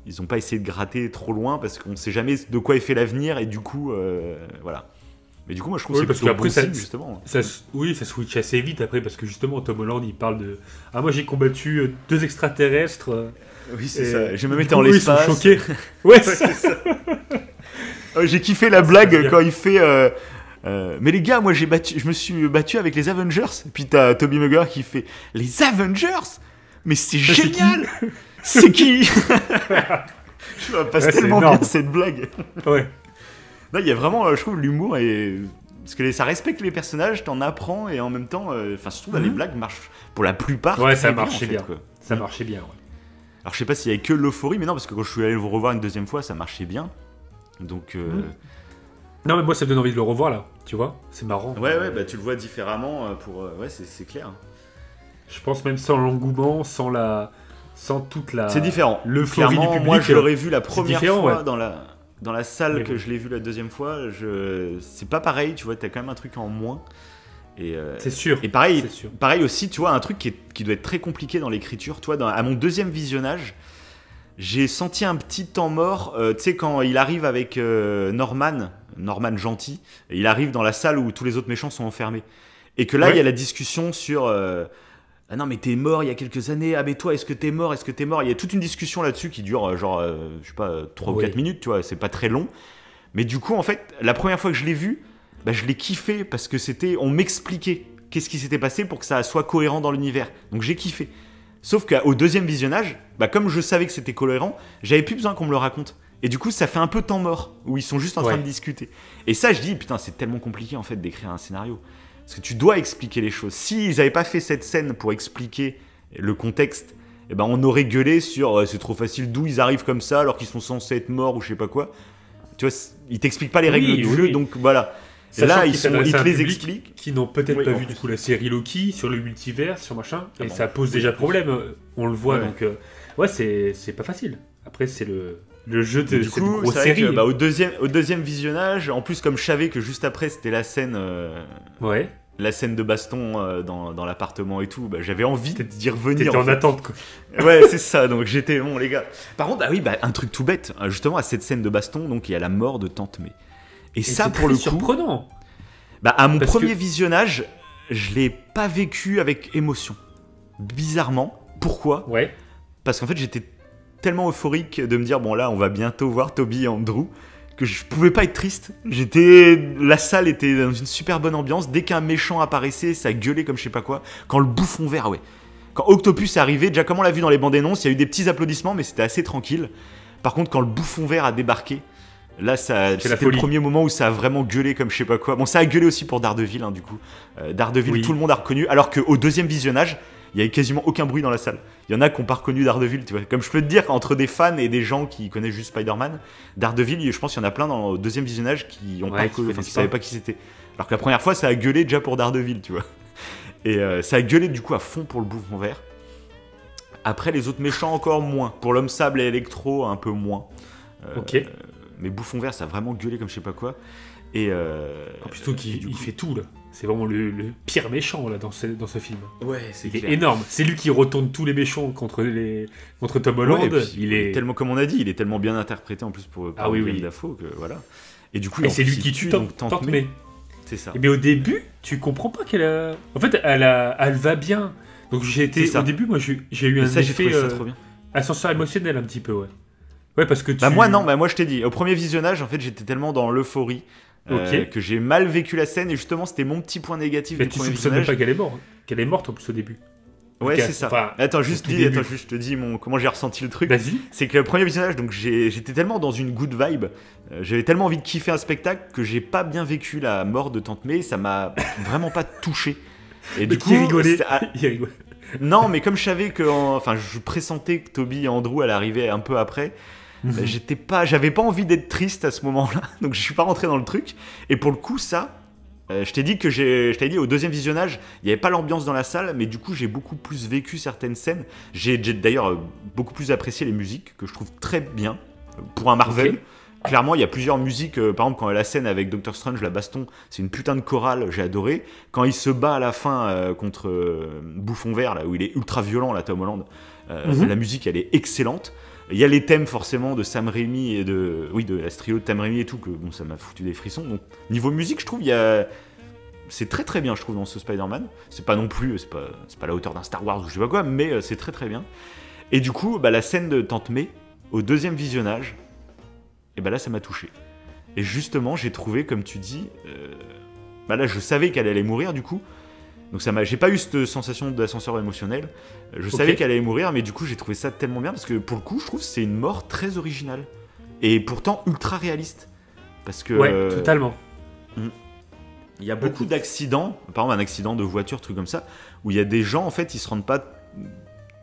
Ils ont pas essayé de gratter trop loin parce qu'on sait jamais de quoi est fait l'avenir et du coup, voilà. Mais du coup, moi je trouve que c'est plutôt bon signe, justement. Ça switch assez vite après parce que justement, Tom Holland il parle de. Ah, moi j'ai combattu 2 extraterrestres. Oui, c'est ça. Je me mettais en l'espace. Ils sont choqués. Ouais, c'est ça. J'ai kiffé la blague quand il fait. Mais les gars, moi je me suis battu avec les Avengers. Et puis t'as Tobey Maguire qui fait les Avengers. Mais c'est génial. C'est qui Je passe tellement bien cette blague. Ouais. Là, il y a vraiment, je trouve, l'humour et parce que ça respecte les personnages, t'en apprends et en même temps, surtout les blagues marchent pour la plupart. Ouais, ça marchait bien. Quoi. Ça marchait bien. Ouais. Alors je sais pas s'il y avait que l'euphorie, mais non, parce que quand je suis allé le revoir une deuxième fois, ça marchait bien. Donc. Non, mais moi, ça me donne envie de le revoir là. Tu vois, c'est marrant. Ouais, bah tu le vois différemment ouais, c'est clair. Je pense même sans l'engouement, sans toute la. C'est différent. L'euphorie du public. Moi, je l'aurais vu la première fois ouais. dans la salle que je l'ai vu la deuxième fois. C'est pas pareil, tu vois, t'as quand même un truc en moins. Et c'est sûr. Et pareil aussi, tu vois, un truc qui doit être très compliqué dans l'écriture. Toi, à mon deuxième visionnage, j'ai senti un petit temps mort. Tu sais, quand il arrive avec Norman gentil, et il arrive dans la salle où tous les autres méchants sont enfermés. Et que là, il y a la discussion sur ah non, mais t'es mort il y a quelques années. Ah, mais toi, est-ce que t'es mort? Il y a toute une discussion là-dessus qui dure je sais pas, 3 ou 4 minutes, tu vois, c'est pas très long. Mais du coup, en fait, la première fois que je l'ai vu, bah, je l'ai kiffé parce que on m'expliquait qu'est-ce qui s'était passé pour que ça soit cohérent dans l'univers. Donc j'ai kiffé. Sauf qu'au deuxième visionnage, bah, comme je savais que c'était cohérent, j'avais plus besoin qu'on me le raconte. Et du coup, ça fait un peu temps mort, où ils sont juste en train de discuter. Et ça, je dis, putain, c'est tellement compliqué en fait d'écrire un scénario. Parce que tu dois expliquer les choses. S'ils n'avaient pas fait cette scène pour expliquer le contexte, eh ben, on aurait gueulé sur c'est trop facile, d'où ils arrivent comme ça alors qu'ils sont censés être morts ou je sais pas quoi. Tu vois, ils t'expliquent pas les règles du jeu, donc voilà. Et là, ils te les expliquent. Qui n'ont peut-être pas vu du coup la série Loki sur le multivers, sur machin, et ça pose déjà problème. On le voit, donc ouais, c'est pas facile. Après, c'est le jeu de cette grosse série. Que, au deuxième visionnage, en plus, comme je savais que juste après c'était la scène. La scène de baston dans l'appartement et tout, bah, j'avais envie d'y revenir. T'étais en attente, quoi. Ouais, c'est ça, donc j'étais bon, les gars. Par contre, un truc tout bête, justement, à cette scène de baston, donc il y a la mort de Tante May. Et ça, pour le coup. Surprenant. Bah, à mon premier visionnage, je l'ai pas vécu avec émotion. Bizarrement. Pourquoi ? Ouais. Parce qu'en fait, j'étais tellement euphorique de me dire, bon, là, on va bientôt voir Toby et Andrew, que je pouvais pas être triste. La salle était dans une super bonne ambiance. Dès qu'un méchant apparaissait, ça gueulait comme je sais pas quoi. Quand le bouffon vert, ouais. Quand Octopus est arrivé, déjà comme on l'a vu dans les bandes annonces, il y a eu des petits applaudissements, mais c'était assez tranquille. Par contre, quand le bouffon vert a débarqué, là, c'était le premier moment où ça a vraiment gueulé comme je sais pas quoi. Bon, ça a gueulé aussi pour Daredevil, du coup. Daredevil, tout le monde a reconnu, alors qu'au deuxième visionnage, il y avait quasiment aucun bruit dans la salle. Il y en a qui n'ont pas reconnu Daredevil, tu vois. Comme je peux te dire, entre des fans et des gens qui connaissent juste Spider-Man, Daredevil, je pense qu'il y en a plein dans le deuxième visionnage qui savaient pas qui c'était. Alors que la première fois, ça a gueulé déjà pour Daredevil, tu vois. Et ça a gueulé du coup à fond pour le bouffon vert. Après, les autres méchants, encore moins. Pour l'homme sable et Electro, un peu moins. Ok. Mais bouffon vert, ça a vraiment gueulé comme je sais pas quoi. Et plutôt qu'il fait tout, là. C'est vraiment le pire méchant là dans ce film. Ouais, c'est clair. Énorme. C'est lui qui retourne tous les méchants contre Tom Holland. Il est tellement, comme on a dit, il est tellement bien interprété en plus pour Willem Dafoe que voilà. Et du coup, c'est lui qui tue Tante May. C'est ça. Mais au début, tu comprends pas qu'elle a. En fait, elle va bien. Donc au début, moi, j'ai eu un effet ascenseur émotionnel un petit peu, ouais. Ouais, parce que moi je t'ai dit, au premier visionnage, en fait, j'étais tellement dans l'euphorie. Que j'ai mal vécu la scène et justement c'était mon petit point négatif du premier visionnage. Mais tu soupçonnes pas qu'elle est morte, qu'elle est morte en plus au début. Ouais, c'est ça. Enfin, attends, je te dis comment j'ai ressenti le truc. Vas-y. C'est que le premier visionnage, donc j'étais tellement dans une good vibe, j'avais tellement envie de kiffer un spectacle que j'ai pas bien vécu la mort de Tante May, ça m'a vraiment pas touché. Et du coup, il rigolait. Non, mais comme je savais que, enfin, je pressentais que Toby et Andrew allaient arriver un peu après. J'avais pas envie d'être triste à ce moment-là, donc je suis pas rentré dans le truc. Et pour le coup, ça, je t'ai dit au deuxième visionnage, il n'y avait pas l'ambiance dans la salle, mais du coup, j'ai beaucoup plus vécu certaines scènes. J'ai d'ailleurs beaucoup plus apprécié les musiques, que je trouve très bien, pour un Marvel. Okay. Clairement, il y a plusieurs musiques. Par exemple, quand il y a la scène avec Doctor Strange, la baston, c'est une putain de chorale, j'ai adoré. Quand il se bat à la fin contre Bouffon Vert, là où il est ultra violent, là, Tom Holland, la musique, elle est excellente. Il y a les thèmes forcément de Sam Raimi et de la trio de Sam Raimi et tout, que bon, ça m'a foutu des frissons. Donc, niveau musique, je trouve, c'est très très bien, je trouve, dans ce Spider-Man. C'est pas non plus, c'est pas la hauteur d'un Star Wars ou je sais pas quoi, mais c'est très très bien. Et du coup, la scène de Tante May, au deuxième visionnage, et là ça m'a touché. Et justement j'ai trouvé, comme tu dis, là je savais qu'elle allait mourir du coup, donc j'ai pas eu cette sensation d'ascenseur émotionnel, je savais qu'elle allait mourir, mais du coup j'ai trouvé ça tellement bien, parce que pour le coup je trouve que c'est une mort très originale, et pourtant ultra réaliste, parce que... Ouais, totalement. Il y a beaucoup d'accidents, par exemple un accident de voiture, truc comme ça, où il y a des gens en fait ils se rendent pas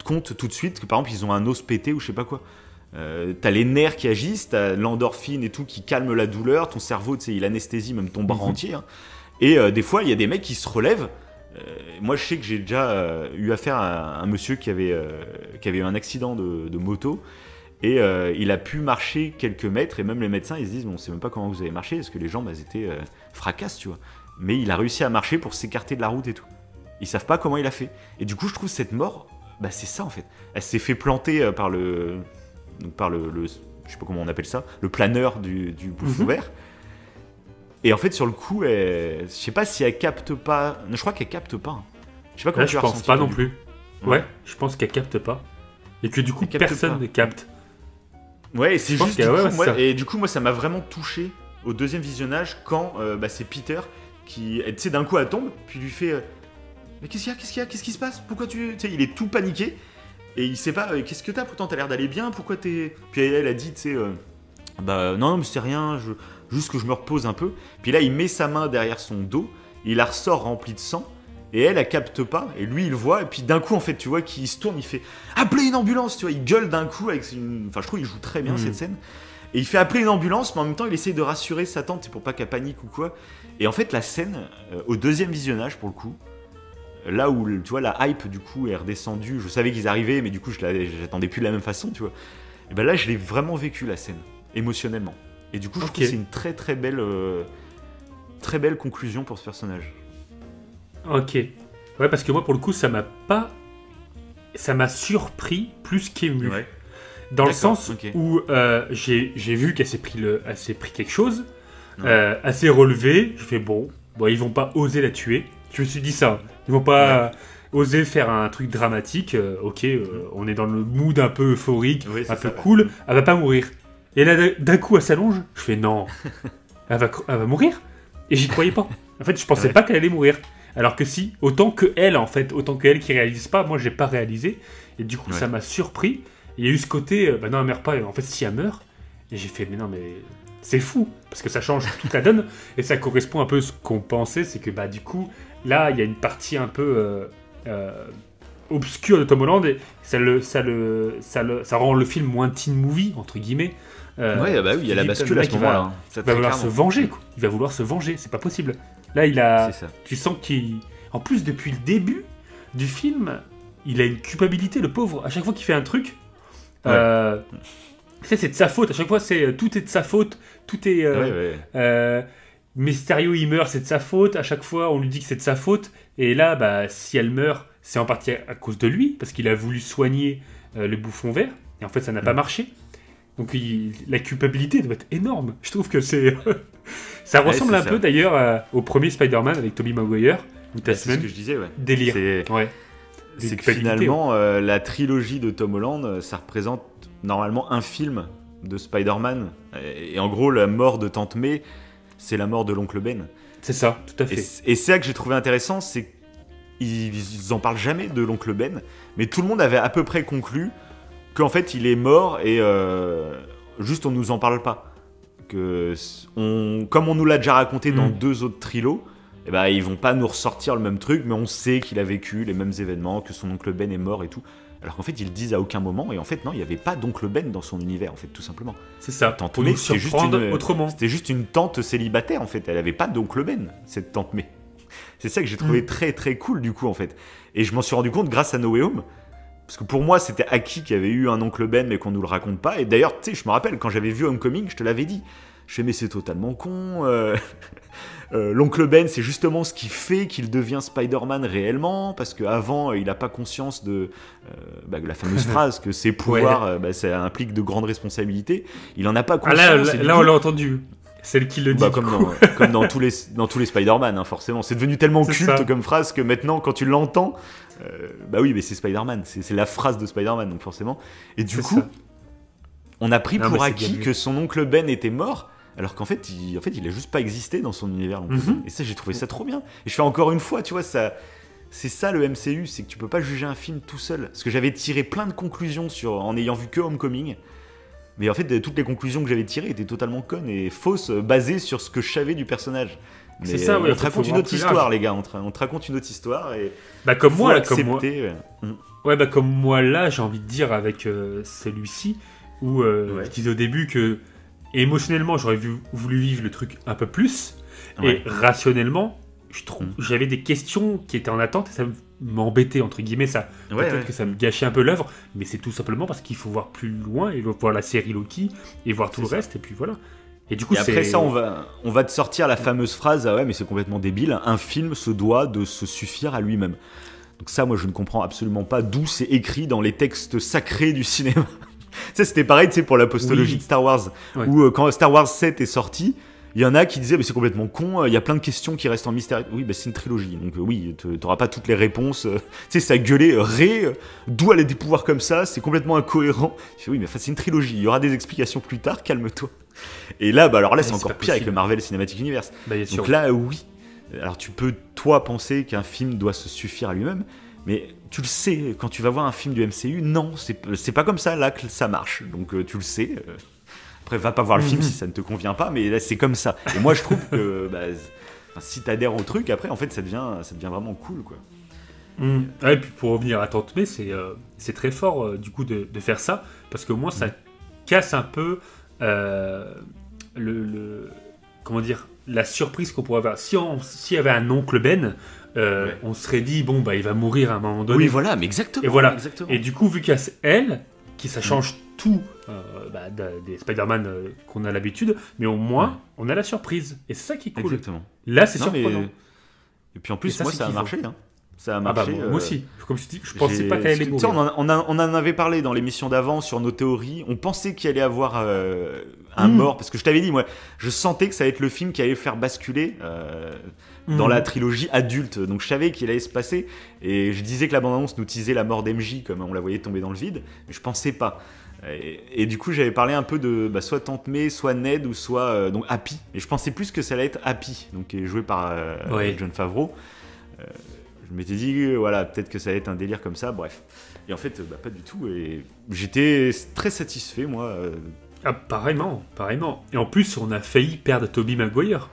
compte tout de suite que par exemple ils ont un os pété ou je sais pas quoi. T'as les nerfs qui agissent, t'as l'endorphine et tout qui calme la douleur, ton cerveau, tu sais, il anesthésie même ton bras entier. Hein. Et des fois, il y a des mecs qui se relèvent. Moi, je sais que j'ai déjà eu affaire à un monsieur qui avait eu un accident de moto. Et il a pu marcher quelques mètres. Et même les médecins, ils se disent, bon, on sait même pas comment vous avez marché, parce que les jambes, elles étaient fracasses, tu vois. Mais il a réussi à marcher pour s'écarter de la route et tout. Ils savent pas comment il a fait. Et du coup, je trouve cette mort, c'est ça en fait. Elle s'est fait planter par le je sais pas comment on appelle ça, le planeur du Bouffon Vert. Et en fait, sur le coup, je sais pas si elle capte pas. Je crois qu'elle capte pas. Hein. Je sais pas comment tu je pense pas non plus. Ouais, je pense qu'elle capte pas. Et que du coup, personne ne capte. Ouais, et c'est juste. Du coup, moi, ça m'a vraiment touché au deuxième visionnage quand c'est Peter qui, tu sais, d'un coup, elle tombe, puis lui fait mais qu'est-ce qu'il y a Qu'est-ce qui se passe? Pourquoi tu sais, il est tout paniqué. Et il sait pas, qu'est-ce que t'as? Pourtant t'as l'air d'aller bien, pourquoi t'es... Puis elle a dit, tu sais, non mais c'est rien, juste que je me repose un peu. Puis là il met sa main derrière son dos, il la ressort remplie de sang, et elle capte pas, et lui il le voit, et puis d'un coup en fait tu vois qu'il se tourne, il fait « Appelez une ambulance !» Tu vois, il gueule d'un coup avec une... Enfin je trouve qu'il joue très bien cette scène. Et il fait appeler une ambulance, mais en même temps il essaye de rassurer sa tante, c'est pour pas qu'elle panique ou quoi. Et en fait la scène, au deuxième visionnage pour le coup, là où tu vois la hype du coup est redescendue, je savais qu'ils arrivaient mais du coup j'attendais plus de la même façon, tu vois. Et là je l'ai vraiment vécu la scène émotionnellement. Et du coup je trouve que c'est une très très belle conclusion pour ce personnage. Ok. Ouais, parce que moi pour le coup ça m'a surpris plus qu'ému. Ouais. Dans le sens où j'ai vu qu'elle s'est pris quelque chose, elle s'est relevée, je fais bon, ils vont pas oser la tuer. Je me suis dit ça. Ils vont pas oser faire un truc dramatique. On est dans le mood un peu euphorique, un peu cool. Elle va pas mourir. Et là, d'un coup, elle s'allonge. Je fais non. Elle va mourir. Et j'y croyais pas. En fait, je pensais pas qu'elle allait mourir. Alors que si, autant qu'elle qui réalise pas, moi, j'ai pas réalisé. Et du coup, ça m'a surpris. Il y a eu ce côté, non, elle meurt pas. En fait, si elle meurt, et j'ai fait, mais non, mais c'est fou. Parce que ça change toute la donne. Et ça correspond un peu à ce qu'on pensait. C'est que, du coup, là, il y a une partie un peu obscure de Tom Holland et ça rend le film moins teen movie, entre guillemets. Oui, il y a la bascule à ce moment-là. Il va vouloir se venger, quoi. Il va vouloir se venger, c'est pas possible. Là, tu sens en plus, depuis le début du film, il a une culpabilité, le pauvre. À chaque fois qu'il fait un truc, c'est de sa faute. À chaque fois, tout est de sa faute. Tout est... Mysterio il meurt, c'est de sa faute. À chaque fois, on lui dit que c'est de sa faute. Et là, si elle meurt, c'est en partie à cause de lui, parce qu'il a voulu soigner le Bouffon Vert. Et en fait, ça n'a pas marché. Donc, la culpabilité doit être énorme. Je trouve que c'est... ça ressemble un peu, d'ailleurs, au premier Spider-Man avec Tobey Maguire. C'est ce que je disais, délire. C'est que finalement, la trilogie de Tom Holland, ça représente normalement un film de Spider-Man. Et en gros, la mort de Tante May, c'est la mort de l'oncle Ben. C'est ça, tout à fait. Et c'est ça que j'ai trouvé intéressant, c'est qu'ils en parlent jamais de l'oncle Ben, mais tout le monde avait à peu près conclu qu'en fait il est mort et juste on nous en parle pas. Comme on nous l'a déjà raconté dans deux autres trilos, et ben ils vont pas nous ressortir le même truc, mais on sait qu'il a vécu les mêmes événements, que son oncle Ben est mort et tout. Alors qu'en fait, ils le disent à aucun moment, et en fait, non, il n'y avait pas d'oncle Ben dans son univers, en fait, tout simplement. C'est ça, Tante May, c'était juste une tante célibataire, en fait. Elle n'avait pas d'oncle Ben, cette tante May. C'est ça que j'ai trouvé très très cool, du coup, en fait. Et je m'en suis rendu compte grâce à No Way Home, parce que pour moi, c'était acquis qu'il y avait eu un oncle Ben, mais qu'on nous le raconte pas. Et d'ailleurs, tu sais, je me rappelle, quand j'avais vu Homecoming, je te l'avais dit. Je fais, mais c'est totalement con. L'oncle Ben, c'est justement ce qui fait qu'il devient Spider-Man réellement, parce qu'avant, il n'a pas conscience de la fameuse phrase que ses pouvoirs, ça implique de grandes responsabilités. Il n'en a pas conscience. Là on l'a entendu. Celle qui le dit. Comme dans tous les Spider-Man, hein, forcément. C'est devenu tellement culte comme phrase que maintenant, quand tu l'entends, oui, mais c'est Spider-Man. C'est la phrase de Spider-Man, donc forcément. Et du coup, on a pris pour acquis que son oncle Ben était mort. Alors qu'en fait, il a juste pas existé dans son univers. Et ça, j'ai trouvé ça trop bien. Et je fais encore une fois, tu vois, c'est ça le MCU, c'est que tu peux pas juger un film tout seul. Parce que j'avais tiré plein de conclusions en ayant vu que Homecoming. Mais en fait, toutes les conclusions que j'avais tirées étaient totalement connes et fausses, basées sur ce que je savais du personnage. Mais c'est ça, on te raconte une autre histoire, les gars. On te raconte une autre histoire. Et comme moi, là, j'ai envie de dire avec celui-ci, où je disais au début que émotionnellement, j'aurais voulu vivre le truc un peu plus, et rationnellement, j'avais des questions qui étaient en attente, et ça m'embêtait, entre guillemets, ça. Peut-être que ça me gâchait un peu l'œuvre, mais c'est tout simplement parce qu'il faut voir plus loin, et voir la série Loki, et voir tout le reste, et puis voilà. Et du coup, après ça, on va te sortir la fameuse phrase, ah ouais, mais c'est complètement débile, un film se doit de se suffire à lui-même. Donc ça, moi, je ne comprends absolument pas d'où c'est écrit dans les textes sacrés du cinéma. Ça, c'était pareil, tu sais, pour la postologie de Star Wars, où quand Star Wars 7 est sorti, il y en a qui disaient, mais c'est complètement con, il y a plein de questions qui restent en mystère. Oui, c'est une trilogie, donc oui, t'auras pas toutes les réponses. Tu sais, ça gueulait, d'où elle a des pouvoirs comme ça, c'est complètement incohérent. Je fais, oui, mais c'est une trilogie, il y aura des explications plus tard, calme-toi. Et là, alors là, c'est encore pire avec le Marvel Cinematic Universe. Donc là, oui. Alors tu peux, toi, penser qu'un film doit se suffire à lui-même, mais tu le sais, quand tu vas voir un film du MCU, non, c'est pas comme ça là que ça marche. Donc tu le sais. Après, va pas voir le film si ça ne te convient pas, mais là, c'est comme ça. Et moi, je trouve que si t'adhères au truc, après, en fait, ça devient vraiment cool, quoi. Et puis pour revenir à Tante May, c'est très fort, du coup, de faire ça, parce que moi, ça casse un peu comment dire, la surprise qu'on pourrait avoir. S'il y avait un oncle Ben, on serait dit, bon, il va mourir à un moment donné. Oui, voilà, mais exactement. Et voilà. Exactement. Et du coup, vu qu'il y a elle, ça change tout des Spider-Man qu'on a l'habitude, mais au moins, on a la surprise. Et c'est ça qui est cool. Exactement. Là, c'est surprenant. Et puis en plus, moi, ça a marché. Hein. Ça a marché. Moi aussi. Comme je dis, je pensais pas qu'elle allait mourir. On en avait parlé dans l'émission d'avant sur nos théories. On pensait qu'il allait avoir un mort, parce que je t'avais dit, moi, je sentais que ça allait être le film qui allait faire basculer dans la trilogie adulte. Donc je savais qu'il allait se passer. Et je disais que la bande-annonce nous teasait la mort d'MJ, comme on la voyait tomber dans le vide. Mais je pensais pas. Et du coup, j'avais parlé un peu de soit Tante May, soit Ned, ou soit donc Happy. Et je pensais plus que ça allait être Happy, donc qui est joué par Jon Favreau. Je m'étais dit, voilà, peut-être que ça allait être un délire comme ça, bref. Et en fait, pas du tout. Et j'étais très satisfait, moi. Pareillement. Et en plus, on a failli perdre Tobey Maguire.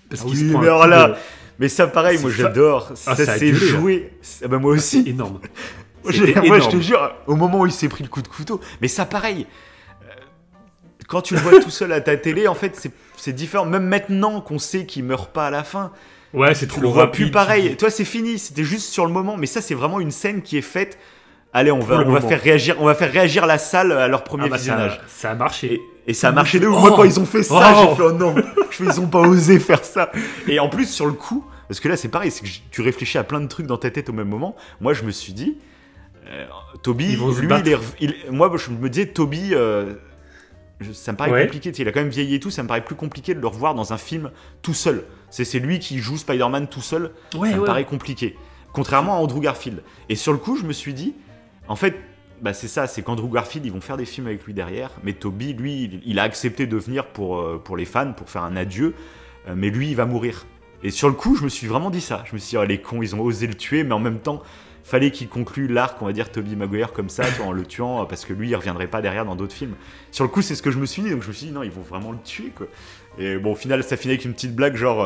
Parce qu'il se prend mais alors là, mais ça, pareil, moi j'adore. Ça s'est joué. Moi aussi. C'est énorme. Moi, je te jure, au moment où il s'est pris le coup de couteau, mais ça, pareil. Quand tu le vois tout seul à ta télé, en fait, c'est différent. Même maintenant qu'on sait qu'il meurt pas à la fin. Ouais, c'est trop rapide. Plus pareil. Toi, c'est fini. C'était juste sur le moment. Mais ça, c'est vraiment une scène qui est faite. Allez, on va faire réagir la salle à leur premier visionnage. Ça a marché. Et ça a marché de ouf. Moi, quand ils ont fait ça, j'ai fait, oh non. Ils ont pas osé faire ça. Et en plus, sur le coup, parce que là, c'est pareil, c'est que tu réfléchis à plein de trucs dans ta tête au même moment. Moi, je me suis dit, Tobey, moi, je me disais, Tobey, ça me paraît compliqué. Il a quand même vieilli et tout. Ça me paraît plus compliqué de le revoir dans un film tout seul. C'est lui qui joue Spider-Man tout seul. Ça me paraît compliqué. Contrairement à Andrew Garfield. Et sur le coup, je me suis dit, en fait, c'est ça, c'est qu'Andrew Garfield, ils vont faire des films avec lui derrière. Mais Tobey, lui, il a accepté de venir pour les fans, pour faire un adieu. Mais lui, il va mourir. Et sur le coup, je me suis vraiment dit ça. Je me suis dit, les cons, ils ont osé le tuer, mais en même temps, fallait qu'il conclue l'arc, on va dire, Tobey Maguire comme ça, en le tuant, parce que lui, il reviendrait pas derrière dans d'autres films. Sur le coup, c'est ce que je me suis dit, donc je me suis dit, non, ils vont vraiment le tuer, quoi. Et bon, au final, ça finit avec une petite blague, genre...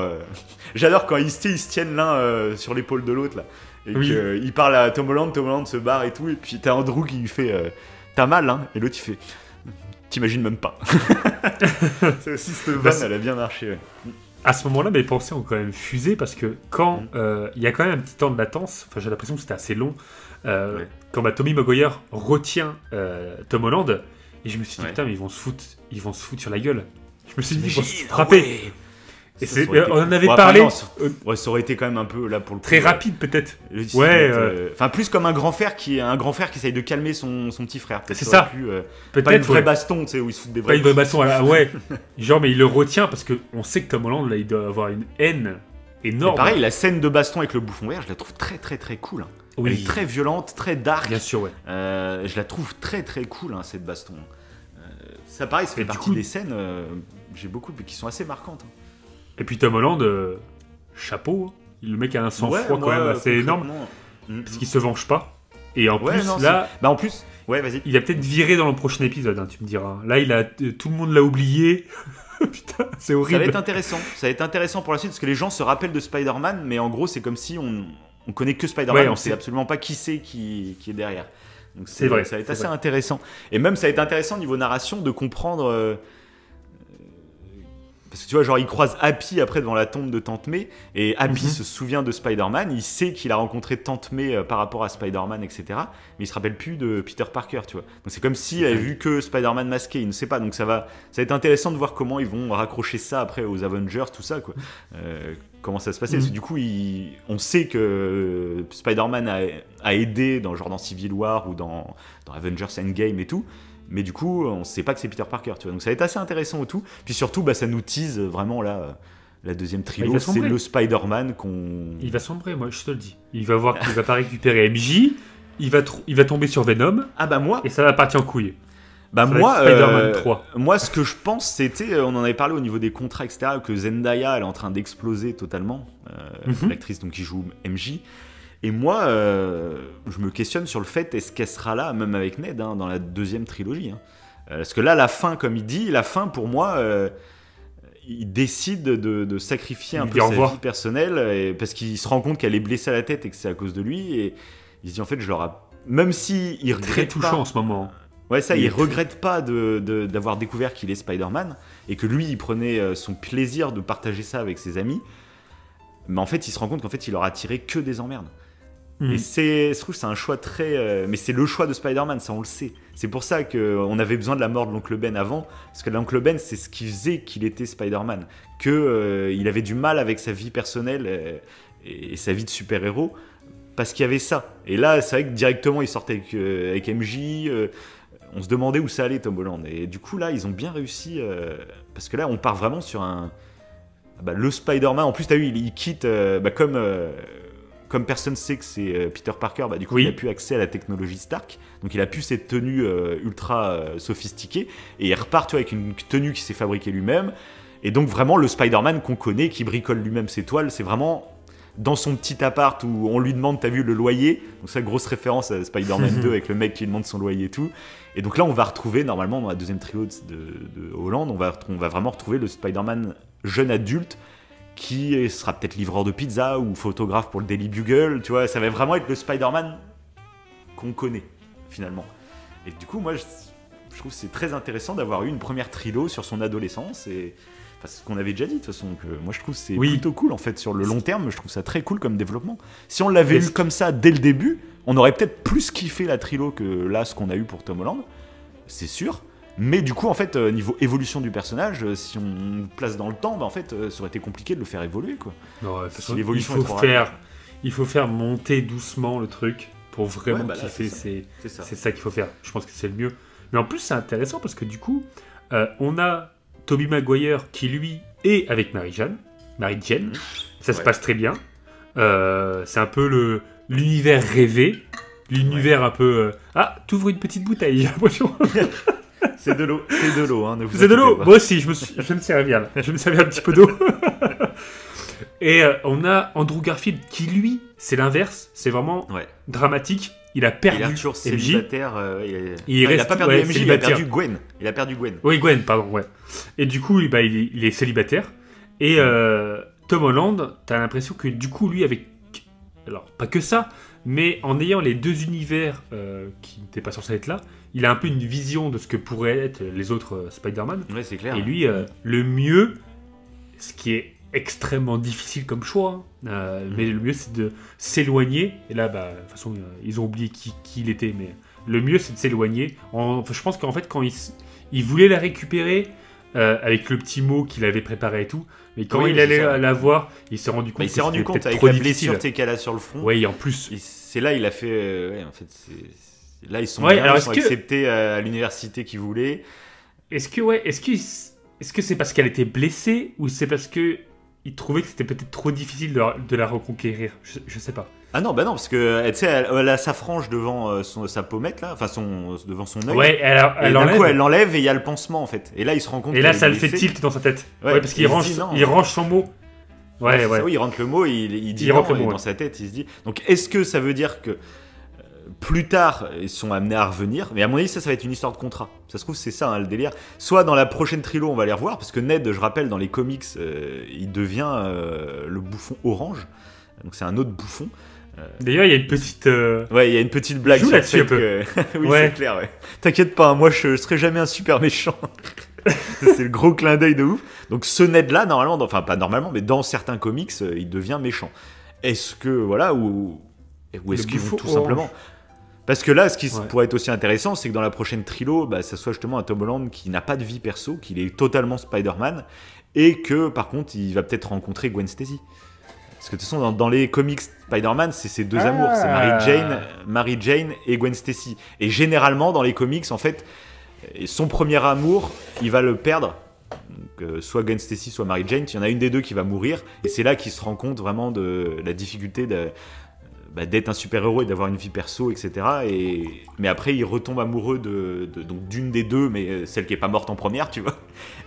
J'adore quand ils se tiennent l'un sur l'épaule de l'autre, là. Et qu'il parle à Tom Holland se barre et tout, et puis t'as Andrew qui lui fait t'as mal, hein, et l'autre il fait t'imagines même pas. C'est aussi cette vanne, elle a bien marché. Ouais. À ce moment-là, mes pensées ont quand même fusé parce que quand il y a quand même un petit temps de latence, enfin j'ai l'impression que c'était assez long, quand Tobey Maguire retient Tom Holland, et je me suis dit putain, mais ils vont se foutre sur la gueule. Je me suis dit ils vont se frapper. Ouais. Et on en avait parlé. Ouais, ça aurait été quand même un peu là pour le coup, très rapide peut-être. Enfin plus comme un grand frère qui essaye de calmer son petit frère. C'est ça. Peut-être pas une vraie baston, tu sais, où ils se foutent des vrais. Pas une vraie baston. Ouais. Genre mais il le retient parce que on sait que Tom Holland là il doit avoir une haine énorme. Et pareil, la scène de baston avec le bouffon vert, je la trouve très très très cool. Oui. Elle est très violente, très dark. Bien sûr, ouais. Je la trouve très très cool cette baston. Ça pareil, ça fait partie des scènes j'ai beaucoup qui sont assez marquantes. Et puis Tom Holland, chapeau, le mec a un sang-froid quand même assez énorme, parce qu'il se venge pas. Et en plus, là, en plus, vas-y. Il a peut-être viré dans le prochain épisode, hein, tu me diras. Là, tout le monde l'a oublié. Putain, c'est horrible. Ça va être intéressant pour la suite, parce que les gens se rappellent de Spider-Man, mais en gros, c'est comme si on connaît que Spider-Man, on sait absolument pas qui c'est qui est derrière. Donc c'est vrai, ça va être assez intéressant. Et même, ça va être intéressant au niveau narration de comprendre... Parce que tu vois, genre, il croise Happy après devant la tombe de Tante May, et Happy se souvient de Spider-Man, il sait qu'il a rencontré Tante May par rapport à Spider-Man, etc. Mais il se rappelle plus de Peter Parker, tu vois. Donc c'est comme s'il avait vu que Spider-Man masqué, il ne sait pas. Donc ça va être intéressant de voir comment ils vont raccrocher ça après aux Avengers, tout ça, quoi. Comment ça se passait. Parce que du coup, on sait que Spider-Man a aidé dans Civil War ou dans Avengers Endgame et tout. Mais du coup, on ne sait pas que c'est Peter Parker, tu vois. Donc ça va être assez intéressant et tout. Puis surtout, ça nous tease vraiment là, la deuxième trilo, c'est le Spider-Man qu'on... Il va sombrer, moi, je te le dis. Il va voir qu'il va pas récupérer MJ, il va tomber sur Venom, et ça va partir en couille. Spider-Man 3. Moi, ce que je pense, c'était, on en avait parlé au niveau des contrats, etc., que Zendaya, elle est en train d'exploser totalement, l'actrice donc, qui joue MJ. Et moi, je me questionne sur le fait, est-ce qu'elle sera là, même avec Ned, dans la deuxième trilogie. Parce que là, la fin, comme il dit, la fin, pour moi, il décide de sacrifier un peu sa vie personnelle, parce qu'il se rend compte qu'elle est blessée à la tête et que c'est à cause de lui. Et il se dit, en fait, je leur même si il regrette très touchant en ce moment. Ouais, ça, il regrette pas d'avoir découvert qu'il est Spider-Man, et que lui, il prenait son plaisir de partager ça avec ses amis. Mais en fait, il se rend compte qu'en fait, il leur a tiré que des emmerdes. Et je trouve que c'est un choix très... mais c'est le choix de Spider-Man, ça on le sait. C'est pour ça qu'on avait besoin de la mort de l'oncle Ben avant, parce que l'oncle Ben, c'est ce qui faisait qu'il était Spider-Man. Il avait du mal avec sa vie personnelle et sa vie de super-héros, parce qu'il y avait ça. Et là, c'est vrai que directement, il sortait avec MJ, on se demandait où ça allait, Tom Holland. Et du coup, là, ils ont bien réussi, parce que là, on part vraiment sur le Spider-Man. En plus, t'as vu, il quitte, comme personne sait que c'est Peter Parker, du coup, il a pu accès à la technologie Stark. Donc, il a pu cette tenue ultra sophistiquée. Et il repart avec une tenue qu'il s'est fabriquée lui-même. Et donc, vraiment, le Spider-Man qu'on connaît, qui bricole lui-même ses toiles, c'est vraiment dans son petit appart où on lui demande, t'as vu, le loyer. Donc, ça, grosse référence à Spider-Man 2 avec le mec qui demande son loyer et tout. Et donc là, on va retrouver, normalement, dans la deuxième trio de Holland, on va vraiment retrouver le Spider-Man jeune adulte, qui sera peut-être livreur de pizza ou photographe pour le Daily Bugle, tu vois, ça va vraiment être le Spider-Man qu'on connaît, finalement. Et du coup, moi, je trouve que c'est très intéressant d'avoir eu une première trilo sur son adolescence, et c'est ce qu'on avait déjà dit, de toute façon, que moi, je trouve que c'est plutôt cool, en fait, sur le long terme, je trouve ça très cool comme développement. Si on l'avait eu comme ça dès le début, on aurait peut-être plus kiffé la trilo que là, ce qu'on a eu pour Tom Holland, c'est sûr. Mais du coup, en fait, niveau évolution du personnage, si on place dans le temps, en fait, ça aurait été compliqué de le faire évoluer, quoi. Non, si l'évolution il faut faire monter doucement le truc pour vraiment kiffer. C'est ça qu'il faut faire. Je pense que c'est le mieux. Mais en plus, c'est intéressant parce que du coup, on a Tobey Maguire qui, lui, est avec Mary Jane. Ça se passe très bien. C'est un peu l'univers rêvé. L'univers un peu... t'ouvres une petite bouteille, j'ai l'impression. C'est de l'eau, hein, c'est de l'eau. Moi aussi, je vais me servir là. Je vais me servir un petit peu d'eau. Et on a Andrew Garfield qui, lui, c'est l'inverse. C'est vraiment dramatique. Il a perdu il est toujours MJ. Célibataire. Il a pas perdu MJ, il a perdu Gwen. Il a perdu Gwen. Oui, Gwen, pardon, ouais. Et du coup, il est célibataire. Et Tom Holland, t'as l'impression que du coup, lui, avec... Alors, pas que ça, mais en ayant les deux univers qui n'étaient pas censés être là, il a un peu une vision de ce que pourraient être les autres Spider-Man. Ouais, c'est clair. Et lui, le mieux, ce qui est extrêmement difficile comme choix, mais le mieux, c'est de s'éloigner. Et là, de toute façon, ils ont oublié qui il était, mais le mieux, c'est de s'éloigner. Je pense qu'en fait, quand il voulait la récupérer, avec le petit mot qu'il avait préparé et tout, mais quand il allait la voir, il s'est rendu compte. Il s'est rendu compte avec trop la difficile. blessure qu'elle a sur le front. Oui, en plus. C'est là il a fait. En fait, là ils sont acceptés à l'université qu'ils voulaient. Est-ce que c'est parce qu'elle était blessée ou c'est parce que il trouvait que c'était peut-être trop difficile de la reconquérir? Je sais pas. Ah non, non, parce que tu sais, elle a sa frange devant sa pommette là, enfin devant son œil. Ouais, elle d'un coup, elle l'enlève et il y a le pansement en fait. Et là, il se rend compte. Et là, ça le fait tilt dans sa tête. Ouais, parce qu'il range son mot. Ouais. Oui, il rentre le mot, il dit non, et dans sa tête, il se dit. Donc, est-ce que ça veut dire que plus tard, ils sont amenés à revenir? Mais à mon avis, ça va être une histoire de contrat. Ça se trouve, c'est ça le délire. Soit dans la prochaine trilo, on va les revoir, parce que Ned, je rappelle, dans les comics, il devient le bouffon orange. Donc, c'est un autre bouffon. D'ailleurs, il y a une petite. Ouais, il y a une petite blague sur là-dessus un peu. Oui, c'est clair. Ouais. T'inquiète pas, moi je serai jamais un super méchant. C'est le gros clin d'œil de ouf. Donc ce Ned-là, normalement, enfin pas normalement, mais dans certains comics, il devient méchant. Est-ce que voilà ou est-ce qu'ils vont tout simplement? Parce que là, ce qui pourrait être aussi intéressant, c'est que dans la prochaine trilo, ça soit justement un Tom Holland qui n'a pas de vie perso, qu'il est totalement Spider-Man, et que par contre, il va peut-être rencontrer Gwen Stacy. Parce que de toute façon, dans les comics Spider-Man, c'est ces deux amours, c'est Mary Jane et Gwen Stacy. Et généralement, dans les comics, en fait, son premier amour, il va le perdre. Donc, soit Gwen Stacy, soit Mary Jane. Il y en a une des deux qui va mourir. Et c'est là qu'il se rend compte vraiment de la difficulté d'être un super-héros et d'avoir une vie perso, etc. Mais après, il retombe amoureux donc d'une des deux, mais celle qui n'est pas morte en première, tu vois.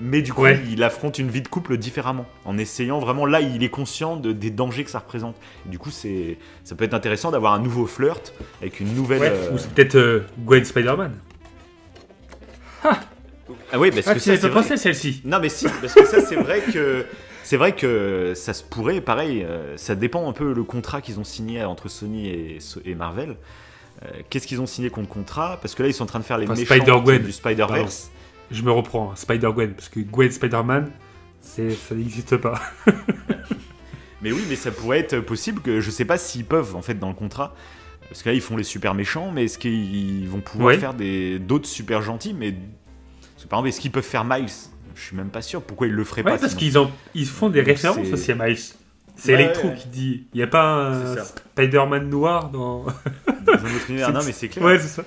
Mais du coup, il affronte une vie de couple différemment, en essayant vraiment, là, il est conscient des dangers que ça représente. Et du coup, ça peut être intéressant d'avoir un nouveau flirt avec une nouvelle... Ou c'est peut-être Gwen Spider-Man. Ah oui, parce que ça, c'est pensé celle-ci. Non, mais si, parce que ça, c'est vrai que ça se pourrait, pareil, ça dépend un peu le contrat qu'ils ont signé entre Sony et Marvel. Qu'est-ce qu'ils ont signé contre contrat? Parce que là, ils sont en train de faire les méchants du Spider-Verse. Je me reprends, Spider-Gwen, parce que Gwen Spider-Man, ça n'existe pas. Mais oui, mais ça pourrait être possible que je sais pas s'ils peuvent, en fait, dans le contrat. Parce que là, ils font les super méchants, mais est-ce qu'ils vont pouvoir faire d'autres super gentils? Mais par exemple, est-ce qu'ils peuvent faire Miles? Je suis même pas sûr. Pourquoi ils le feraient pas? Parce qu'ils font des références aussi à Miles. C'est Electro qui dit. Il n'y a pas un Spider-Man noir dans un autre univers. Non, mais c'est clair. Ouais, c'est ça.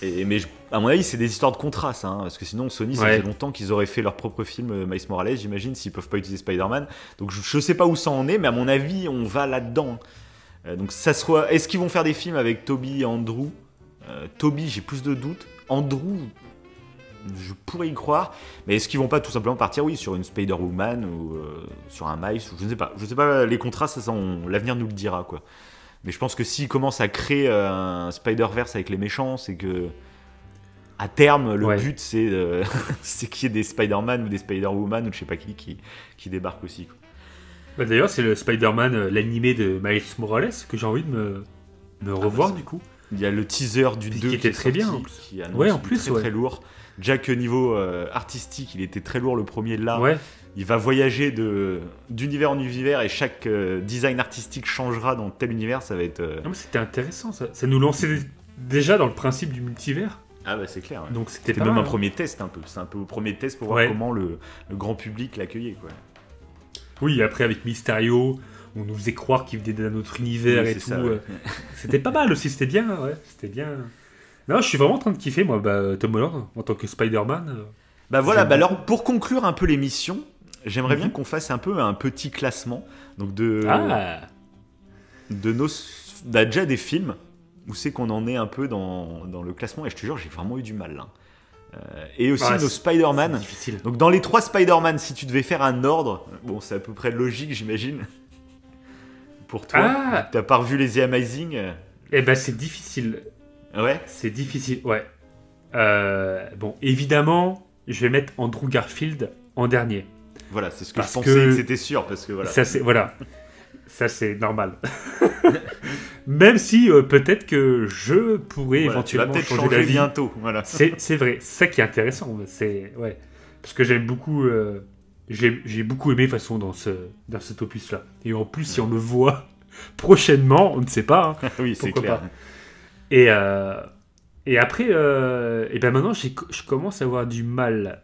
Mais à mon avis, c'est des histoires de contrat, ça. Parce que sinon, Sony, ça fait longtemps qu'ils auraient fait leur propre film Miles Morales, j'imagine, s'ils peuvent pas utiliser Spider-Man. Donc je sais pas où ça en est, mais à mon avis, on va là-dedans. Donc ça soit. Est-ce qu'ils vont faire des films avec Tobey et Andrew? Tobey, j'ai plus de doutes. Andrew, je pourrais y croire, mais est-ce qu'ils vont pas tout simplement partir, sur une Spider-Woman ou sur un Miles? Je ne sais pas. Je sais pas, les contrats, l'avenir nous le dira, quoi. Mais je pense que s'ils commencent à créer un Spider-Verse avec les méchants, c'est que à terme, le but, c'est qu'il y ait des Spider-Man ou des Spider-Woman ou je sais pas qui débarquent aussi, quoi. D'ailleurs, c'est le Spider-Man, l'animé de Miles Morales, que j'ai envie de me revoir, du coup. Il y a le teaser du 2 qui était très bien, en plus. Qui annonce très lourd. Déjà que niveau artistique, il était très lourd le premier là. Il va voyager d'univers en univers et chaque design artistique changera dans tel univers. Ça va être. Non, mais c'était intéressant ça. Ça nous lançait déjà dans le principe du multivers. Ah bah c'est clair. Ouais. Donc c'était même un premier test un peu. C'est un peu le premier test pour voir comment le grand public l'accueillait, quoi. Oui, après avec Mysterio, on nous faisait croire qu'il venait d'un autre univers et tout. Ça, c'était pas mal aussi. C'était bien. C'était bien. Non, je suis vraiment en train de kiffer, moi, Tom Holland, en tant que Spider-Man. Alors, pour conclure un peu l'émission, j'aimerais bien qu'on fasse un peu un petit classement donc de nos... déjà des films, où c'est qu'on en est un peu dans le classement, et je te jure, j'ai vraiment eu du mal, là. Et aussi nos Spider-Man. C'est difficile. Donc, dans les 3 Spider-Man, si tu devais faire un ordre, bon, c'est à peu près logique, j'imagine. pour toi. T'as pas revu les The Amazing? Eh ben, c'est difficile. Ouais. C'est difficile, ouais. Bon, évidemment, je vais mettre Andrew Garfield en dernier. Voilà, c'est ce que je pensais que c'était sûr, parce que voilà. Ça, c'est normal. Même si peut-être que je pourrais éventuellement tu vas peut-être changer d'avis bientôt. Voilà. C'est vrai, c'est ça qui est intéressant. Ouais. Parce que j'aime beaucoup, j'ai beaucoup aimé de toute façon dans cet opus-là. Et en plus, si on le voit prochainement, on ne sait pas. Hein, oui, c'est clair. Pas. Et après, et ben maintenant, je commence à avoir du mal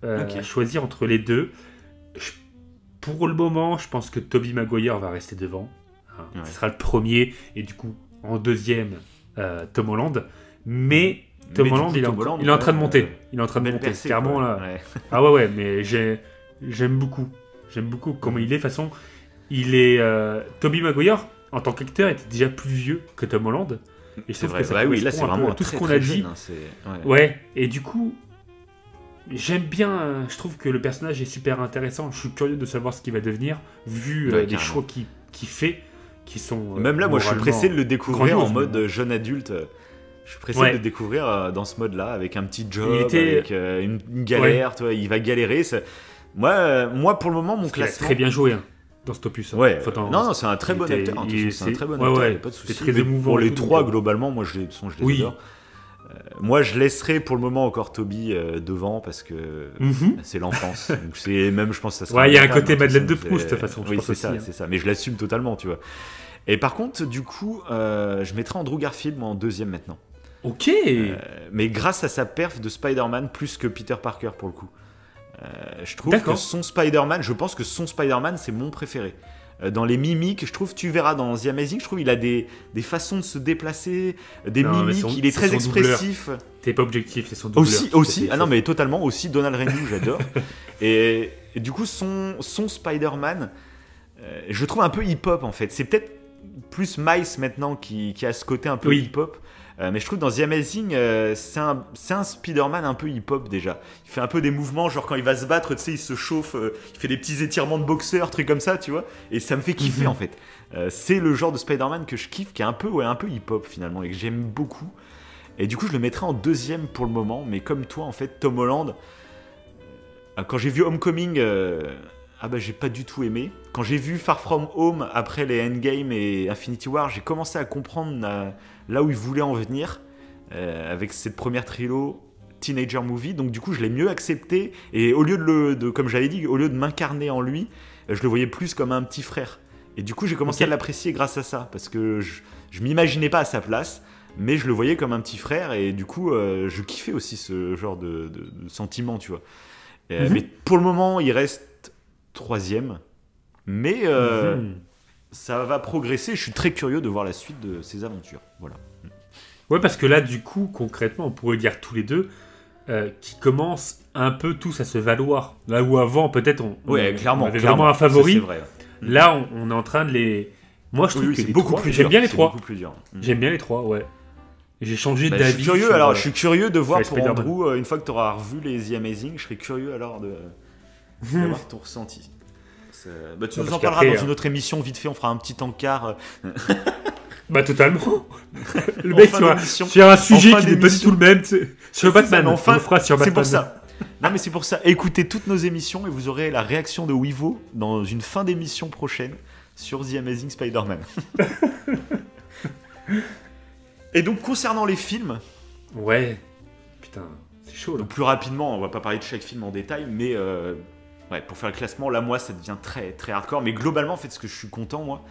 à choisir entre les deux. Pour le moment, je pense que Tobey Maguire va rester devant. Ce sera le premier, et du coup, en deuxième, Tom Holland. Mais Tom Holland, il est en train de monter. Il est en train de monter, clairement là. Ouais. Ah ouais, mais j'aime beaucoup. J'aime beaucoup comment il est. De toute façon, il est. Tobey Maguire, en tant qu'acteur, était déjà plus vieux que Tom Holland. Et je trouve que ça oui, là, c'est vraiment tout très, ce qu'on a dit. Jeune, ouais, et du coup. J'aime bien, je trouve que le personnage est super intéressant. Je suis curieux de savoir ce qu'il va devenir, vu les choix qu'il fait, qui sont. Même là, moi, je suis pressé de le découvrir en mode jeune adulte. Je suis pressé de le découvrir dans ce mode-là, avec un petit job, avec une galère. Toi, il va galérer. Moi, pour le moment, mon classement. Il a très bien joué. Dans cet opus. Non, c'est un très bon acteur. C'est un très bon acteur, il n'y a pas de souci. Très émouvant. Pour les trois, globalement, moi, je les adore. Moi, je laisserai pour le moment encore Tobey devant parce que c'est l'enfance. Donc c'est même, je pense, que ça sera. Il y a un côté Madeleine de Proust de toute façon. Oui, c'est ça, c'est ça. Mais je l'assume totalement, tu vois. Et par contre, du coup, je mettrai Andrew Garfield moi en deuxième maintenant. Ok. Mais grâce à sa perf de Spider-Man plus que Peter Parker pour le coup. Je trouve que son Spider-Man, je pense que son Spider-Man, c'est mon préféré. Dans les mimiques, je trouve, tu verras dans The Amazing, je trouve il a des façons de se déplacer, des mimiques, il est très expressif. T'es pas objectif, c'est son doubleur. Aussi, non mais totalement, aussi Donald Renew, j'adore. et du coup, son Spider-Man, je le trouve un peu hip-hop en fait. C'est peut-être plus Miles maintenant qui a ce côté un peu hip-hop. Mais je trouve dans The Amazing, c'est un Spider-Man un peu hip-hop déjà. Il fait un peu des mouvements, genre quand il va se battre, tu sais, il se chauffe, il fait des petits étirements de boxeur, trucs comme ça, tu vois. Et ça me fait kiffer en fait. C'est le genre de Spider-Man que je kiffe, qui est un peu hip-hop finalement, et que j'aime beaucoup. Et du coup, je le mettrai en deuxième pour le moment, mais comme toi, en fait, Tom Holland, quand j'ai vu Homecoming, j'ai pas du tout aimé. Quand j'ai vu Far From Home après les Endgame et Infinity War, j'ai commencé à comprendre là où il voulait en venir avec cette première trilo Teenager Movie. Donc du coup, je l'ai mieux accepté et au lieu comme j'avais dit, au lieu de m'incarner en lui, je le voyais plus comme un petit frère. Et du coup, j'ai commencé à l'apprécier grâce à ça parce que je m'imaginais pas à sa place, mais je le voyais comme un petit frère et du coup, je kiffais aussi ce genre de sentiment, tu vois. Mais pour le moment, il reste troisième. Mais ça va progresser. Je suis très curieux de voir la suite de ses aventures. Voilà. Ouais, parce que là, du coup, concrètement, on pourrait dire tous les deux qui commencent un peu tous à se valoir. Là où avant, peut-être, on avait vraiment un favori. Ça, c'est vrai. Là, on est en train de les. Moi, je trouve que c'est beaucoup plus dur. J'aime bien les trois. J'aime bien les trois, ouais. J'ai changé d'avis. Je suis curieux de voir pour Andrew, une fois que tu auras revu les The Amazing, je serais curieux alors d'avoir ton ressenti. Tu nous en parleras dans une autre émission, vite fait, on fera un petit encart. Totalement. Le mec sur un sujet qui n'est pas du tout le même. Sur Batman, on fera sur Batman. C'est pour ça. Non mais c'est pour ça. Écoutez toutes nos émissions et vous aurez la réaction de Wivo dans une fin d'émission prochaine sur The Amazing Spider-Man. Et donc concernant les films... Ouais. Putain, c'est chaud là. Donc plus rapidement, on va pas parler de chaque film en détail, mais... pour faire le classement, là, moi, ça devient très, très hardcore. Mais globalement, en fait, ce que je suis content, moi,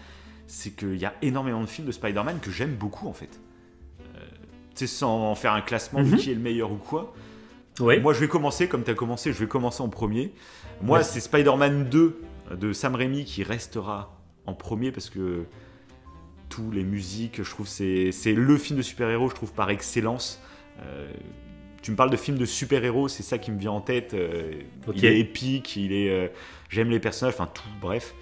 c'est qu'il y a énormément de films de Spider-Man que j'aime beaucoup, en fait. Tu sais, sans faire un classement de qui est le meilleur ou quoi. Ouais. Moi, je vais commencer, comme tu as commencé, je vais commencer en premier. Moi, c'est Spider-Man 2 de Sam Raimi qui restera en premier parce que tous les musiques, je trouve, c'est le film de super-héros, je trouve, par excellence. Tu me parles de films de super-héros, c'est ça qui me vient en tête. Il est épique, j'aime les personnages, enfin tout, bref.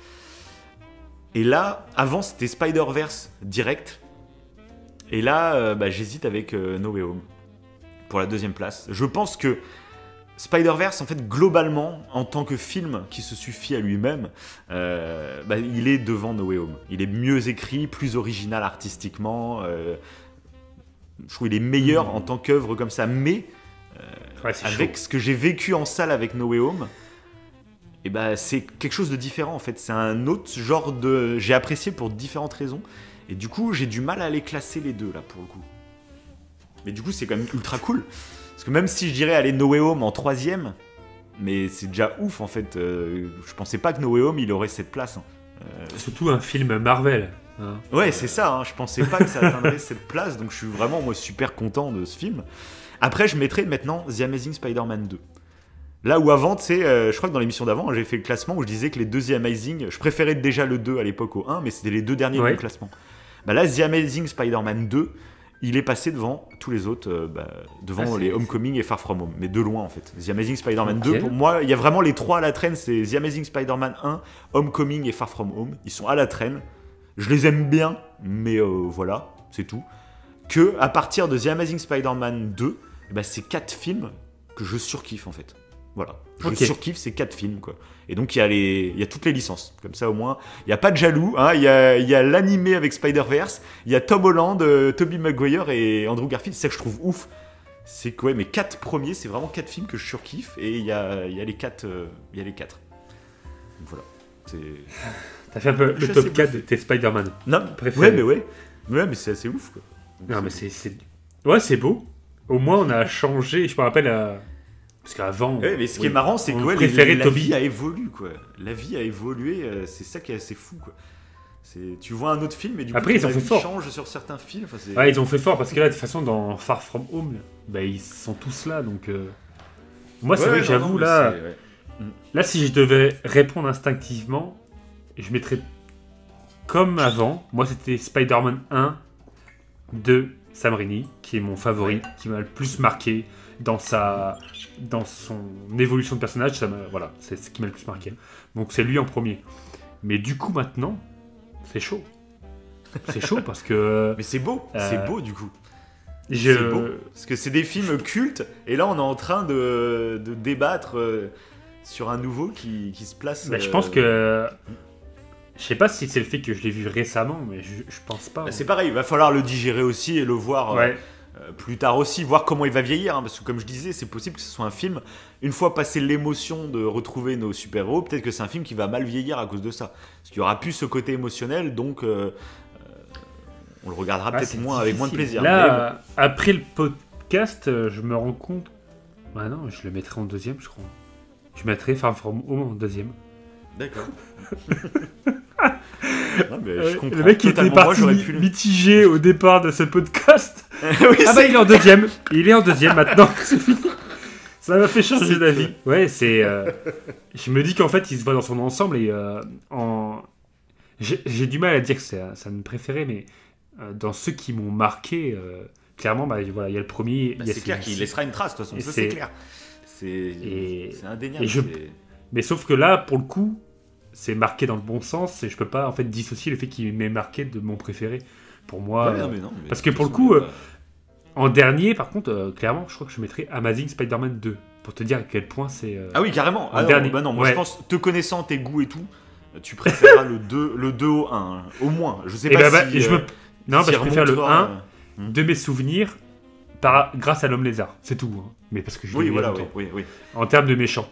Et là, avant c'était Spider-Verse direct. Et là, j'hésite avec No Way Home pour la deuxième place. Je pense que Spider-Verse, en fait, globalement, en tant que film qui se suffit à lui-même, il est devant No Way Home. Il est mieux écrit, plus original artistiquement. Je trouve qu'il est meilleur en tant qu'œuvre comme ça. Mais avec ce que j'ai vécu en salle avec No Way Home, c'est quelque chose de différent en fait. C'est un autre genre de... J'ai apprécié pour différentes raisons. Et du coup, j'ai du mal à les classer les deux là pour le coup. Mais du coup, c'est quand même ultra cool. Parce que même si je dirais aller No Way Home en 3ème, mais c'est déjà ouf en fait. Je pensais pas que No Way Home il aurait cette place. Surtout un film Marvel. Hein. Ouais, c'est ça. Hein. Je pensais pas que ça atteindrait cette place. Donc je suis vraiment moi super content de ce film. Après, je mettrais maintenant The Amazing Spider-Man 2. Là où avant, tu sais, je crois que dans l'émission d'avant, j'ai fait le classement où je disais que les deux The Amazing, je préférais déjà le 2 à l'époque au 1, mais c'était les deux derniers du classement. Là, The Amazing Spider-Man 2, il est passé devant tous les autres, devant les Homecoming et Far From Home, mais de loin en fait. The Amazing Spider-Man 2, pour moi, il y a vraiment les trois à la traîne, c'est The Amazing Spider-Man 1, Homecoming et Far From Home. Ils sont à la traîne. Je les aime bien, mais voilà, c'est tout. Que à partir de The Amazing Spider-Man 2, c'est 4 films que je surkiffe en fait. Voilà, je surkiffe ces 4 films quoi. Et donc il y a toutes les licences, comme ça au moins, il n'y a pas de jaloux, hein. Il y a l'animé avec Spider-Verse, il y a Tom Holland, Tobey Maguire et Andrew Garfield, c'est ça que je trouve ouf. C'est que mes 4 premiers, c'est vraiment 4 films que je surkiffe et il y a les 4. Donc voilà. T'as fait un peu le top 4 de tes Spider-Man. Non, préférés. Ouais, mais c'est assez ouf quoi. Donc, non mais c'est beau. Au moins on a changé, je me rappelle parce qu'avant... mais ce qui est marrant, c'est que la vie a évolué, quoi. La vie a évolué, c'est ça qui est assez fou, quoi. Tu vois un autre film et du coup, après, ils ont fait fort. Change sur certains films. Ils ont fait fort parce que là, de toute façon, dans Far From Home, ils sont tous là, donc... Moi, c'est vrai que j'avoue, là, si je devais répondre instinctivement, je mettrais comme avant. Moi, c'était Spider-Man 1 de Sam Raimi, qui est mon favori, qui m'a le plus marqué dans son évolution de personnage. C'est ce qui m'a le plus marqué. Donc c'est lui en premier. Mais du coup maintenant, c'est chaud. C'est chaud parce que... Mais c'est beau, du coup. C'est beau, parce que c'est des films cultes, et là on est en train de débattre sur un nouveau qui se place... Je pense que... Je sais pas si c'est le fait que je l'ai vu récemment, mais je pense pas. C'est pareil, il va falloir le digérer aussi et le voir plus tard aussi, voir comment il va vieillir, hein, parce que comme je disais, c'est possible que ce soit un film, une fois passé l'émotion de retrouver nos super-héros, peut-être que c'est un film qui va mal vieillir à cause de ça. Parce qu'il n'y aura plus ce côté émotionnel, donc on le regardera peut-être avec moins de plaisir. Là, après le podcast, je me rends compte... non, je le mettrai en deuxième, je crois. Je mettrai Far From Home en deuxième. D'accord. Non, mais je comprends. Le mec qui était parti mitigé au départ de ce podcast. Oui, il est en deuxième. Il est en deuxième maintenant. C'est fini. Ça m'a fait changer d'avis. Ouais, c'est. Je me dis qu'en fait, il se voit dans son ensemble et j'ai du mal à dire que c'est un préféré, mais dans ceux qui m'ont marqué, clairement, il y a le premier. C'est clair qu'il laissera une trace, de toute façon. Ça, c'est clair. C'est indéniable. Mais sauf que là, pour le coup, c'est marqué dans le bon sens et je peux pas en fait dissocier le fait qu'il m'ait marqué de mon préféré. Pour moi, mais parce que pour le coup, en dernier, par contre, clairement, je crois que je mettrais Amazing Spider-Man 2 pour te dire à quel point c'est. Ah oui, carrément. Dernier. Moi je pense, te connaissant tes goûts et tout, tu préféreras le 2 au 1, hein, au moins. Je sais pas si. Je préfère le 1 de mes souvenirs grâce à l'homme lézard. C'est tout. Hein. Mais parce que je l'ai vu longtemps. Oui. En termes de méchants.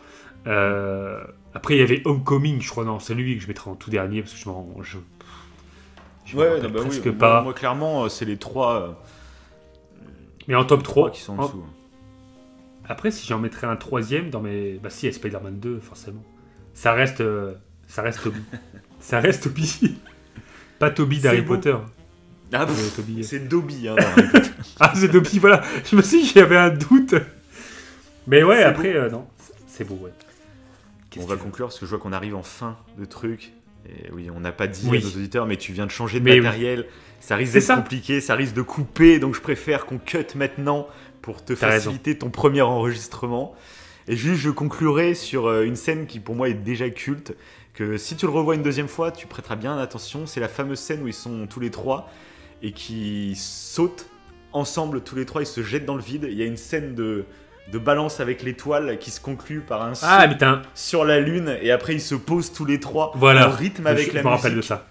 Après, il y avait Homecoming, je crois. Non, c'est lui que je mettrais en tout dernier parce que je presque pas. Moi, clairement, c'est les 3. Mais en top 3 qui sont en dessous. Après, si j'en mettrais un troisième dans mes. Bah, si, il y a Spider-Man 2, forcément. Ça reste Toby. Ça reste Toby. Pas Toby d'Harry Potter. Ah, c'est Dobby. Hein, c'est Dobby, voilà. Je me suis dit, j'avais un doute. Mais ouais, après, non. C'est beau, ouais. On va conclure parce que je vois qu'on arrive en fin de truc. Et oui, on n'a pas dit à nos auditeurs, mais tu viens de changer de matériel. Ça risque d'être compliqué, ça risque de couper. Donc je préfère qu'on cut maintenant pour te faciliter ton premier enregistrement. Et juste, je conclurai sur une scène qui pour moi est déjà culte. Que si tu le revois une deuxième fois, tu prêteras bien attention. C'est la fameuse scène où ils sont tous les trois et qui sautent ensemble tous les trois. Ils se jettent dans le vide. Il y a une scène de de Balance avec l'étoile qui se conclut par un saut sur la lune et après ils se posent tous les trois en rythme avec la musique. Je me rappelle de ça.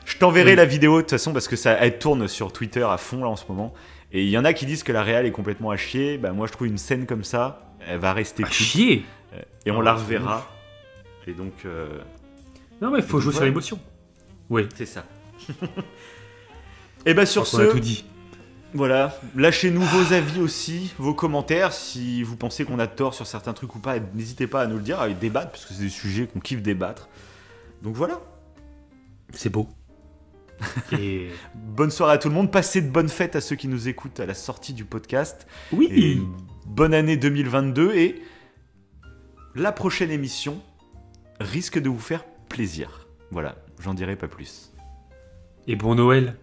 Je t'enverrai la vidéo de toute façon parce que elle tourne sur Twitter à fond là en ce moment. Et il y en a qui disent que la réal est complètement à chier. Bah, moi je trouve une scène comme ça, elle va rester à chier. Et on la reverra. Et donc. Non mais il faut jouer sur l'émotion. Oui. C'est ça. Et bah sur ce. On a tout dit. Voilà, lâchez-nous vos avis aussi, vos commentaires, si vous pensez qu'on a tort sur certains trucs ou pas, n'hésitez pas à nous le dire, à débattre, parce que c'est des sujets qu'on kiffe débattre. Donc voilà. C'est beau. Et bonne soirée à tout le monde, passez de bonnes fêtes à ceux qui nous écoutent à la sortie du podcast. Oui. Et bonne année 2022 et la prochaine émission risque de vous faire plaisir. Voilà, j'en dirai pas plus. Et bon Noël.